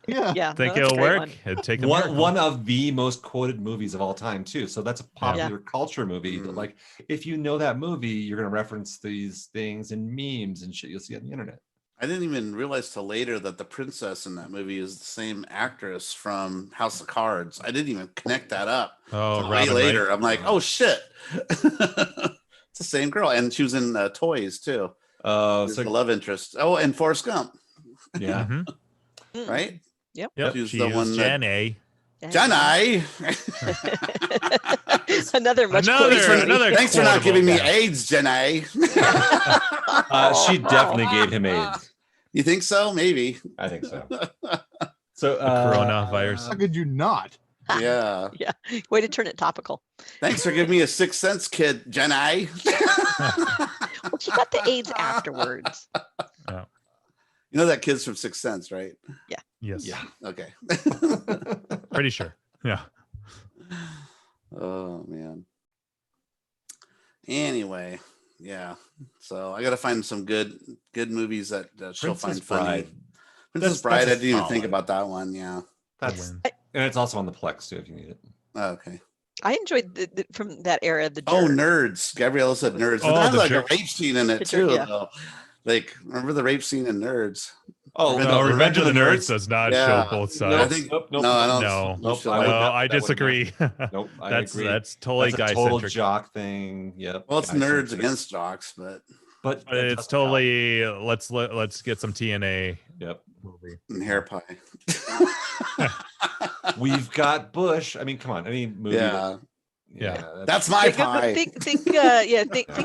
Yeah. Yeah. Think no, that's a it'll great work? one. It'd take a miracle. One of the most quoted movies of all time too. So that's a popular culture movie. That, Mm. like if you know that movie, you're gonna reference these things and memes and shit you'll see on the internet. I didn't even realize till later that the princess in that movie is the same actress from House of Cards. I didn't even connect that up. Oh, Till way Robin later. Wright. I'm like, oh shit. It's the same girl. And she was in Toys too. She's the So love interest. Oh, and Forrest Gump, yeah. Mhm. Mm. right? Yep. Yep. She was She the is one that- Jenny. Jenny. Another much Another- quoted movie. another- Thanks for not quotable giving me guy. AIDS, Jenny. She definitely gave him AIDS. You think so? Maybe. I think so. So coronavirus. How could you not? Yeah. Yeah. Way to turn it topical. Thanks for giving me a Sixth Sense, kid, Jenny. Well, she got the AIDS afterwards. You know that kid's from Sixth Sense, right? Yes. Yeah. Okay. Pretty sure. Yeah. Oh man. Anyway, yeah. So I got to find some good movies that she'll Princess find funny. Bride. Princess That's Bride. a I didn't even think solid. about that one. Yeah. That's Win. And it's also on the Plex too if you need it. Oh, okay. I enjoyed from that era. The Oh, Jerk. Nerds. Gabriella said Nerds. But Oh, that has the like Jerk. a rape scene in it The too, Jerk, yeah. though. Like, remember the rape scene in Nerds? Oh, Revenge No, of the Revenge of the Nerds does not Yeah. show both I sides. think Nope, no, I don't. No. you should I like- would No, not- I that would not. disagree. Nope, I that's agree. that's totally That's a guy total centric. jock thing. Yep. well, it's guy Nerds centric. against jocks, but But that It's doesn't help. totally let's get some TNA Yep. movie. and hair pie. We've got Bush. I mean, come on. Any movie. Yeah. That's my Yeah, go- pie. think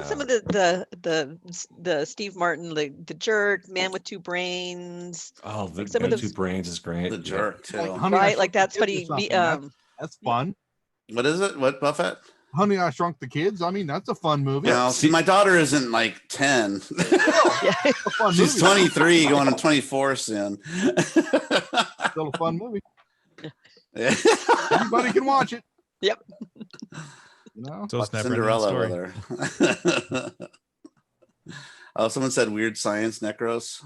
some of the Steve Martin, the Jerk, Man with Two Brains, Oh, the some of Man the- Two Brains is great. The Yeah. Jerk too. Like Honey, I right? Shrunk Like the that's Kids what or he something. That's fun. What is it? What Buffett? Honey, I Shrunk the Kids. I mean, that's a fun movie. Well, see, my daughter isn't like 10. Yeah. It's a fun She's movie. 23, going on 24 soon. Still a fun movie. Yeah. Anybody can watch it. Yep. You know? So Like Snapper Cinderella story. with her. Oh, someone said Weird Science Necros.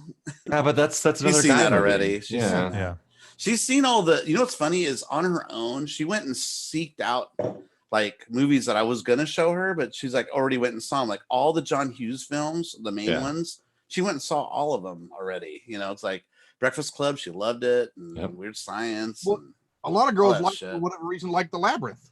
Yeah, but that's another She's seen guy that movie. already. She's Yeah. seen Yeah. She's seen all the, you know what's funny is on her own, she went and seeked out like movies that I was gonna show her, but she's like already went and saw them. Like all the John Hughes films, the main Yeah. ones, she went and saw all of them already. You know, it's like Breakfast Club, she loved it, and Yep. Weird Science. Well, and A lot of girls that like, shit. for whatever reason, like The Labyrinth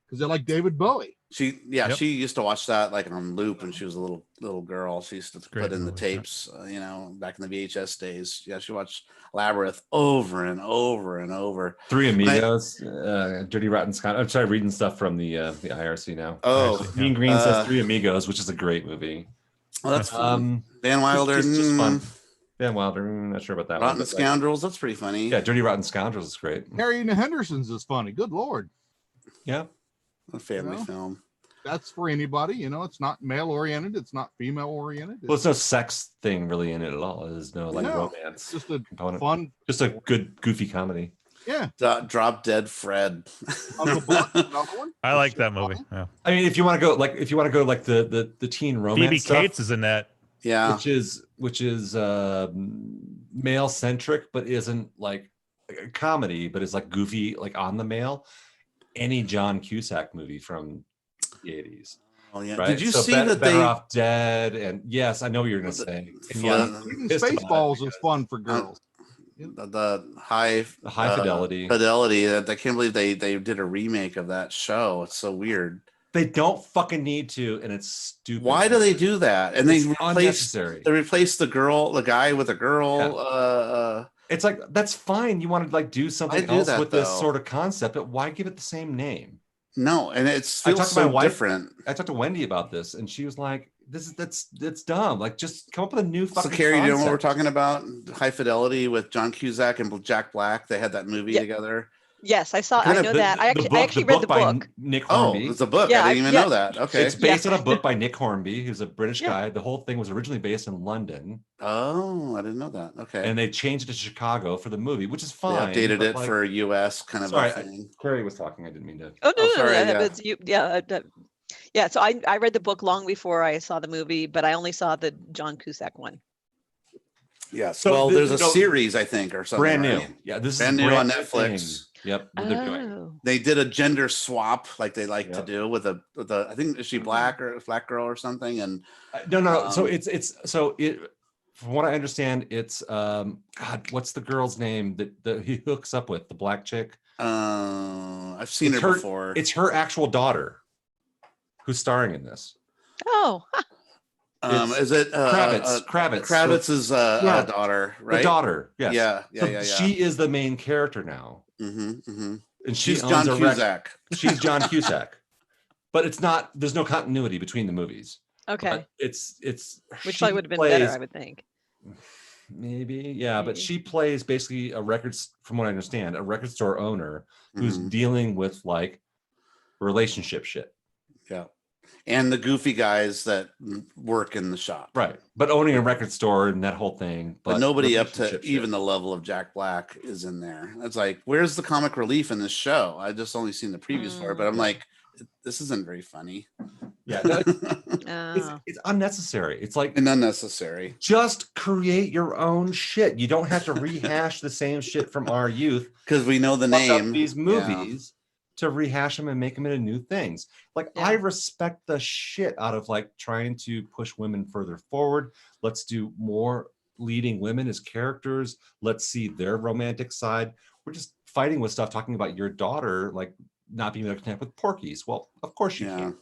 because they like David Bowie. she Yep. she used to watch that like on loop when she was a little girl. She used to Great put in the movie, yeah. tapes, you know, back in the VHS days. Yeah, she watched Labyrinth over and over and over. Three Amigos, Dirty Rotten Scott. I'm sorry, reading stuff from the IRC now. Oh, Actually, Mean Green says Three Amigos, which is a great movie. well, that's fun. Van Wilder, just fun. Van Wilder, not sure about that Rotten one. but, like, Scoundrels, that's pretty funny. yeah, Dirty Rotten Scoundrels is great. Harry and the Hendersons is funny. Good Lord. Yeah. A family You know? film. That's for anybody. You know, it's not male oriented. It's not female oriented. Well, it's no sex thing really in it at all. There's no like No. romance It's just a component. fun. Just a good goofy comedy. Yeah. Drop Dead Fred. Uncle Buck, another one. I like It's that fun. movie. Yeah. I mean, if you want to go like the teen romance Phoebe stuff, Cates is in that. Yeah. which is male centric, but isn't like a comedy, but is like goofy, like on the male. Any John Cusack movie from the 80s. Oh yeah. Right? Did you So see Better that they Off Dead? And yes, I know what you're gonna say. And yeah, I'm Even pissed about it Spaceballs is because fun for girls. the high the high fidelity. fidelity? I can't believe they did a remake of that show. It's so weird. They don't fucking need to, and it's stupid. Why do they do that? And It's they replace unnecessary. the guy with a girl. It's like that's fine. You want to like do something do else that, with this though. sort of concept, but why give it the same name? No, and it I feels talked to my so wife- different. I talked to Wendy about this, and she was like, that's dumb. Like, just come up with a new So fucking Carrie, you know what we're concept." talking about? High Fidelity with John Cusack and Jack Black. They had that movie Yeah. together. Yes, I saw. I Kinda know The- that. I the actually read the by book. Nick Oh, Hornby. it's a book. Yeah, I didn't even yeah. know that. Okay. It's based on a book by Nick Hornby, who's a British Yeah. guy. The whole thing was originally based in London, Oh, I didn't know that. Okay. and they changed it to Chicago for the movie, which is They fine. updated but, it like- for US kind of Sorry, a thing. Carrie was talking. I didn't mean to. Oh no, Oh, no, sorry, no, yeah. that's you. Yeah, yeah. So I read the book long before I saw the movie, but I only saw the John Cusack one. Yes. So well, the- there's a no, series, I think, or something. Brand new. right? Yeah, this Brand is new on new Netflix. thing. Yep. That they're doing. Oh, They did a gender swap, like they like to Yep. do with a I think is she black or a black girl or something, and No. So Um, it. From what I understand, it's God. What's the girl's name that he hooks up with? The black chick. I've seen It's her her- before. It's her actual daughter, who's starring in this. oh, it's Is it Kravitz. Kravitz. Kravitz's Yeah, daughter, right? The daughter. Yes. Yeah. So she is the main character now, Mm-hmm. and she She's owns John a rec- Cusack. She's John Cusack, but it's not. There's no continuity between the movies. okay. But it's Which she probably would have been better, plays- I would think. Maybe, yeah, but Maybe. she plays basically from what I understand, a record store owner who's Mhm. dealing with like relationship shit. Yeah, and the goofy guys that work in the shop, Right. But owning a record store and that whole thing. but nobody up to relationship shit. even the level of Jack Black is in there. It's like, where's the comic relief in this show? I just only seen the previews for it, but I'm like, this isn't very funny. Yeah, no, Oh. it's unnecessary. It's like and unnecessary. Just create your own shit. You don't have to rehash the same shit from our youth because we know the fuck up name. these movies to rehash them and make them into new things. Like I respect the shit out of like trying to push women further forward. Let's do more leading women as characters. Let's see their romantic side. We're just fighting with stuff talking about your daughter like not being able to connect with Porky's. Well, of course you can.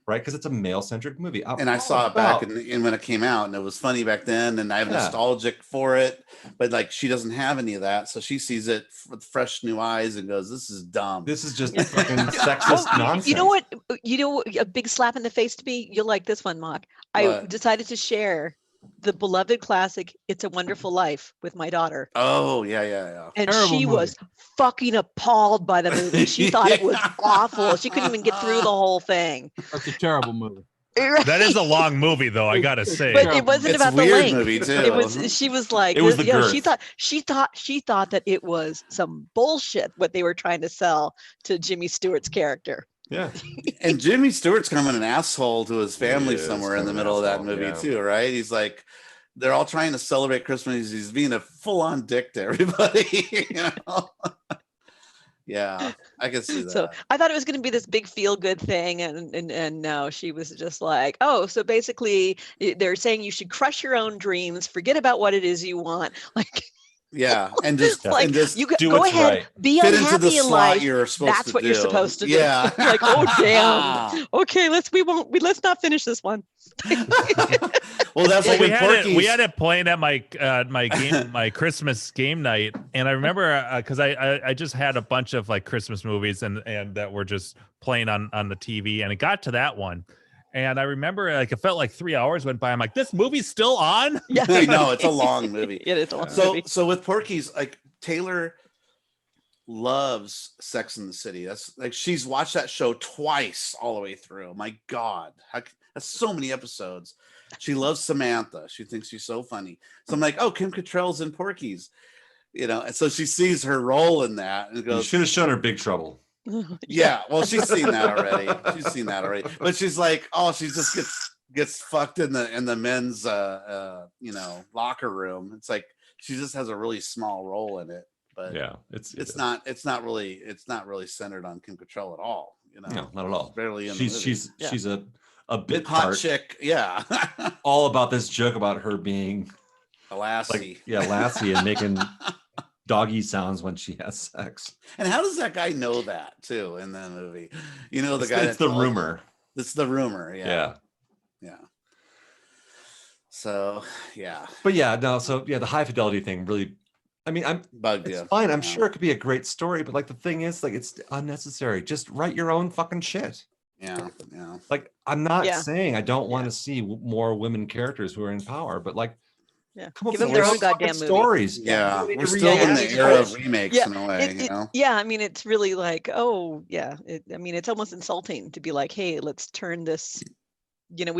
Right, because it's a male-centric movie. And I saw it back in when it came out, and it was funny back then, and I'm nostalgic for it. But like, she doesn't have any of that, so she sees it with fresh new eyes and goes, "This is dumb. This is just fucking sexist nonsense." You know what? You know, a big slap in the face to me. You'll like this one, Mock. I decided to share the beloved classic "It's a Wonderful Life" with my daughter. Oh yeah. And she was fucking appalled by the movie. She thought it was awful. She couldn't even get through the whole thing. That's a terrible movie. Right? That is a long movie, though. I gotta say, but it wasn't about the length. Movie too. It was. She was like, it was the girth. she thought that it was some bullshit what they were trying to sell to Jimmy Stewart's character. Yeah. And Jimmy Stewart's coming an asshole to his family somewhere in the middle of that movie too, right? He's like, they're all trying to celebrate Christmas. He's being a full-on dick to everybody. You know? Yeah, I can see that. So I thought it was going to be this big feel-good thing, and no, she was just like, oh, so basically they're saying you should crush your own dreams, forget about what it is you want, like. Yeah, and just like, and just you go ahead, be unhappy in life. That's what you're supposed to do. Yeah. Like, oh damn. Okay, let's not finish this one. Well, that's like we had it playing at my Christmas game night, and I remember because I just had a bunch of like Christmas movies and that were just playing on the TV, and it got to that one. And I remember, like, it felt like 3 hours went by. I'm like, this movie's still on? Yeah, I know, it's a long movie. It is a long movie. So with Porky's, like, Taylor loves Sex in the City. That's like, she's watched that show twice all the way through. My God, that's so many episodes. She loves Samantha. She thinks she's so funny. So I'm like, oh, Kim Cattrall's in Porky's, you know. And so she sees her role in that and goes, you should have shown her Big Trouble. Yeah, well, she's seen that already. But she's like, oh, she just gets fucked in the men's locker room. It's like she just has a really small role in it. But yeah, it's not really centered on Kim Cattrall at all. You know, no, not at all. Barely in she's a bit hot part, chick. Yeah, all about this joke about her being a lassie. Like, lassie and making doggy sounds when she has sex. And how does that guy know that too in the movie? You know, it's the rumor. It's the rumor. Yeah. So yeah. But yeah, no. So yeah, the high fidelity thing really. I mean, it's fine. I'm sure it could be a great story, but like the thing is, like, it's unnecessary. Just write your own fucking shit. Yeah. Like, I'm not saying I don't want to see more women characters who are in power, but like. Yeah, come up give with them their own goddamn stories. Yeah, we're still in the era of remakes in a way. You know? Yeah, I mean, it's really like, oh yeah. I mean, it's almost insulting to be like, hey, let's turn this. You know,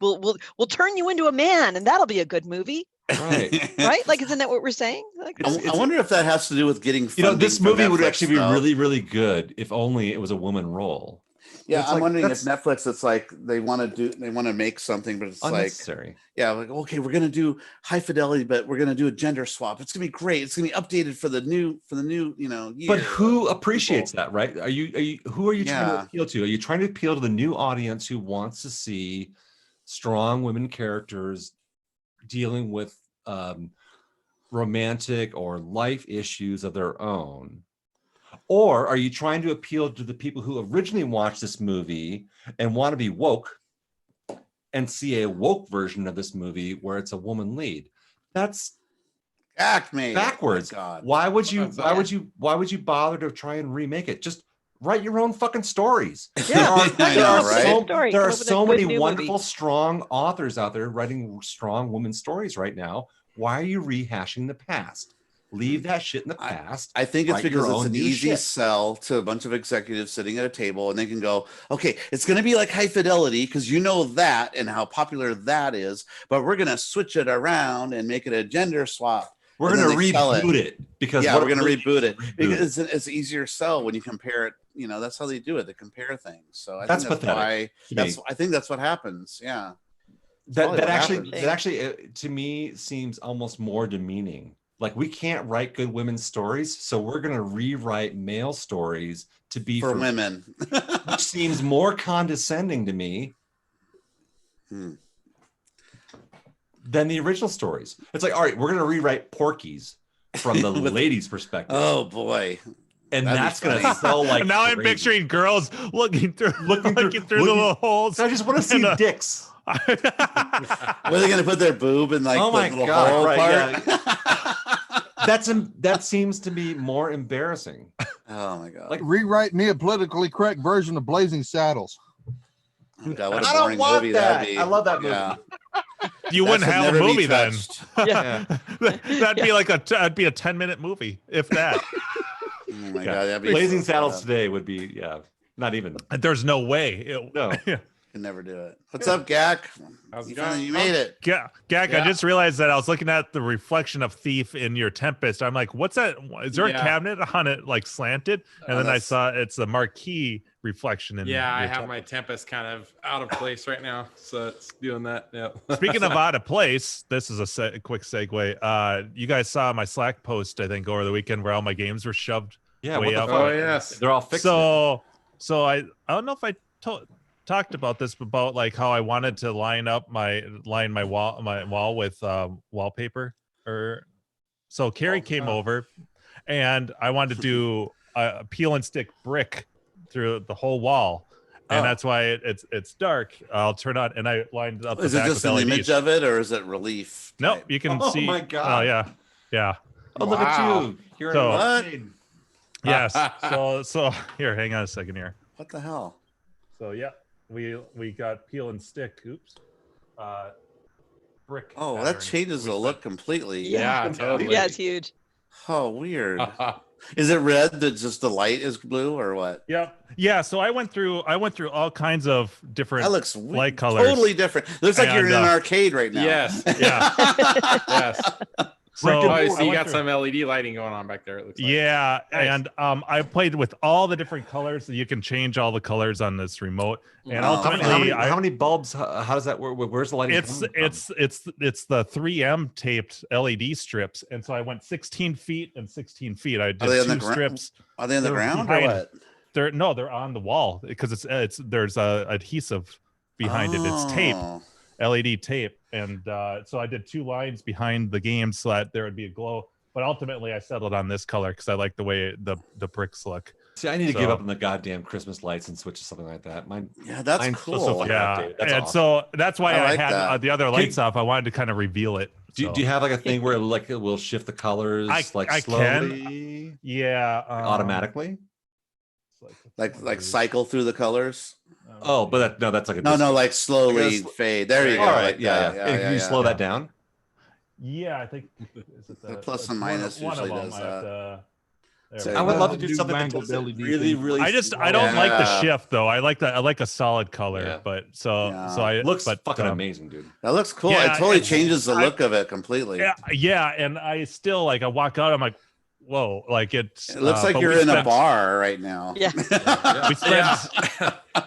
we'll turn you into a man, and that'll be a good movie. Right. Right? Like, isn't that what we're saying? Like, I wonder if that has to do with getting. This movie would actually be really, really good if only it was a woman role. Yeah, I'm wondering if Netflix, it's like they want to make something, but it's unnecessary. Like, yeah, like, okay, we're gonna do high fidelity, but we're gonna do a gender swap. It's gonna be great. It's gonna be updated for the new, year. But who appreciates that, right? Who are you trying to appeal to? Are you trying to appeal to the new audience who wants to see strong women characters dealing with romantic or life issues of their own? Or are you trying to appeal to the people who originally watched this movie and want to be woke and see a woke version of this movie where it's a woman lead? That's backwards. God. Why would you bother to try and remake it? Just write your own fucking stories. Yeah, there are so many wonderful, strong authors out there writing strong women's stories right now. Why are you rehashing the past? Leave that shit in the past. I think it's because it's an easy sell to a bunch of executives sitting at a table, and they can go, okay, it's going to be like high fidelity because you know that and how popular that is, but we're going to switch it around and make it a gender swap. We're going to reboot it because we're going to reboot it because it's easier to sell when you compare it. You know, that's how they do it. They compare things. So I think that's why. I think that's what happens. Yeah. That actually to me seems almost more demeaning. Like, we can't write good women's stories, so we're going to rewrite male stories to be for women, which seems more condescending to me than the original stories. It's like, all right, we're going to rewrite Porky's from the ladies' perspective. Oh boy. And that's going to sell like now crazy. I'm picturing girls looking through the little holes. I just want to see dicks. Were they going to put their boob in like the little hole part? Yeah. That seems to be more embarrassing. Oh my God. Like, rewrite me a politically correct version of Blazing Saddles. Oh God, what a boring movie that'd be. I love that movie. Yeah. You wouldn't have a movie then. Yeah. That'd be like a 10-minute movie, if that. Oh my God, that'd be Blazing Saddles today would be not even. There's no way. No. Can never do it. What's up, Gak? You made it. Gak, I just realized that I was looking at the reflection of Thief in your Tempest. I'm like, what's that? Is there a cabinet on it like slanted? And then I saw it's a marquee reflection. I have my Tempest kind of out of place right now, so it's doing that. Yeah. Speaking of out of place, this is a quick segue. You guys saw my Slack post, I think, over the weekend where all my games were shoved way up. Oh yes, they're all fixed. So I don't know if I talked about this, about like how I wanted to line my wall with wallpaper. So Carrie came over, and I wanted to do a peel and stick brick through the whole wall, and that's why it's dark. I'll turn on, and I lined up. Is it just an image of it, or is it relief? No, you can see. Oh my God! Oh yeah. Oh, look at you! You're what? Yes. So here, hang on a second here. What the hell? So yeah. We got peel and stick. Oops. Brick. Oh, that changes the look completely. Yeah, totally. Yeah, it's huge. Oh, weird. Is it red that just the light is blue or what? Yeah. So I went through all kinds of different. That looks light colors. Totally different. Looks like you're in an arcade right now. Yes. Yeah. Yes. So you got some LED lighting going on back there. It looks like. Yeah, nice. And I played with all the different colors. So you can change all the colors on this remote. And ultimately, how many bulbs? How does that work? Where's the lighting? It's the 3M taped LED strips, and so I went 16 feet and 16 feet. I did two strips. Are they on the ground or what? They're on the wall because there's a adhesive behind it. It's tape. LED tape, and so I did 2 lines behind the game so that there would be a glow, but ultimately I settled on this color because I like the way the bricks look. See, I need to give up on the goddamn Christmas lights and switch to something like that. That's cool. That's awesome. So that's why I had the other lights off. I wanted to kind of reveal it. Do you have like a thing where like it will shift the colors I slowly? Yeah, automatically. Like cycle through the colors. Oh, but that's like a no, like slowly fade. There you go. All right, can you slow that down? Yeah, I think the plus and minus usually does that. I would love to do something that's really. I don't like the shift though. I like a solid color, but it looks fucking amazing, dude. That looks cool. It totally changes the look of it completely. Yeah, and I still I walk out, I'm like, whoa, like it looks like you're in a bar right now. Yeah.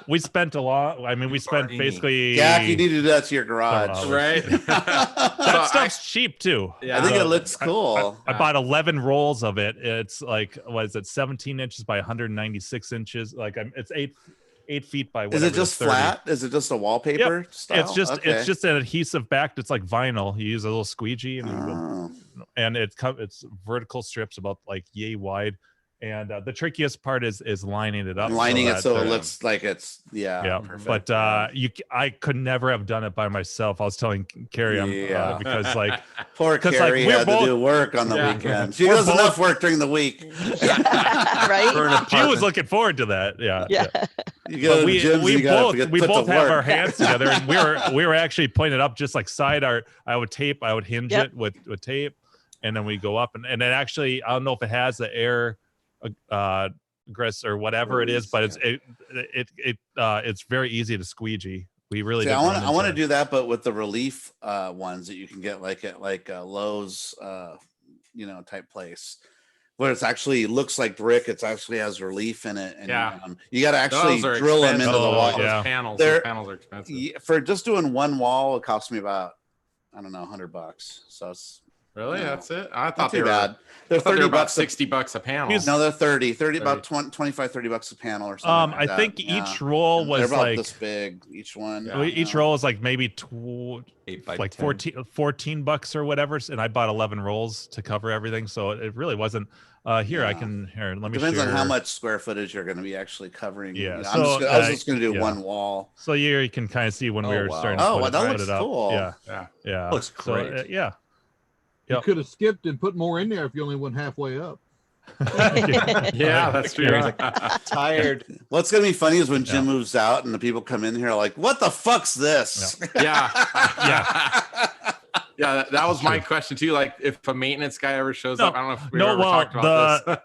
We spent a lot. I mean, we spent basically. Yeah, you need to do that to your garage, right? That stuff's cheap too. Yeah, I think it looks cool. I bought 11 rolls of it. It's like, what is it, 17 inches by 196 inches? Like it's 8 feet by. Is it just 30. Flat? Is it just a wallpaper style? It's just an adhesive backed. It's like vinyl. You use a little squeegee, and it's vertical strips about like yay wide. And the trickiest part is lining it up. Lining it so it looks like it's perfect. But I could never have done it by myself. I was telling Carrie, because like poor Carrie had to do work on the weekend. She does enough work during the week, right? She was looking forward to that. Yeah. We both have our hands together, and we were actually putting it up just like side art. I would hinge it with tape, and then we go up, and it actually, I don't know if it has the air grist or whatever it is, but it's very easy to squeegee. We really I want to do that, but with the relief ones that you can get like at Lowe's type place. Where it's actually looks like brick, it's actually has relief in it, and you got to actually drill them into the wall. Those panels are expensive. For just doing one wall, it cost me about $100. So it's really that's it. I thought they were bad. They're $30 about $60 a panel. No, they're 30 about 25, $30 a panel or something. I think each roll was they're about like this big. Each one. Each roll is like maybe 8 by like 10. $14 or whatever, and I bought 11 rolls to cover everything, so it really wasn't. Let me depends on how much square footage you're going to be actually covering. Yeah, I was just going to do one wall. So you can kind of see when we were starting to put it up. Cool. Yeah, looks great. So, yeah. You could have skipped and put more in there if you only went halfway up. Yeah, that's true. Tired. What's gonna be funny is when Jim moves out and the people come in here like, "What the fuck's this?" Yeah. That was my question too. Like, if a maintenance guy ever shows up, I don't know if we ever talked about this.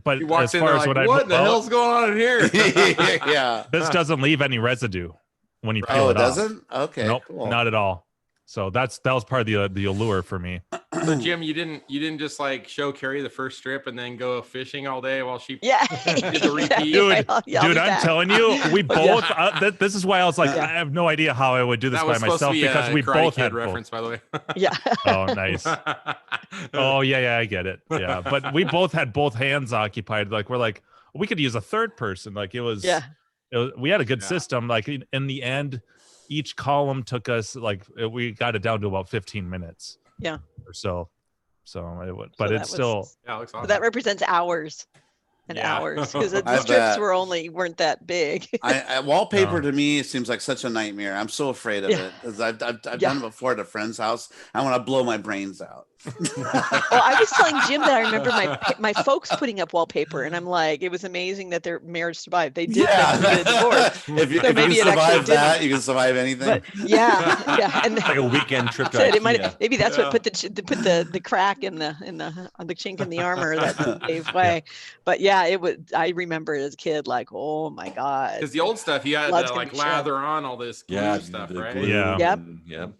But he walks as in far there as like, what the hell's going on in here? This doesn't leave any residue when you peel it off. Oh, it doesn't? Okay, nope, cool. not at all. So that was part of the allure for me. So Jim, you didn't just like show Carrie the first strip and then go fishing all day while she did the repeat? Dude, I'm telling you, we both. This is why I was like, I have no idea how I would do this by myself because we both had reference, by the way. Yeah. Oh, nice. Oh yeah, I get it. Yeah, but we both had both hands occupied. Like we're like, we could use a third person. Like it was. We had a good system. Like in the end, each column took us we got it down to about 15 minutes. Yeah. Or so. So it would, but it's still. Yeah, it looks awesome. So that represents hours and hours because the strips weren't that big. Wallpaper to me seems like such a nightmare. I'm so afraid of it because I've done it before at a friend's house. I want to blow my brains out. Well, I was telling Jim that I remember my folks putting up wallpaper, and I'm like, it was amazing that their marriage survived. They did. They divorce. If you survive that, you can survive anything. But, and like a weekend trip to IKEA. Maybe that's what put the crack on the chink in the armor that gave way. But it was. I remember as a kid, like, oh my god. Because the old stuff, you had to like lather on all this glue stuff, right? Yep.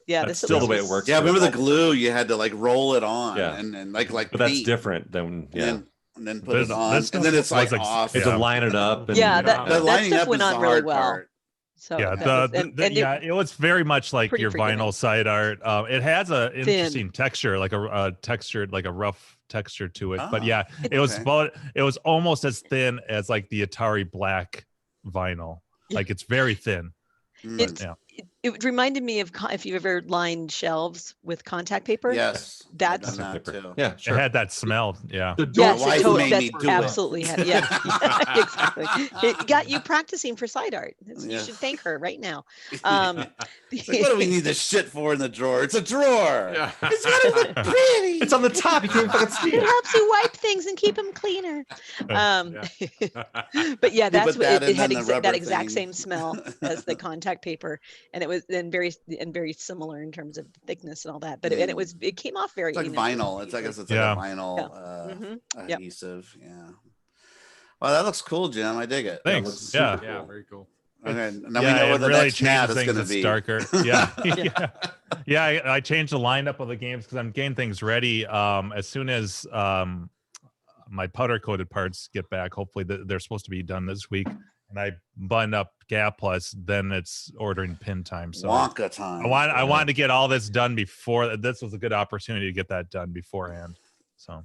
Yeah, that's still the way it works. Yeah, remember the glue? You had to like roll it on, and like. But that's different than and then put it on, and then it's like off. You have to line it up. And, that stuff went on really well. Part. So it was very much like your vinyl side art. It has an interesting texture, like a textured, like a rough texture to it. But it was almost as thin as like the Atari Black vinyl. Like it's very thin. It reminded me of if you've ever lined shelves with contact paper. Yes, that's yeah, sure. It had that smell. Yeah. Absolutely had. Exactly. It got you practicing for side art. You should thank her right now. What do we need this shit for in the drawer? It's a drawer. Yeah. It's gotta look pretty. It's on the top. You can't fucking see it. Helps you wipe things and keep them cleaner. But that's what it had. That exact same smell as the contact paper, and it was very similar in terms of thickness and all that. But it came off very. It's like vinyl. It's like a vinyl adhesive. Yeah. Well, that looks cool, Jim. I dig it. Thanks. Cool. Very cool. Okay, now we know what the really next mat is changes going to be. Darker. I changed the lineup of the games because I'm getting things ready. As soon as my powder coated parts get back, hopefully they're supposed to be done this week, and I button up Gap Plus, then it's ordering pin time. So Wonka time. I wanted to get all this done before. This was a good opportunity to get that done beforehand. So.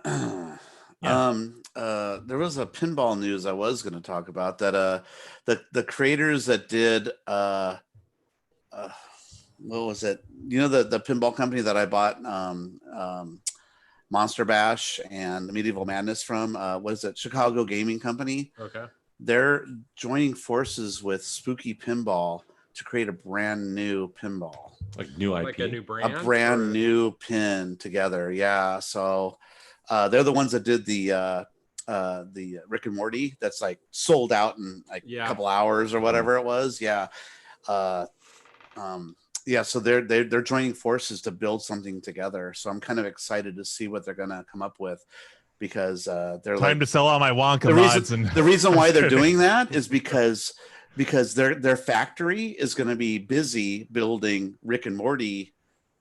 There was a pinball news I was going to talk about that the creators that did what was it? You know the pinball company that I bought Monster Bash and Medieval Madness from was it Chicago Gaming Company? Okay. They're joining forces with Spooky Pinball to create a brand new pinball. Like new IP. Like a new brand? A brand new pin together. Yeah. So they're the ones that did the Rick and Morty that's like sold out in like a couple hours or whatever it was. Yeah. So they're joining forces to build something together. So I'm kind of excited to see what they're gonna come up with because they're time to sell all my Wonka mods. The reason why they're doing that is because their factory is going to be busy building Rick and Morty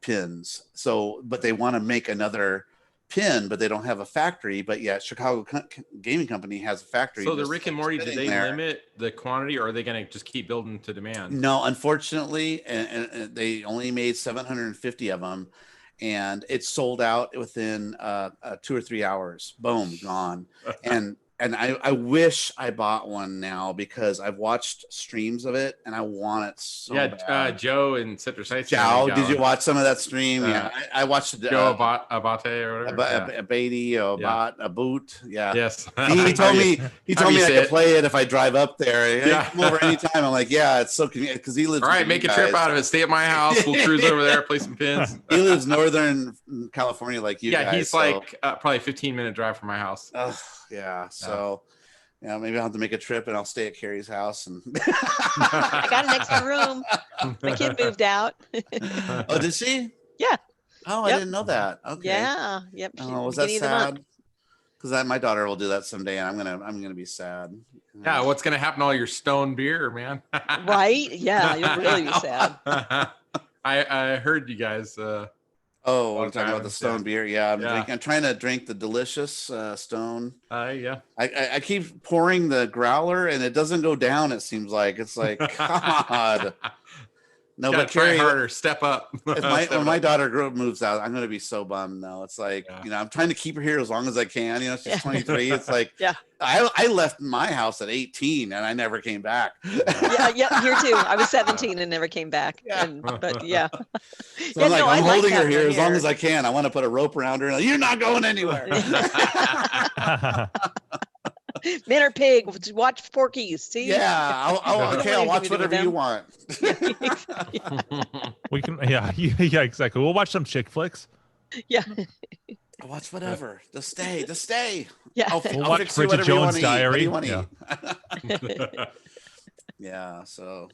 pins. So, but they want to make another pin, but they don't have a factory. But yet, Chicago Gaming Company has a factory. So the Rick and Morty, did they limit the quantity, or are they going to just keep building to demand? No, unfortunately, and they only made 750 of them, and it sold out within 2 or 3 hours. Boom, gone. And I wish I bought one now because I've watched streams of it and I want it so bad. Joe and Citrus Heights. Joe, did you watch some of that stream? Yeah, I watched Joe Abate or whatever. A boot. Yeah. Yes. He told me I could play it if I drive up there. Yeah. Come over anytime. I'm like, yeah, it's so convenient because he lives. All right, make a trip out of it. Stay at my house. We'll cruise over there, play some pins. He lives northern California like you guys. Yeah, he's like probably a 15-minute drive from my house. Yeah. So, maybe I'll have to make a trip and I'll stay at Carrie's house. And I got an extra room. My kid moved out. Oh, did she? Yeah. Oh, I didn't know that. Okay. Yeah. Yep. Oh, was that sad? Because my daughter will do that someday, and I'm gonna be sad. Yeah. What's gonna happen to all your stone beer, man? Right? Yeah. You'll really be sad. I heard you guys. Oh, we're talking about the stone beer. Yeah, I'm trying to drink the delicious stone. Yeah. I keep pouring the growler and it doesn't go down. It seems like it's like God. No, but try harder. Step up. When my daughter moves out, I'm going to be so bummed. No, it's like I'm trying to keep her here as long as I can. She's 23. It's like I left my house at 18 and I never came back. Yeah, here too. I was 17 and never came back. Yeah. But yeah. So I'm holding her here as long as I can. I want to put a rope around her. You're not going anywhere. Men are pig. Watch Porky's. See? Yeah. I'll watch whatever you want. We can. Yeah. Exactly. We'll watch some chick flicks. Yeah. I'll watch whatever. Just stay. Yeah. We'll watch Bridget Jones' Diary. Yeah. So,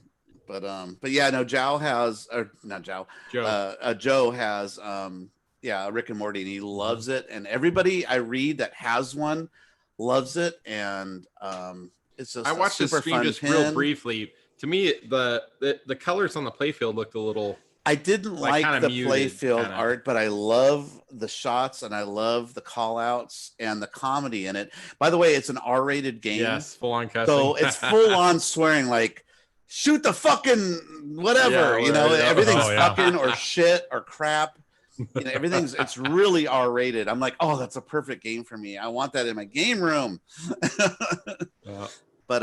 but yeah, no. Joe has, or not Joe. Joe has, Rick and Morty, and he loves it. And everybody I read that has one loves it, and it's just. I watched the stream just real briefly. To me, the colors on the playfield looked a little. I didn't like the playfield art, but I love the shots and I love the call outs and the comedy in it. By the way, it's an R-rated game. Yes, full on cussing. So it's full on swearing, like shoot the fucking whatever, everything's fucking or shit or crap. It's really R-rated. I'm like, oh, that's a perfect game for me. I want that in my game room. But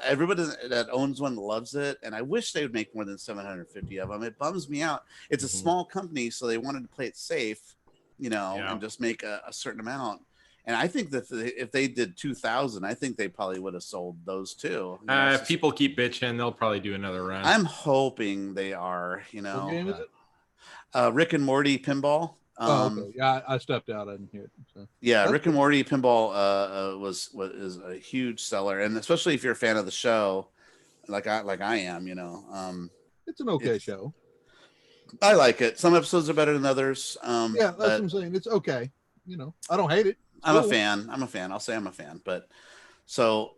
everybody that owns one loves it, and I wish they would make more than 750 of them. It bums me out. It's a small company, so they wanted to play it safe, and just make a certain amount. And I think that if they did 2,000, I think they probably would have sold those too. If people keep bitching, they'll probably do another run. I'm hoping they are. What game is it? Rick and Morty Pinball. Okay. Yeah, I stepped out. I didn't hear it. So. Yeah, Rick and Morty Pinball is a huge seller, and especially if you're a fan of the show, like I am. It's an okay show. I like it. Some episodes are better than others. Yeah, that's what I'm saying. It's okay. I don't hate it. I'm a fan. I'll say I'm a fan. But so,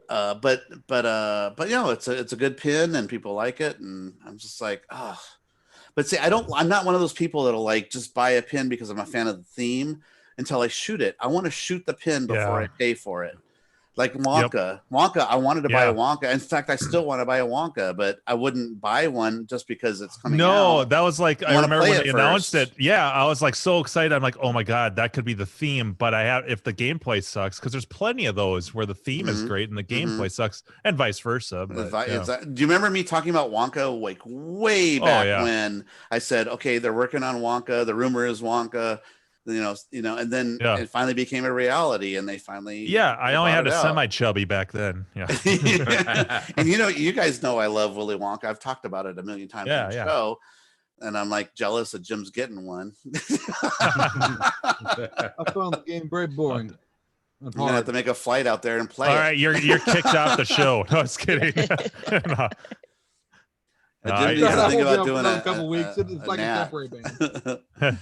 but it's a good pin, and people like it, and I'm just like, oh. But see, I'm not one of those people that'll like just buy a pin because I'm a fan of the theme until I shoot it. I want to shoot the pin before I pay for it. Like Wonka. Yep. Wonka, I wanted to buy a Wonka. In fact, I still want to buy a Wonka, but I wouldn't buy one just because it's coming out. No, that was like, I remember when they announced it. Yeah, I was like so excited. I'm like, oh my God, that could be the theme. But if the gameplay sucks, because there's plenty of those where the theme is great and the gameplay sucks, and vice versa. But, do you remember me talking about Wonka like way back when I said, okay, they're working on Wonka. The rumor is Wonka. And then it finally became a reality, and they finally. Yeah, I only had a semi-chubby back then. Yeah. And you guys know I love Willy Wonka. I've talked about it a million times on the show, and I'm like jealous that Jim's getting one. I found the game very boring. You're gonna have to make a flight out there and play. All right, you're kicked off the show. No, I was kidding. No. Jim needs to think about doing a couple weeks. It's like a temporary band.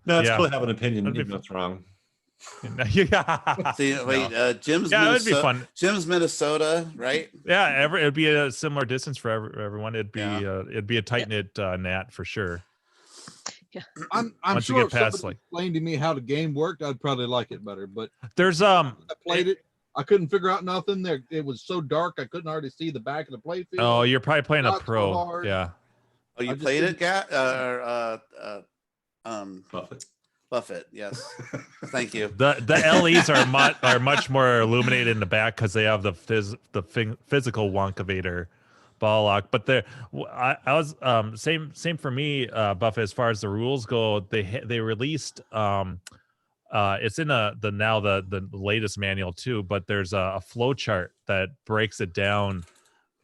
No, it's cool to have an opinion, even if it's wrong. See, wait, Jim's it'd be fun. Jim's Minnesota, right? Yeah, it'd be a similar distance for everyone. It'd be a tight knit gnat for sure. I'm Once you sure get if past, somebody like, explained to me how the game worked, I'd probably like it better. But there's I played it. I couldn't figure out nothing there. It was so dark. I couldn't hardly see the back of the playfield. oh, you're probably playing a Not so pro. hard. Yeah. Oh, you I just played it, didn't- Buffett. Buffett. Yes. Thank you. The LEs are much more illuminated in the back because they have the physical Wonkavator ball lock. But I was same for me, Buffett. As far as the rules go, they released it's in the latest manual too. But there's a flow chart that breaks it down.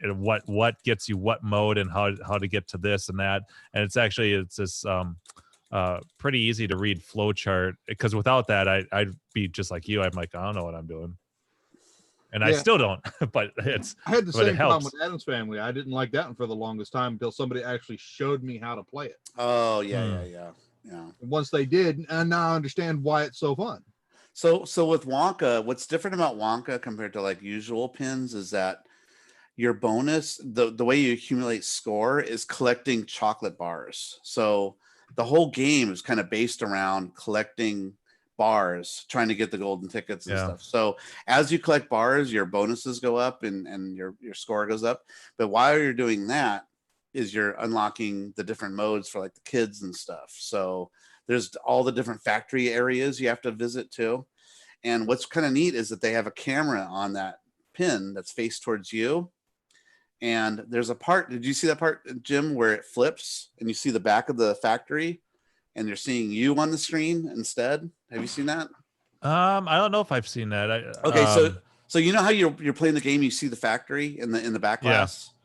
And what gets you what mode and how to get to this and that. And it's this pretty easy to read flow chart, because without that I'd be just like you. I'm like, I don't know what I'm doing, and I still don't. But I had the same problem helps. with Adam's Family. I didn't like that one for the longest time until somebody actually showed me how to play it. Oh yeah. And once they did, and now I understand why it's so fun. So with Wonka, what's different about Wonka compared to like usual pins is that your bonus, the way you accumulate score is collecting chocolate bars. So the whole game is kind of based around collecting bars, trying to get the golden tickets and stuff. So as you collect bars, your bonuses go up and your score goes up. But while you're doing that, is you're unlocking the different modes for like the kids and stuff. So there's all the different factory areas you have to visit too. And what's kind of neat is that they have a camera on that pin that's faced towards you. And there's a part, did you see that part, Jim, where it flips and you see the back of the factory and you're seeing you on the screen instead? Have you seen that? I don't know if I've seen that. Okay, so you know how you're playing the game, you see the factory in the back glass? Yeah.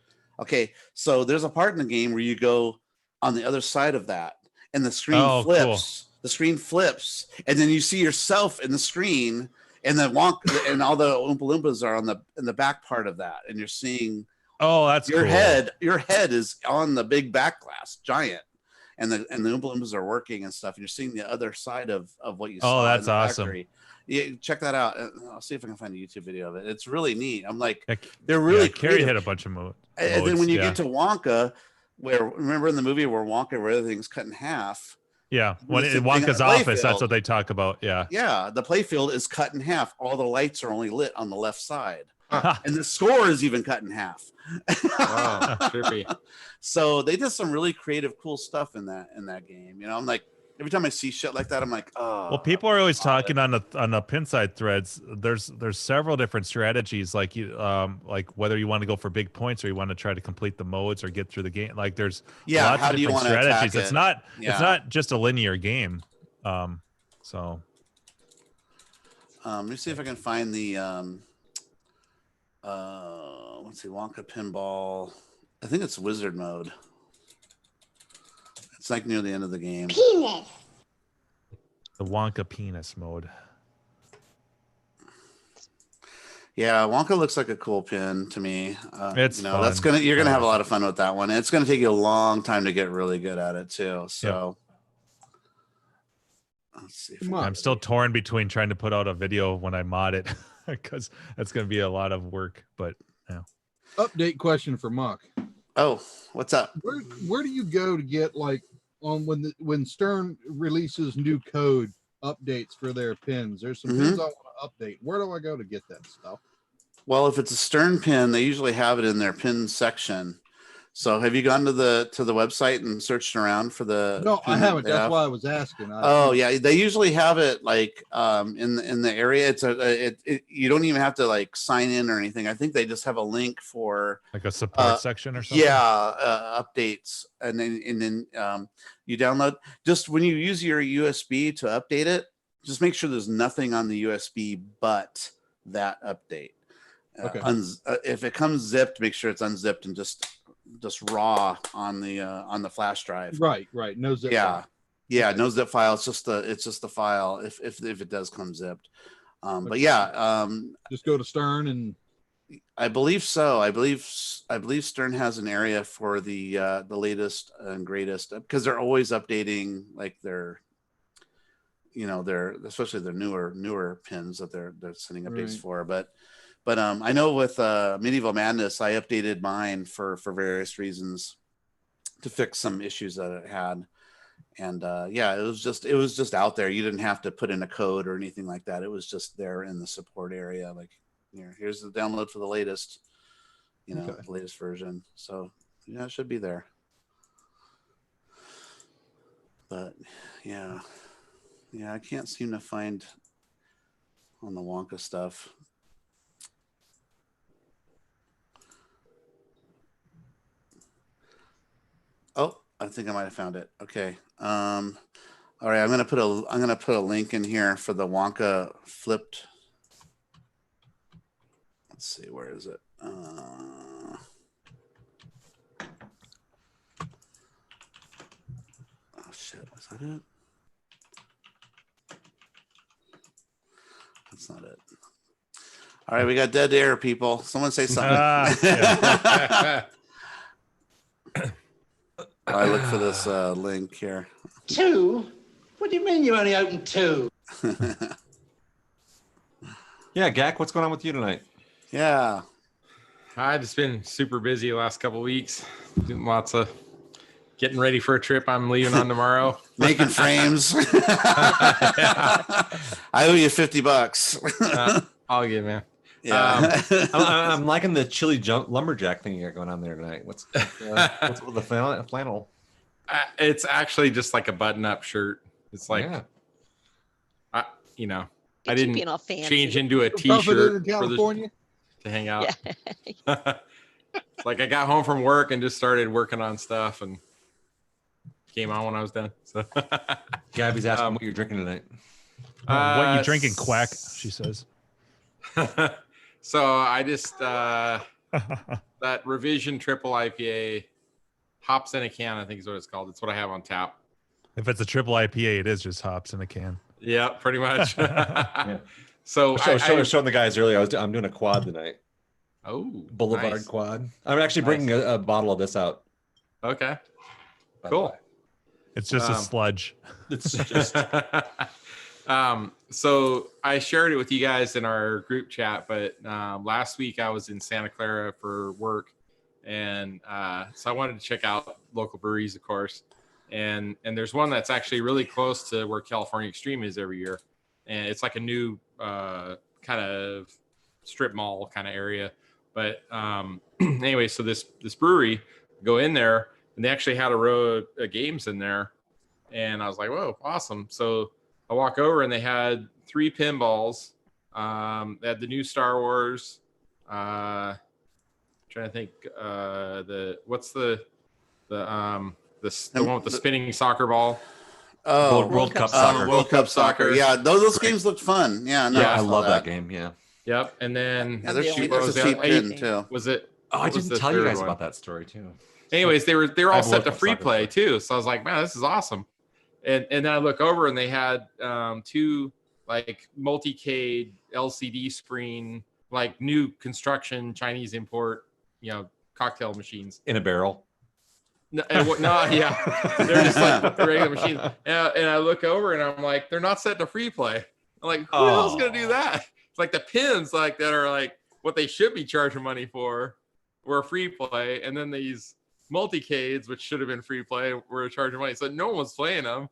Okay, so there's a part in the game where you go on the other side of that and the screen flips. Cool. The screen flips, and then you see yourself in the screen, and then and all the Oompa Loompas are in the back part of that, and you're seeing. Oh, that's your cool. head. Your head is on the big back glass, giant, and the Oompa Loompas are working and stuff. And you're seeing the other side of what you saw. Oh, that's in the awesome. Factory. Yeah, check that out. I'll see if I can find a YouTube video of it. It's really neat. I'm like, they're really Carrie hit a bunch of modes. And then when you get to Wonka, where remember in the movie where everything's cut in half. Yeah, when in Wonka's office, that's what they talk about. Yeah. Yeah, the playfield is cut in half. All the lights are only lit on the left side. And the score is even cut in half. Wow, trippy. So they did some really creative, cool stuff in that game. You know, I'm like, every time I see shit like that, I'm like, oh. Well, people are always talking on the Pinside threads. There's several different strategies, like like whether you want to go for big points or you want to try to complete the modes or get through the game. Like there's lots of different strategies. It's not just a linear game. So let me see if I can find the let's see, Wonka pinball. I think it's wizard mode. It's like near the end of the game. Penis. The Wonka penis mode. Yeah, Wonka looks like a cool pin to me. It's fun. You're gonna have a lot of fun with that one. And it's gonna take you a long time to get really good at it too. So let's see. I'm still torn between trying to put out a video when I mod it because that's gonna be a lot of work. But yeah. Update question for Muck. Oh, what's up? Where do you go to get like on when Stern releases new code updates for their pins? There's some pins I want to update. Where do I go to get that stuff? Well, if it's a Stern pin, they usually have it in their pin section. So have you gone to the website and searched around for the? No, I haven't. That's why I was asking. Yeah, they usually have it like in the area. You don't even have to like sign in or anything. I think they just have a link for like a support section or something. Yeah, updates, and then you download. Just when you use your USB to update it, just make sure there's nothing on the USB but that update. Okay. If it comes zipped, make sure it's unzipped and just raw on the flash drive. Right. No zip. Yeah. Yeah, no zip file. It's just the file if it does come zipped. But yeah, just go to Stern and I believe so. I believe Stern has an area for the latest and greatest, because they're always updating like their especially their newer pins that they're sending updates for. But I know with Medieval Madness, I updated mine for various reasons to fix some issues that it had. And yeah, it was just out there. You didn't have to put in a code or anything like that. It was just there in the support area. Like, here's the download for the latest, the latest version. So yeah, it should be there. But yeah, I can't seem to find on the Wonka stuff. Oh, I think I might have found it. Okay. All right, I'm gonna put a link in here for the Wonka flipped. Let's see, where is it? Oh shit, was that it? That's not it. All right, we got dead air, people. Someone say something. I look for this link here. 2? What do you mean you only opened 2? Yeah, Gak, what's going on with you tonight? Yeah. I've just been super busy the last couple of weeks, doing lots of getting ready for a trip I'm leaving on tomorrow. Making frames. I owe you $50. All good, man. Yeah. I'm liking the chili lumberjack thing you got going on there tonight. What's with the flannel? It's actually just like a button-up shirt. It's like, I didn't change into a t-shirt in California to hang out. Yeah. It's like I got home from work and just started working on stuff and came on when I was done. So Gabby's asking what you're drinking tonight. What you drinking, quack? She says. So I just that revision triple IPA, hops in a can, I think is what it's called. It's what I have on tap. If it's a triple IPA, it is just hops in a can. Yeah, pretty much. Yeah. So I was showing the guys earlier. I'm doing a quad tonight. Oh, Boulevard nice. quad. I'm actually bringing a bottle of this out. Okay, cool. It's just a sludge. It's just. So I shared it with you guys in our group chat, but last week I was in Santa Clara for work, and so I wanted to check out local breweries, of course, and there's one that's actually really close to where California Extreme is every year, and it's like a new kind of strip mall kind of area. But anyway, so this brewery, go in there, and they actually had a row of games in there, and I was like, whoa, awesome. So I walk over and they had 3 pinballs. They had the new Star Wars. Trying to think the one with the spinning soccer ball. Oh, World Cup Soccer. World Cup Soccer. Yeah, those games looked fun. Yeah, no, I love that game. Yeah. Yep. And then there's a cheap pin too. Was it? Oh, I didn't tell you guys about that story too. Anyways, they were all set to free play too. So I was like, man, this is awesome. And then I look over and they had 2 like multi-cade LCD screen, like new construction Chinese import, cocktail machines in a barrel. No, yeah, they're just like regular machines. And I look over and I'm like, they're not set to free play. I'm like, who the hell's gonna do that? It's like the pins like that are like what they should be charging money for were free play, and then these multi-cades, which should have been free play, were charging money. So no one was playing them.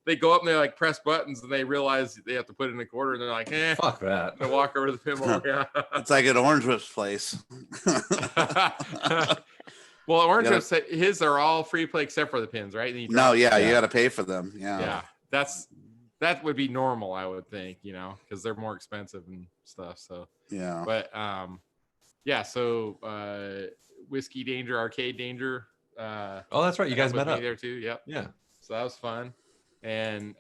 They go up and they like press buttons and they realize they have to put in a quarter and they're like, fuck that. They walk over to the pinball. Yeah. It's like at Orange Whip's place. Well, Orange Whip's, his are all free play except for the pins, right? You got to pay for them. Yeah. That would be normal, I would think, because they're more expensive and stuff. So yeah. But so Whiskey Danger, Arcade Danger. Oh, that's right. You guys met up there too. Yep. Yeah. So that was fun. And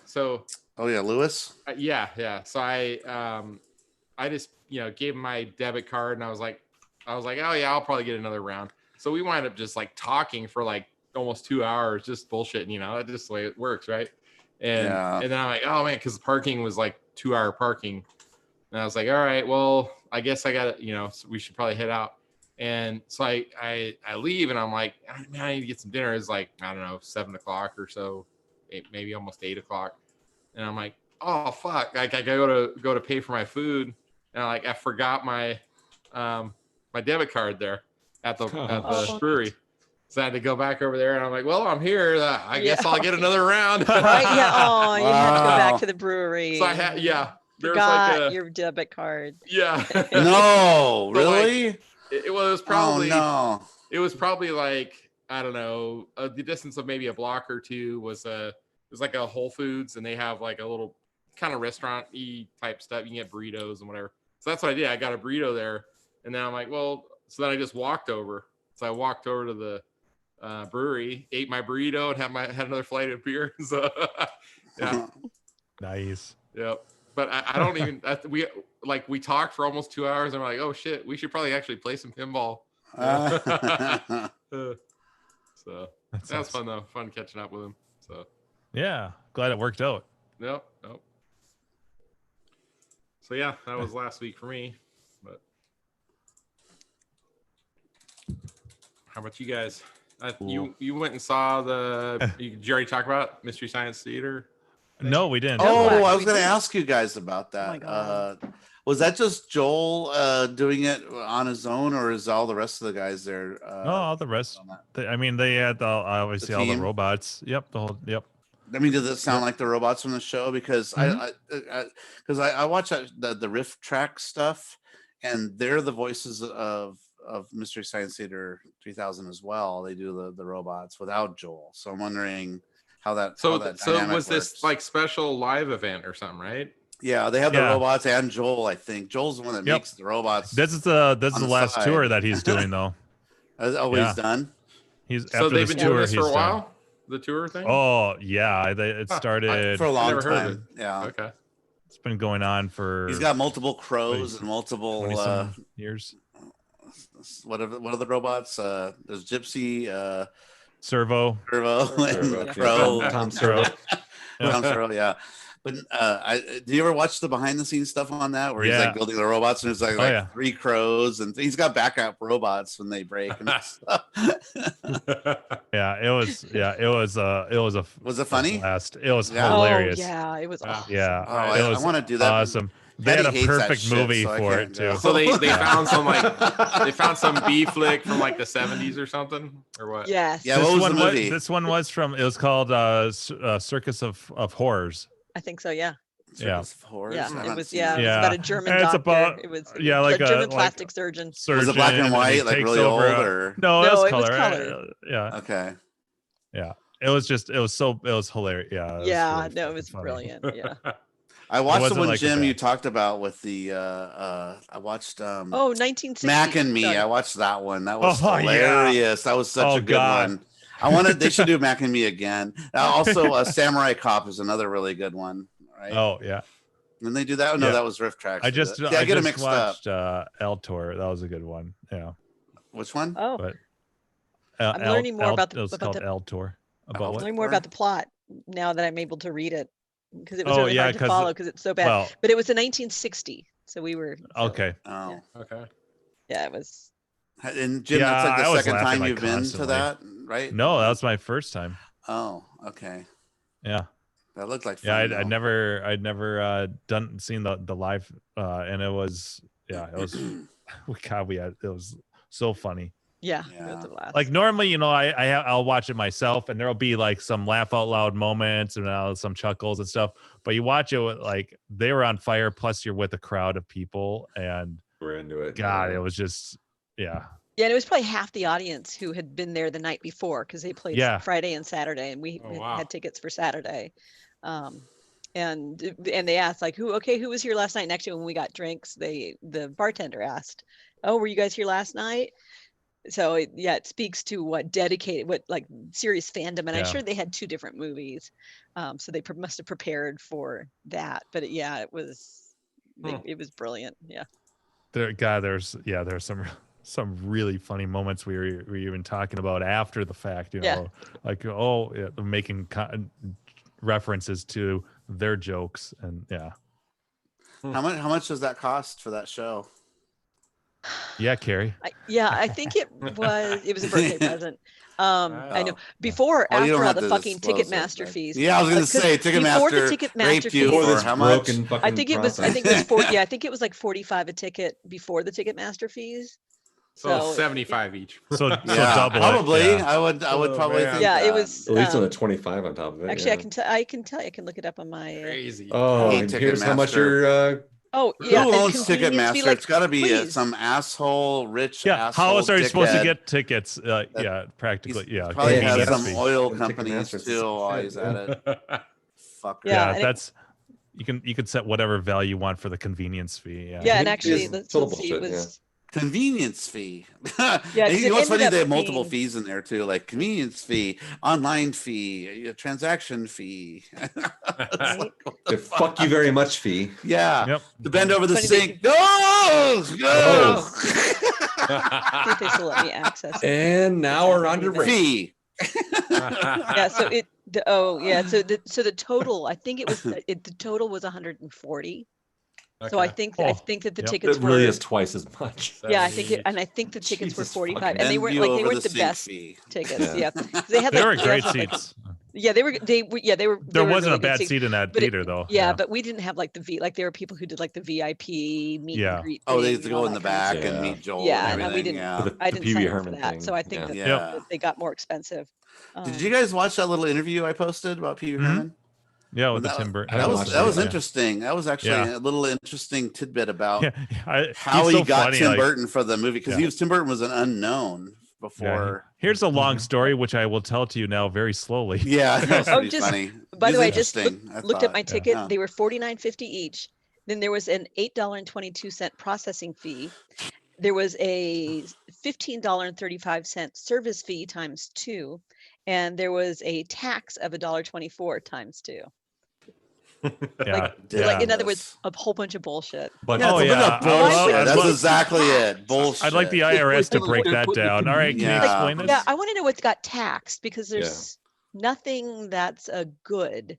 so. Oh yeah, Lewis. Yeah. So I just gave him my debit card and I was like, oh yeah, I'll probably get another round. So we wind up just like talking for like almost 2 hours, just bullshitting. That's just the way it works, right? And then I'm like, oh man, because the parking was like 2-hour parking, and I was like, all right, well, I guess I got to, so we should probably head out. And so I leave and I'm like, man, I need to get some dinner. It's like, I don't know, 7 o'clock or so, maybe almost 8 o'clock. And I'm like, oh fuck, like I go to pay for my food, and I forgot my my debit card there at the brewery. So I had to go back over there, and I'm like, well, I'm here. I guess I'll get another round. Right? Yeah. Oh, you had to go back Wow. to the brewery. So I had, there's Forgot like your debit card. No, So, like, really? it was probably Oh, no. it was probably like, I don't know, the distance of maybe a block or two was like a Whole Foods, and they have like a little kind of restaurant-y type stuff. You can get burritos and whatever. So that's what I did. I got a burrito there, and then I'm like, well, so then I just walked over. So I walked over to the brewery, ate my burrito, and had another flight of beer. So yeah, Nice. yep. But I don't even we talked for almost 2 hours, and we're like, oh shit, we should probably actually play some pinball. So that was fun though. Fun catching up with him. So yeah, glad it worked out. Nope. So yeah, that was last week for me. But how about you guys? You went and saw did you already talk about Mystery Science Theater? No, we didn't. Oh, No, I was we going to didn't. ask you guys about Oh my that. God. Was that just Joel doing it on his own, or is all the rest of the guys there? No, all the rest. I mean, they had obviously all the team? robots. Yep, the whole. Yep. I mean, does it sound like the robots from the show? Because I watch the riff track stuff, and they're the voices of Mystery Science Theater 3000 as well. They do the robots without Joel. So I'm wondering how that. So how that so dynamic was this works. like special live event or something, right? Yeah, they have the Yeah. robots and Joel. I think Joel's the one that Yep. makes the robots. This is the on the last side. tour that he's doing though. As always Yeah. done. He's So after they've this been doing tour. this for he's a done. while. The tour thing. Oh yeah, it started. For a long never heard of time. Yeah. Okay. It's been going on for. He's got multiple crows and multiple 20-some years. what are the robots? There's Gypsy, Servo. Servo, and Servo. Crow. Tom Servo. Tom Servo, yeah. But do you ever watch the behind the scenes stuff on that where he's Yeah. like building the robots and there's like, Oh, yeah. 3 crows and he's got backup robots when they break and stuff. Yeah, it was. Yeah, it was. Was it funny? Blast. It was Yeah. hilarious. Oh, yeah, it was awesome. Yeah, Oh, it I was want to do that. awesome. They Betty had a hates that perfect shit, movie so I for can't it go. too. So they found some B flick from like the 70s or something, or what? Yes. Yeah, what was the one movie? This one was from. It was called Circus of Horrors. I think so. Yeah. Yeah. Circus of Horrors? Yeah. I've It not was. seen Yeah. that. It was Yeah. about a German And it's doctor. about- It was. yeah, like a German like plastic surgeon. Was it black and surgeon, white, he like takes really old, over or no, it No, was it was color. colored. Yeah, okay? yeah. It was hilarious. Yeah. Yeah. really No, it was funny. brilliant. Yeah. I watched the wasn't one like Jim that. you talked about with the I watched Oh, 1960. Mac and Me. Sorry. I watched that one. That was Oh, yeah. hilarious. That was such Oh, a good God. one. They should do Mac and Me again. Also, Samurai Cop is another really good one, right? Oh yeah. When they do that, no, Yeah. that was Riff Tracks. I did just it. See, I get it just mixed up. watched El Tor. That was a good one. Yeah. Which one? Oh, But I'm learning more about it was about called the- El Tor. About El I'm what? learning more about the plot now that I'm able to read it because it was Oh, really yeah, hard to 'cause follow because it's so bad. Well, But it was in 1960, so we were. So, okay. Oh, Okay. Yeah, it was. and Jim, Yeah, that's I like the was second laughing, time like, you've been constantly. to that, right? No, that was my first time. Oh, okay. Yeah. That looked like fun. Yeah, I'd though. never seen the live and it was it was so funny. Yeah, Yeah. it was a blast. Like normally, I'll watch it myself and there'll be like some laugh out loud moments and some chuckles and stuff. But you watch it with, like they were on fire, plus you're with a crowd of people, and We're into it. God, it was just Yeah, and it was probably half the audience who had been there the night before because they played Yeah. Friday and Saturday, and we Oh, had- wow. had tickets for Saturday. And they asked like, who was here last night? Next to when we got drinks, the bartender asked, "Oh, were you guys here last night?" So it speaks to what like serious fandom, and I'm Yeah. sure they had 2 different movies, so they must have prepared for that. But it was it was brilliant. Yeah. there's some really funny moments we were even talking about after the fact, Yeah. like making references to their jokes, and How much does that cost for that show? yeah, Carrie. I think it was a birthday present. I know before, Well, you don't after all have the to fucking disclose it, Ticketmaster but- fees. Yeah, I was gonna 'cause say before the Ticketmaster Ticketmaster raped you fees, for how much? I think it was 40. Yeah, I think it was like 45 a ticket before the Ticketmaster fees. So 75 each. So Yeah, double probably. it. Yeah. I would probably man. think Yeah, that. it was. At least on the 25 on top of it. Actually, yeah. I can tell you. I can look it up on my. Crazy. Oh, Hey, and here's how much Ticketmaster. your Oh yeah, Who and owns convenience fee, Ticketmaster? like, it's got to be please. some asshole, rich Yeah. asshole. How else are you supposed to dickhead. get tickets? Yeah, practically. Yeah. Probably has convenience some fee. oil And companies Ticketmaster's too while he's at it. Fucker. Yeah, Yeah, and that's you can set whatever value you want for the convenience fee. Yeah. Yeah, and It actually, is let's total see, it bullshit, was. Convenience fee. Yeah, 'cause And it you know what's funny? ended They up have multiple being- fees in there too, like convenience fee, online fee, transaction fee. Right? the fuck you very much fee. Yeah. Yep. To bend over the Funny that sink. No! Oh. See if they still let me access it. And now we're on to Rick. Fee. Yeah, so so the total, I think it was the total was 140. So I Okay. think Oh, that the yep. tickets It really were is twice as much. yeah, I think I think the tickets were Jesus 45, fucking and they Bend weren't you like they over weren't the sink best fee. tickets. Yeah. Yeah, 'Cause they had They like were they great also had, like, seats. yeah, they were they were There were wasn't really a good bad seats. seat in that But theater though. Yeah, but we didn't have like the like there were people who did like the VIP meet Yeah. and greet. Oh, they thing used to and all go in that the kind of back stuff. and Yeah. meet Joel Yeah, and and we everything. didn't- Yeah. I The didn't Pee Wee sign up for Herman that, thing. so I think Yeah. Yeah. that they got more expensive. Did you guys watch that little interview I posted about Pee Wee Mhm. Herman? Yeah, with the That- timber. I That was watched that it, was yeah. interesting. That was actually Yeah. a little interesting tidbit about Yeah, how he's he so got funny, Tim like- Burton for the movie because Yeah. Tim Burton was an unknown Yeah, before. here's a long story, which I will tell to you now very slowly. Yeah, that was Oh, pretty just- funny. By the He's way, I just interesting, I looked at my thought. ticket. Yeah. They were $49.50 each. Then there was an $8.22 processing fee. There was a $15.35 service fee times 2, and there was a tax of $1.24 times 2. Yeah, Like in yeah. other words, a whole bunch of bullshit. But Yeah, Oh, it's a bit yeah. of bullshit. I'd That's like- exactly it. Bullshit. I'd like the IRS to Like, break put that the down. All right, can you Yeah. explain this? Yeah, I want to know what's got taxed because there's nothing that's a good,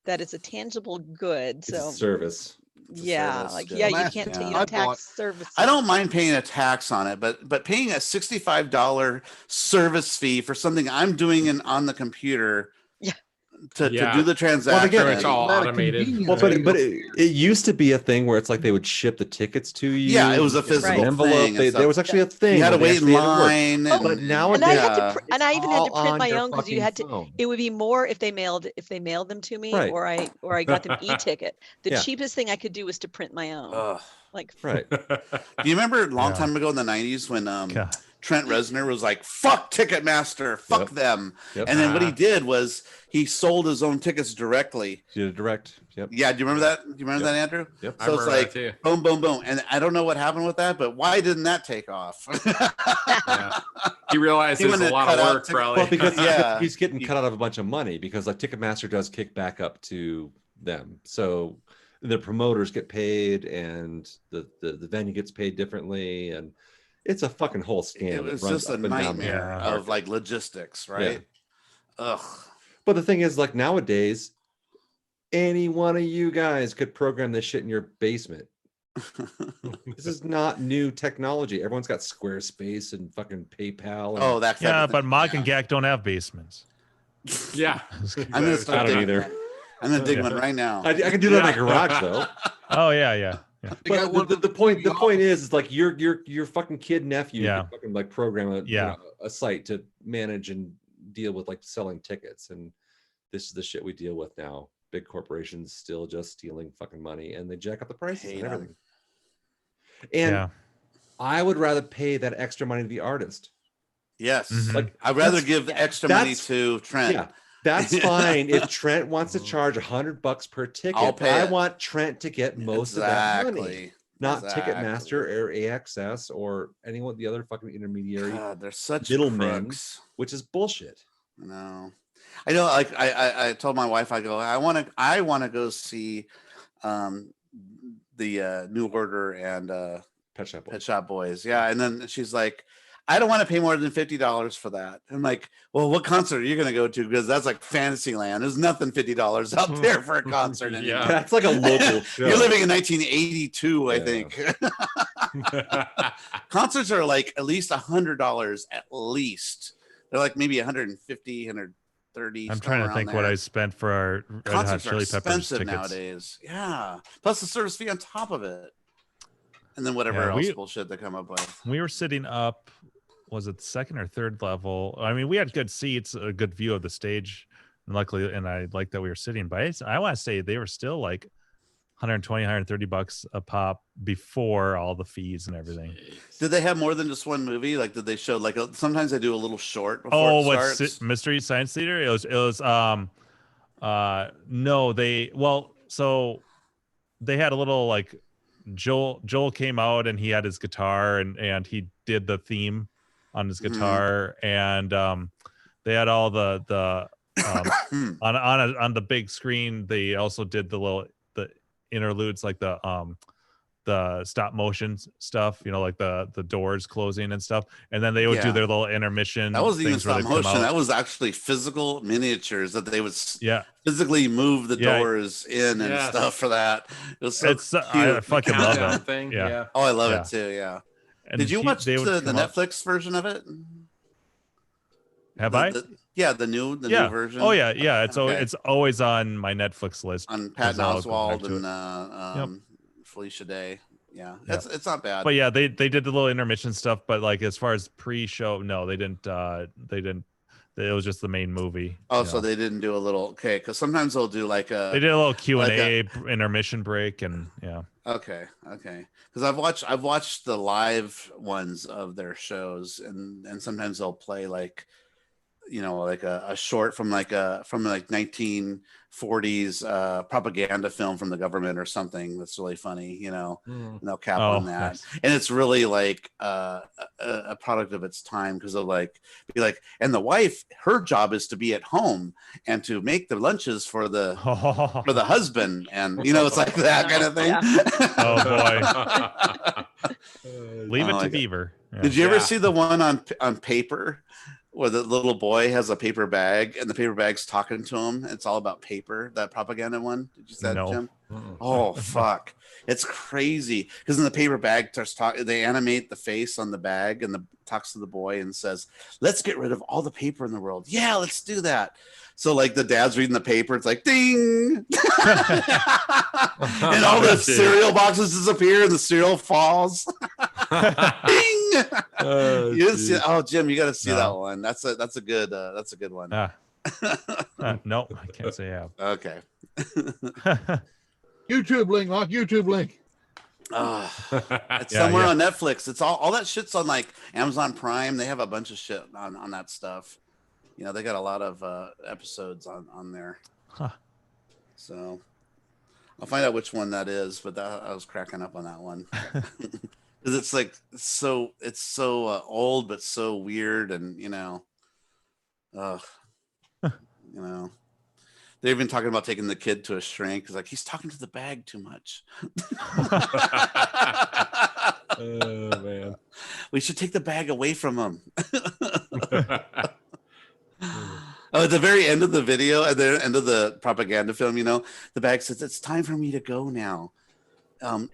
that is a tangible good. it's So a service. It's a yeah, service, like yeah. yeah, you Last can't time take I tax bought- services. I don't mind paying a tax on it, but paying a $65 service fee for something I'm doing on the computer Yeah. to Yeah. do the transaction. again, it's all Not a automated. convenience Well, fee. but it used to be a thing where it's like they would ship the tickets to you. Yeah, it was a in an physical envelope. thing and There stuff. was actually a thing. You had to where they wait in actually had to work. line. Oh, But and nowadays, I had to, yeah. and I even had to all print on my your own because you fucking had to. phone. It would be more if they mailed them to me, Right. or I got them e-ticket. The Yeah. cheapest thing I could do was to print my own. Ugh. Like Right. Do you remember a long Yeah. time ago in the 90s when God. Trent Reznor was like, fuck Ticketmaster, fuck Yep. them. Yep. And then what he Uh-huh. did was he sold his own tickets directly. You did a direct. Yep. Yeah, do you remember that? Do you remember Yep. that, Andrew? Yep. I So it's remember like, that too. boom, boom, boom. And I don't know what happened with that, but why didn't that take off? Yeah. He realized He it was a wouldn't lot cut of out work, ticket- probably. Well, because Yeah. he's getting You- cut out of a bunch of money because like Ticketmaster does kick back up to them. So the promoters get paid and the venue gets paid differently. And it's a fucking whole scam. It that was runs just a up and down the nightmare Yeah. of like logistics, right? Ugh. But the thing is, like nowadays, any one of you guys could program this shit in your basement. This is not new technology. Everyone's got Squarespace and fucking PayPal. And, Oh, that type Yeah, of but thing. Mock and Yeah. Gak don't have basements. Yeah. I'm gonna I start don't digging. either. I'm gonna dig Yeah. one right now. I can do that in my garage though. Oh yeah, yeah. They got But one the of point the the point is like your fucking kid nephew Yeah. can fucking like program a Yeah. a site to manage and deal with like selling tickets, and this is the shit we deal with now. Big corporations still just stealing fucking money, and they jack up the prices Hate and 'em. everything. And Yeah. I would rather pay that extra money to the artist. Yes. Mhm. Like I'd rather that's- give the extra money that's- to Trent. Yeah, that's fine. If Trent wants to charge $100 per ticket, I'll but pay I it. want Trent to get most of that money, Exactly. not Exactly. Ticketmaster or AXS or anyone the other fucking intermediary, God, they're such middlemen. crooks. which is bullshit. No, I know. Like I told my wife, I go, I want to go see the New Order and Pet Shop Boys. Pet Shop Boys. Yeah, and then she's like, I don't want to pay more than $50 for that. I'm like, well, what concert are you going to go to? Because that's like Fantasyland. There's nothing $50 out there for a concert anymore. Yeah. That's like a local show. You're living in 1982, I Yeah. think. Concerts are like at least $100 at least. They're like maybe 150, 130. I'm trying to think what I spent for our Red Hot Concerts are Chili Peppers expensive tickets. nowadays. Yeah, plus the service fee on top of it. And then whatever else bullshit they come up with. We were sitting up, was it second or third level? I mean, we had good seats, a good view of the stage. And luckily, and I like that we were sitting, but I want to say they were still like $120, $130 a pop before all the fees and everything. Did they have more than just one movie? Like, did they show like sometimes they do a little short before it starts? Mystery Science Theater? It was no, so they had a little like Joel came out and he had his guitar and he did the theme on his guitar, and they had all the on the big screen. They also did the interludes, like the stop motion stuff, like the doors closing and stuff, and then they would do their little intermission. That wasn't even stop motion. That was actually physical miniatures that they would physically move the doors in and stuff for that. It was so cute. I fucking love that thing. Yeah. Oh, I love it too. Yeah. And did you watch the Netflix version of it? Have I? The new version. Oh yeah. It's always on my Netflix list. On Patton Oswalt and Felicia Day. Yeah, it's not bad. But yeah, they did the little intermission stuff. But like as far as pre-show, no, they didn't. It was just the main movie. Oh, so they didn't do a little because sometimes they'll do like a. They did a little Q&A intermission break and yeah. Okay. Because I've watched the live ones of their shows and sometimes they'll play like, like a short from like 1940s propaganda film from the government or something that's really funny, and they'll cap on that. Nice. And it's really like a product of its time because they'll be like, and the wife, her job is to be at home and to make the lunches for the husband, and it's like that kind of thing. Oh boy. Leave it to Beaver. Yeah. Did you ever see the one on Paper? Where the little boy has a paper bag and the paper bag's talking to him. It's all about paper, that propaganda one. Did you see that, Jim? Oh, fuck. It's crazy. Because in the paper bag starts talking, they animate the face on the bag and talks to the boy and says, let's get rid of all the paper in the world. Yeah, let's do that. So like the dad's reading the paper, it's like ding. And all the cereal boxes disappear and the cereal falls. Ding. Jim, you got to see that one. That's a good one. No, I can't say I have. Okay. YouTube link, lock YouTube link. It's somewhere on Netflix. It's all that shit's on like Amazon Prime. They have a bunch of shit on that stuff. They got a lot of episodes on there. Huh. So I'll find out which one that is, but I was cracking up on that one. Because it's like so old but so weird, and they've been talking about taking the kid to a shrink because like he's talking to the bag too much. Oh man, we should take the bag away from him. At the very end of the video, at the end of the propaganda film, the bag says, "It's time for me to go now.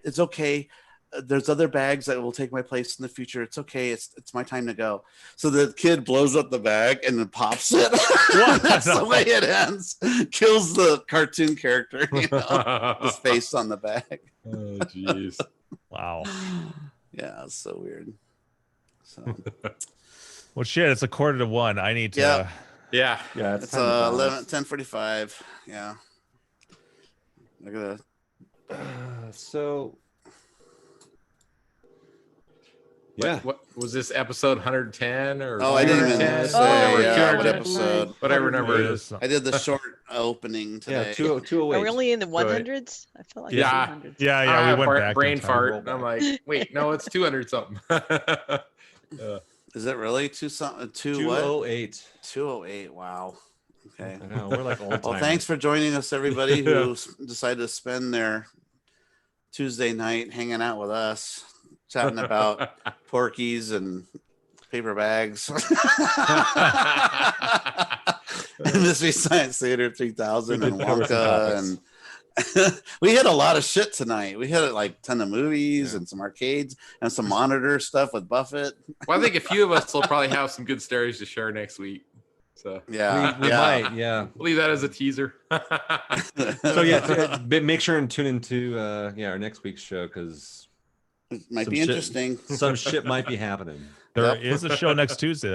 It's okay. There's other bags that will take my place in the future. It's okay. It's my time to go." So the kid blows up the bag and then pops it. That's the way it ends. Kills the cartoon character, his face on the bag. Oh, jeez. Wow. Yeah, it's so weird. So. Well, shit, it's 1:45. I need to. Yeah. It's 10:45. Yeah. Look at that. So. Yeah. What was this episode 110 or? Oh, I didn't even say what episode. Whatever number it is. I did the short opening today. Yeah, 208. Are we only in the 100s? I felt like yeah. 200s. Yeah. We went back. Brain fart. I'm like, wait, no, it's 200 something. Is it really 208? 208. Wow. Okay. I know, we're like old timers. Well, thanks for joining us, everybody who decided to spend their Tuesday night hanging out with us, chatting about Porkies and paper bags. Mystery Science Theater 3000 and Wonka, and we had a lot of shit tonight. We had like a ton of movies and some arcades and some monitor stuff with Buffett. Well, I think a few of us will probably have some good stories to share next week. So we might, yeah. We'll leave that as a teaser. So yeah, make sure and tune into our next week's show because It might Some be shit- interesting. Some shit might be happening. There Yep. is a show next Tuesday.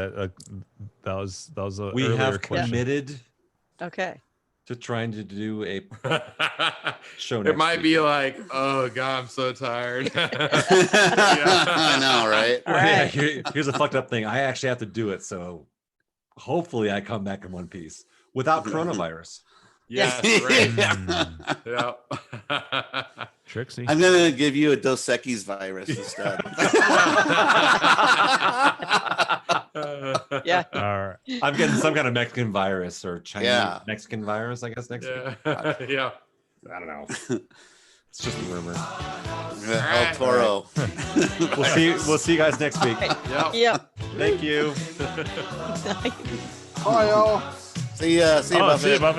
That was a We earlier have question. committed Okay. to trying to do a show. It next might week. be like, oh god, I'm so tired. I know, right? All Yeah, right. here's a fucked up thing. I actually have to do it, so hopefully I come back in one piece without coronavirus. Yes, right. Mm, Yeah. Trixie. I'm gonna give you a Dos Equis virus instead. Yeah. All right. I'm getting some kind of Mexican virus or Chinese Yeah. Mexican virus, I guess, next week. Yeah. Yeah. I don't know. It's just a rumor. El Toro. We'll see you guys next week. Yep. Yep. Thank you. Bye, y'all. See ya, Oh, see you, Buffett. Buffett.